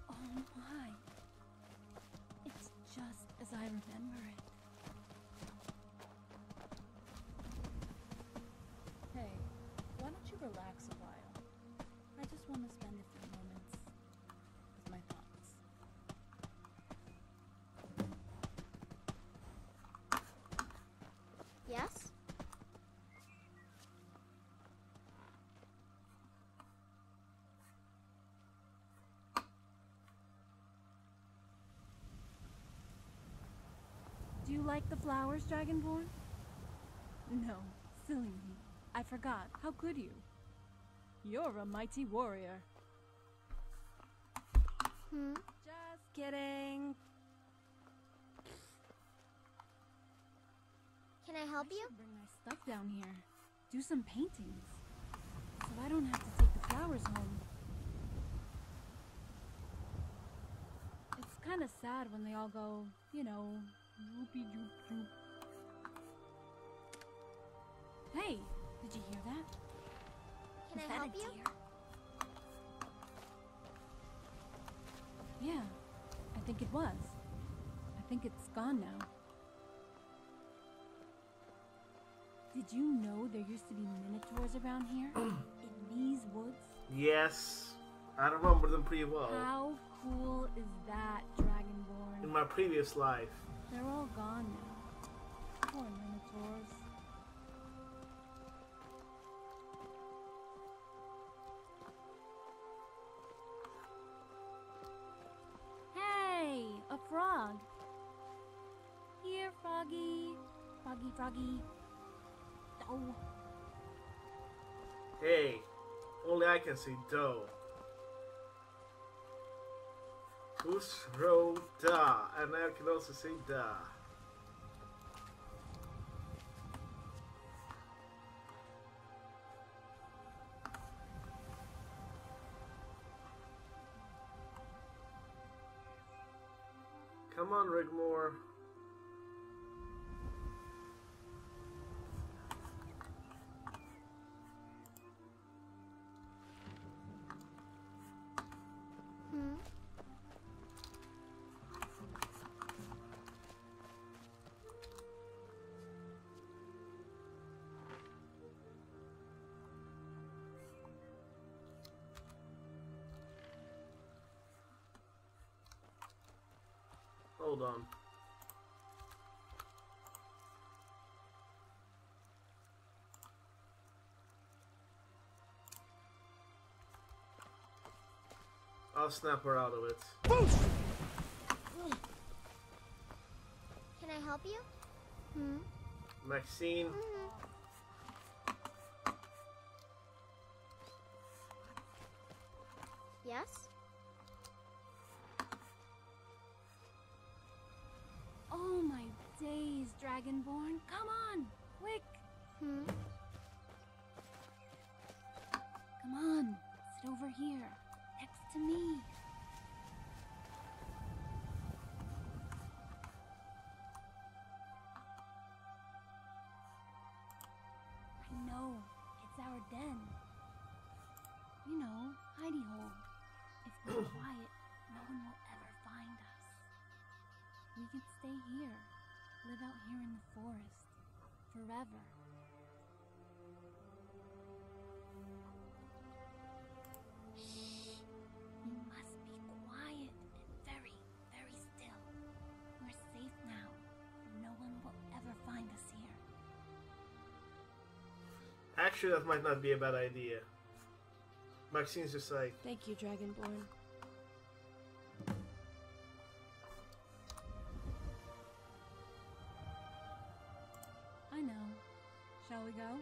Oh my. It's just as I remember it. Hey, why don't you relax a while? I just want to spend a few moments with my thoughts. Yes? Do you like the flowers, Dragonborn? No, silly me. I forgot. How could you? You're a mighty warrior. Just kidding. Can I help you? I should bring my stuff down here. Do some paintings. So I don't have to take the flowers home. It's kind of sad when they all go, you know, whoopie-doop-doop. Hey, did you hear that? Can I help you? Yeah, I think it was. I think it's gone now. Did you know there used to be minotaurs around here? In these woods? Yes. I remember them pretty well. How cool is that, Dragonborn? In my previous life. They're all gone now. Poor minotaurs. Froggy. Froggy, froggy. Oh. Hey, only I can say dough. Kusro da, and I can also say da. Come on, Rigmor. Hold on. I'll snap her out of it. Can I help you? Maxine. Yes? Oh my days, Dragonborn. Come on, quick. Come on, sit over here, next to me. I know, it's our den. You know, hidey hole. If we're quiet, no one will ever find us. We could stay here, live out here in the forest, forever. Shh! You must be quiet and very, very still. We're safe now. No one will ever find us here. Actually, that might not be a bad idea. Maxine's just like... Thank you, Dragonborn. I know. Shall we go?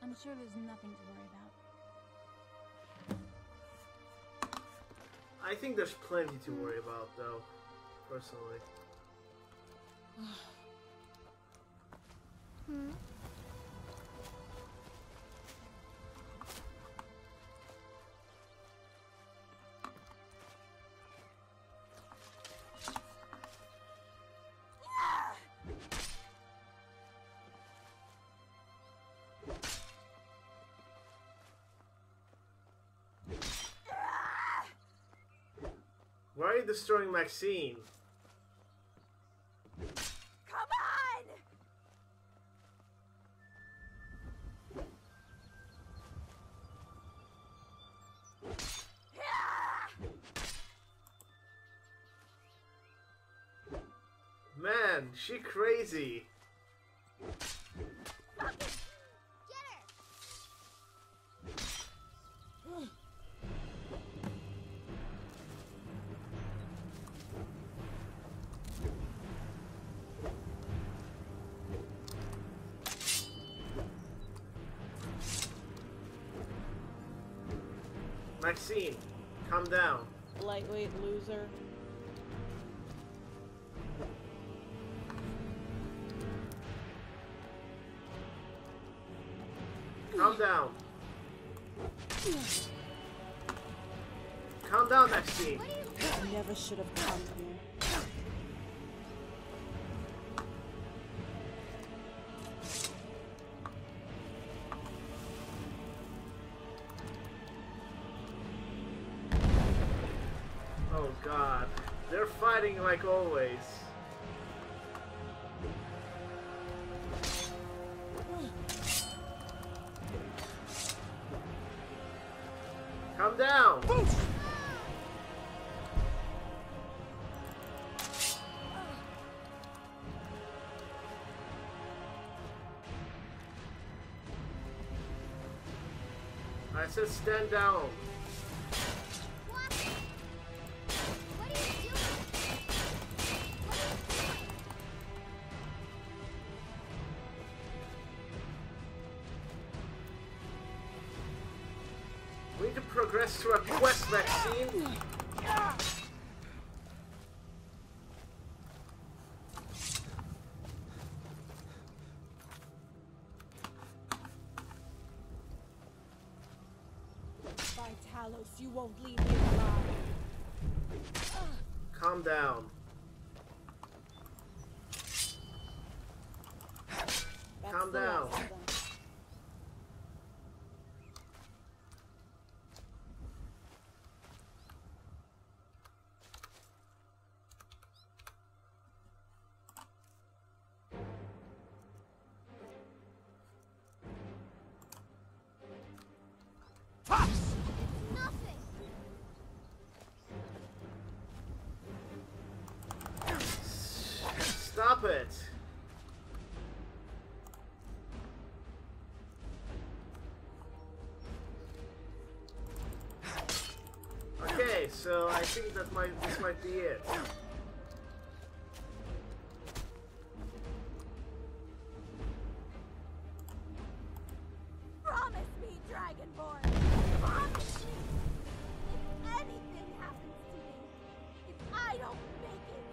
I'm sure there's nothing to worry about. I think there's plenty to worry about, though, personally. Why are you destroying Maxine? Come on! Man, she crazy. Maxine, calm down. Lightweight loser. Calm down. Calm down, Maxine. I never should have come here. Oh god, they're fighting like always. Calm down. I said stand down. progress to a quest, Maxine. By Talos, you won't leave me alive. Calm down. Calm down. Stop it. Okay, so I think that this might be it. Promise me, Dragonborn! Promise me! If anything happens to me, if I don't make it,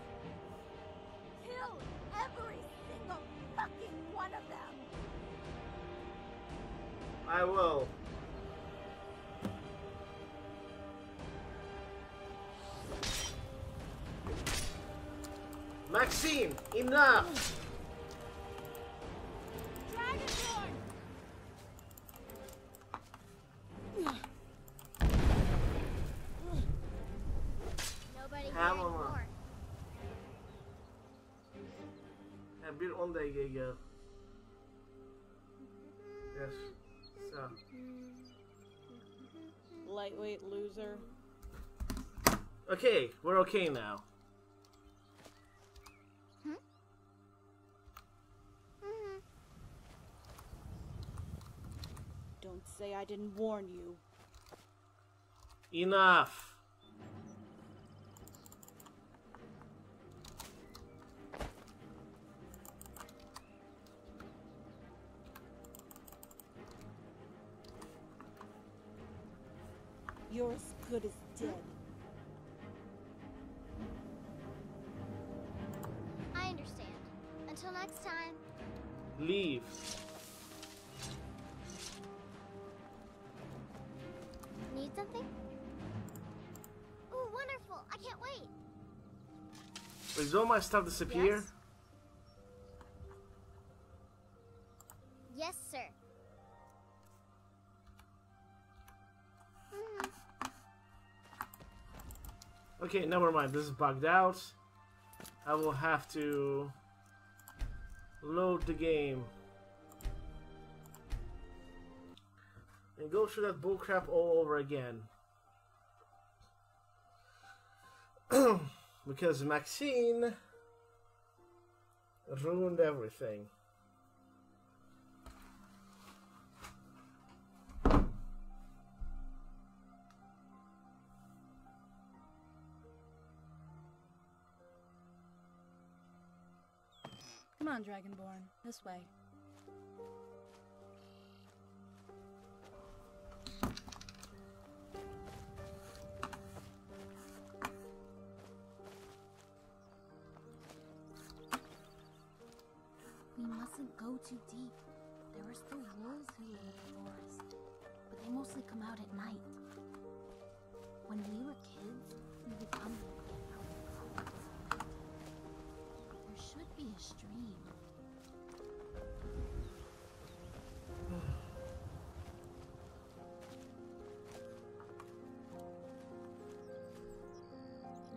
kill every single fucking one of them! I will. Maxine, enough! Dragonborn! Nobody here anymore. En bir 10 dakika. Yes. So. Lightweight loser. Okay, we're okay now. Don't say I didn't warn you. Enough. You're as good as dead. I understand. Until next time. Leave. Need something? Ooh, wonderful! I can't wait! Does all my stuff disappear? Yes, sir. Okay, never mind. This is bugged out. I will have to load the game and go through that bullcrap all over again. Because Maxine ruined everything. Come on, Dragonborn. This way. We mustn't go too deep. There are still wolves who live in the forest, but they mostly come out at night. When we were kids, we would come here to get out of the cold. There should be a stream.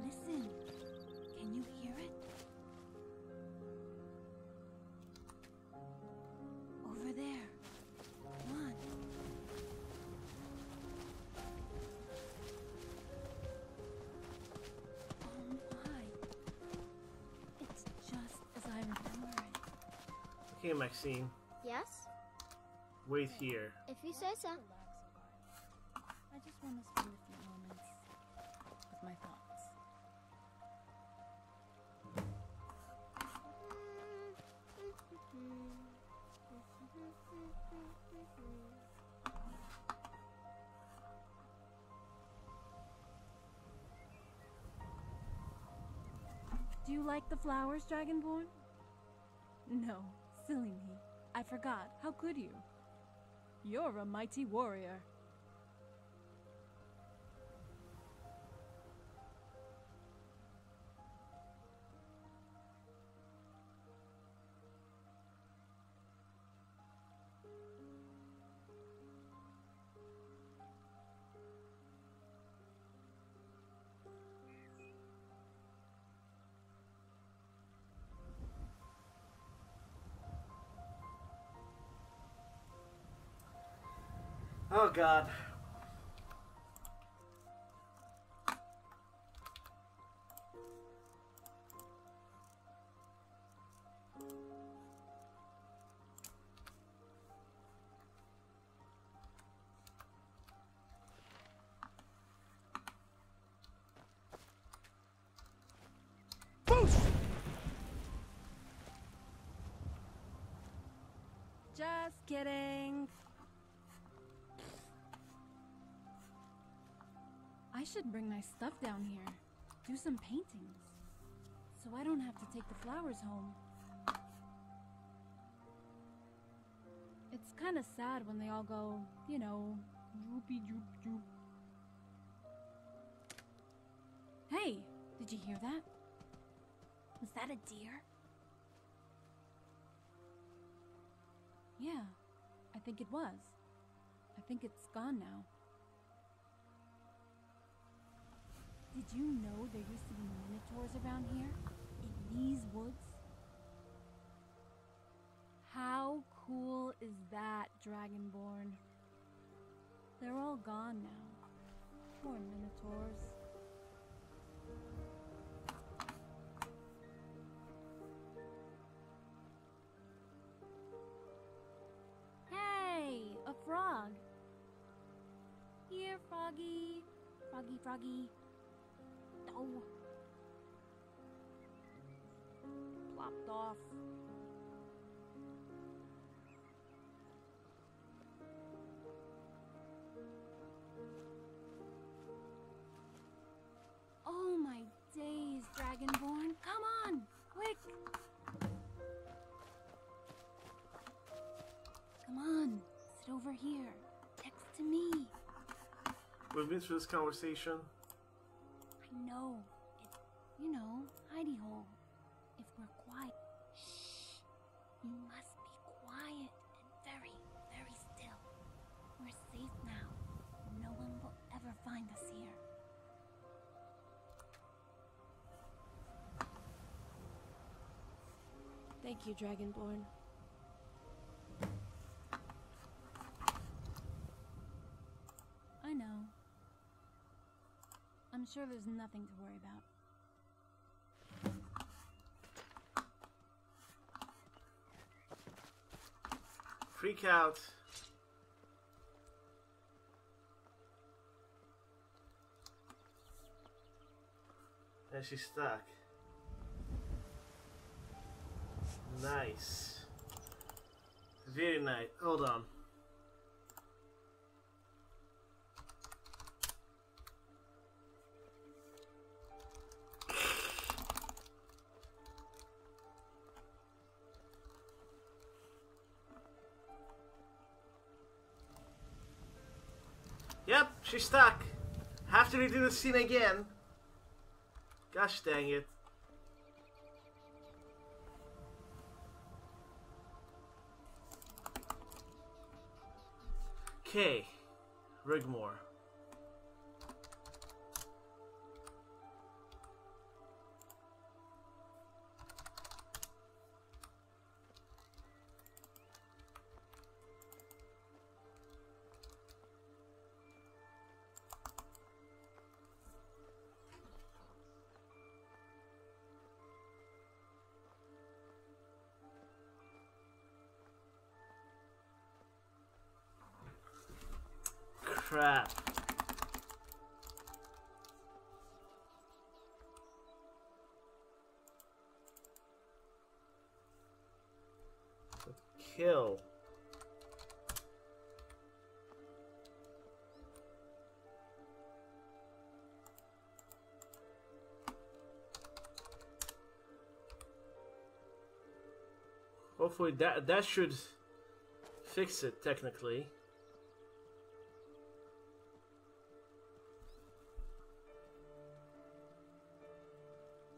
Listen, can you hear it? Over there. Come on. Oh my. It's just as I remember it. Okay, Maxine. Yes? Wait here. If you say so. I just want to spend a few moments with my thoughts. Do you like the flowers, Dragonborn? No, silly me. I forgot. How could you? You're a mighty warrior. Oh God. Just kidding. I should bring my stuff down here. Do some paintings. So I don't have to take the flowers home. It's kind of sad when they all go, you know, droopy droop droop. Hey, did you hear that? Was that a deer? Yeah, I think it was. I think it's gone now. Did you know there used to be minotaurs around here? In these woods? How cool is that, Dragonborn? They're all gone now. Poor minotaurs. Hey, a frog. Here, Froggy. Froggy, Froggy. Oh. Plopped off. Oh my days, Dragonborn. Come on, quick. Come on, sit over here, next to me. We've been through this conversation. I know. It's, you know, hidey hole. If we're quiet. Shh. You must be quiet and very, very still. We're safe now. No one will ever find us here. Thank you, Dragonborn. I know. I'm sure there's nothing to worry about. Freak out. And she's stuck. Nice. Very nice. Hold on. Yep, she's stuck. Have to redo the scene again. Gosh dang it. Okay, Rigmor. Crap. Kill. Hopefully that should fix it, technically.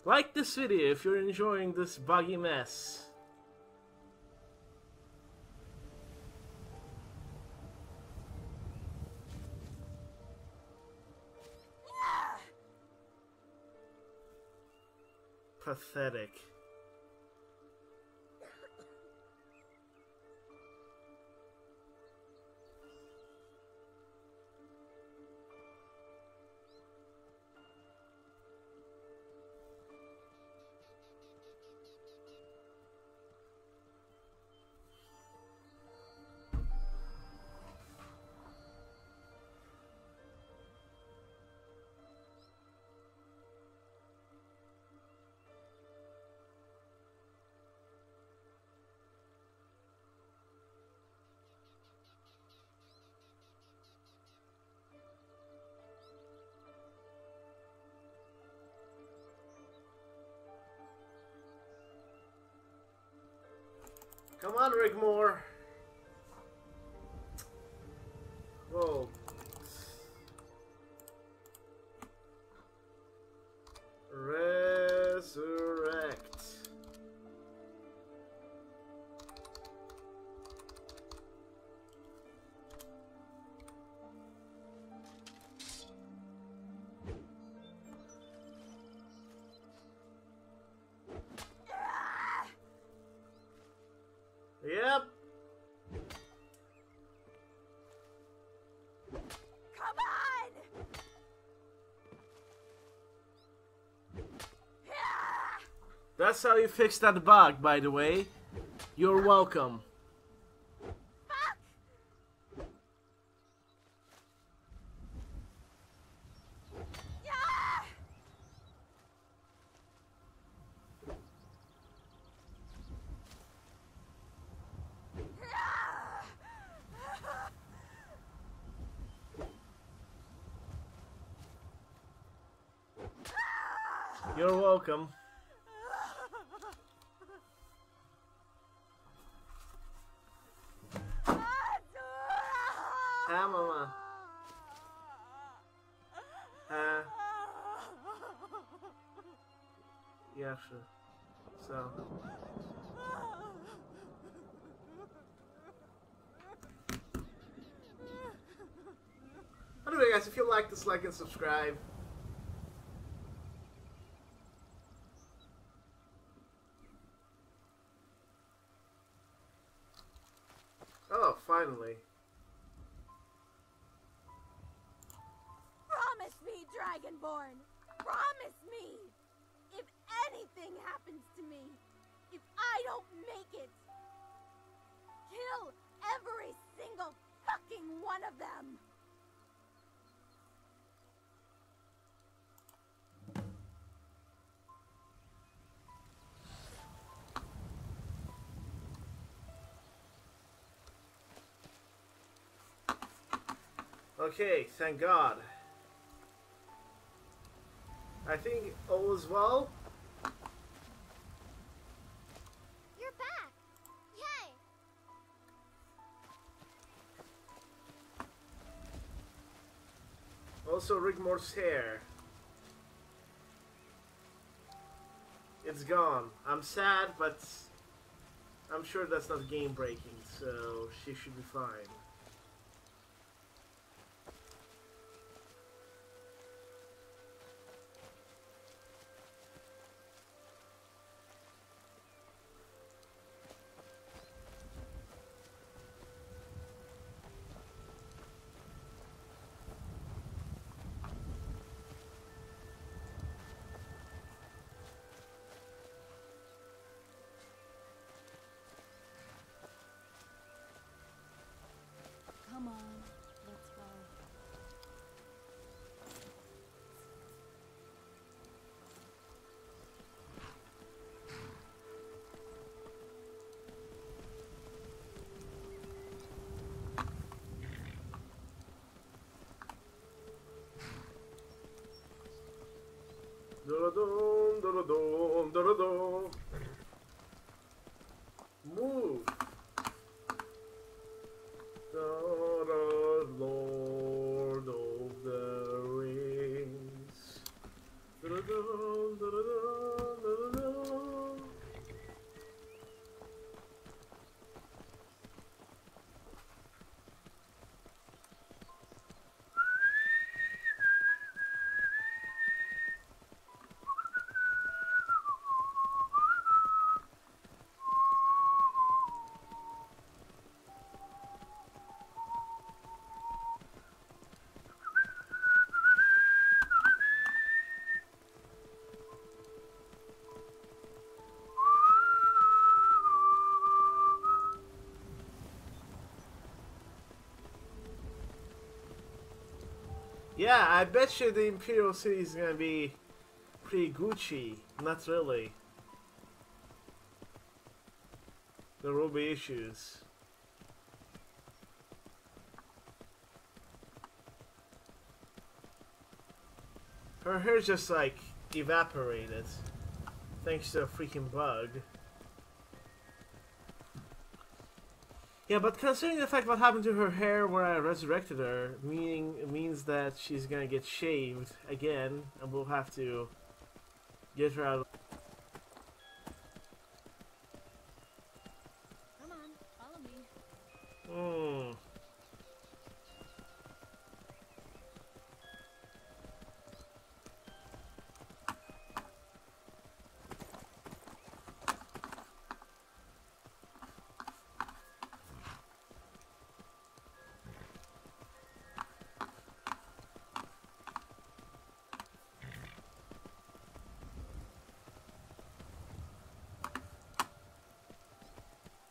Like this video if you're enjoying this buggy mess. Pathetic. Come on, Rigmor. Whoa. Resurrect. Yep. Come on! That's how you fix that bug, by the way. You're welcome. You're welcome. Hi, Mama. Yeah, sure. So. Anyway, guys, if you like this, like and subscribe. Oh, finally. Promise me, Dragonborn! Promise me! If anything happens to me, if I don't make it, kill every single fucking one of them! Okay, thank God. I think all is well. You're back! Yay! Also, Rigmor's hair. It's gone. I'm sad, but I'm sure that's not game breaking, so she should be fine. Come on, let's go. Ooh. The Lord of the Rings. Yeah, I bet you the Imperial City is gonna be pretty Gucci. Not really. There will be issues. Her hair just like evaporated. Thanks to a freaking bug. Yeah, but considering the fact what happened to her hair when I resurrected her, means that she's gonna get shaved again, and we'll have to get her out. Come on, follow me. Hmm.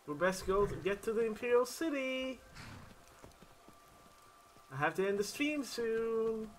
We best go get to the Imperial City. I have to end the stream soon.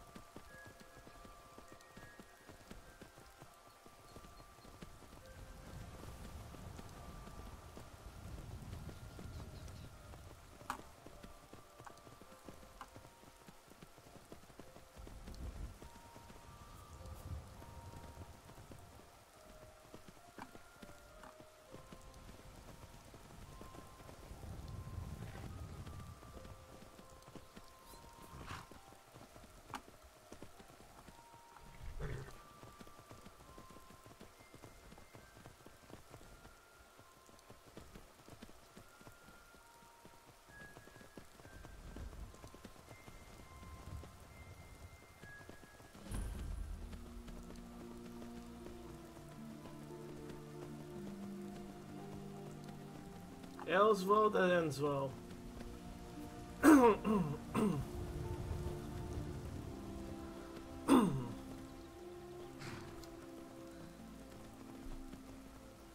Elsweyer, that ends well.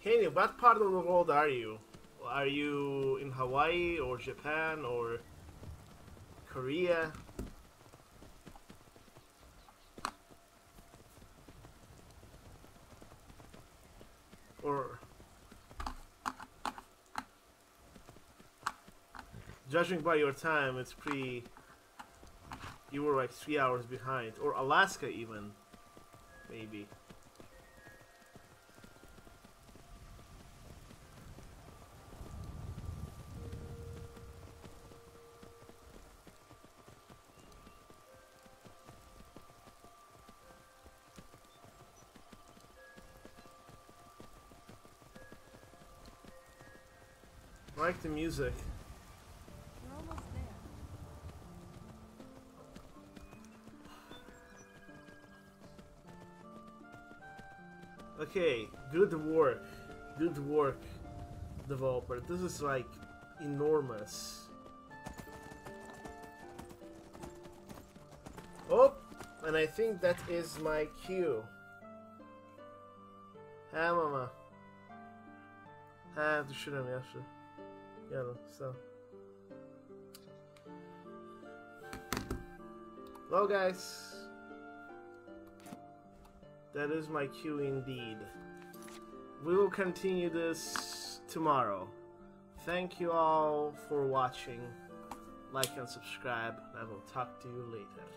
Kenny, what part of the world are you? Are you in Hawaii or Japan or Korea? Or judging by your time, it's pretty. You were like 3 hours behind, or Alaska even, maybe. I like the music. We're almost there. Okay, good work. Good work, developer. This is like enormous. Oh, and I think that is my cue. Ha mama. Ha, düşürüm yaşlı. Yeah, so. Well, guys, that is my cue indeed. We will continue this tomorrow. Thank you all for watching. Like and subscribe, and I will talk to you later.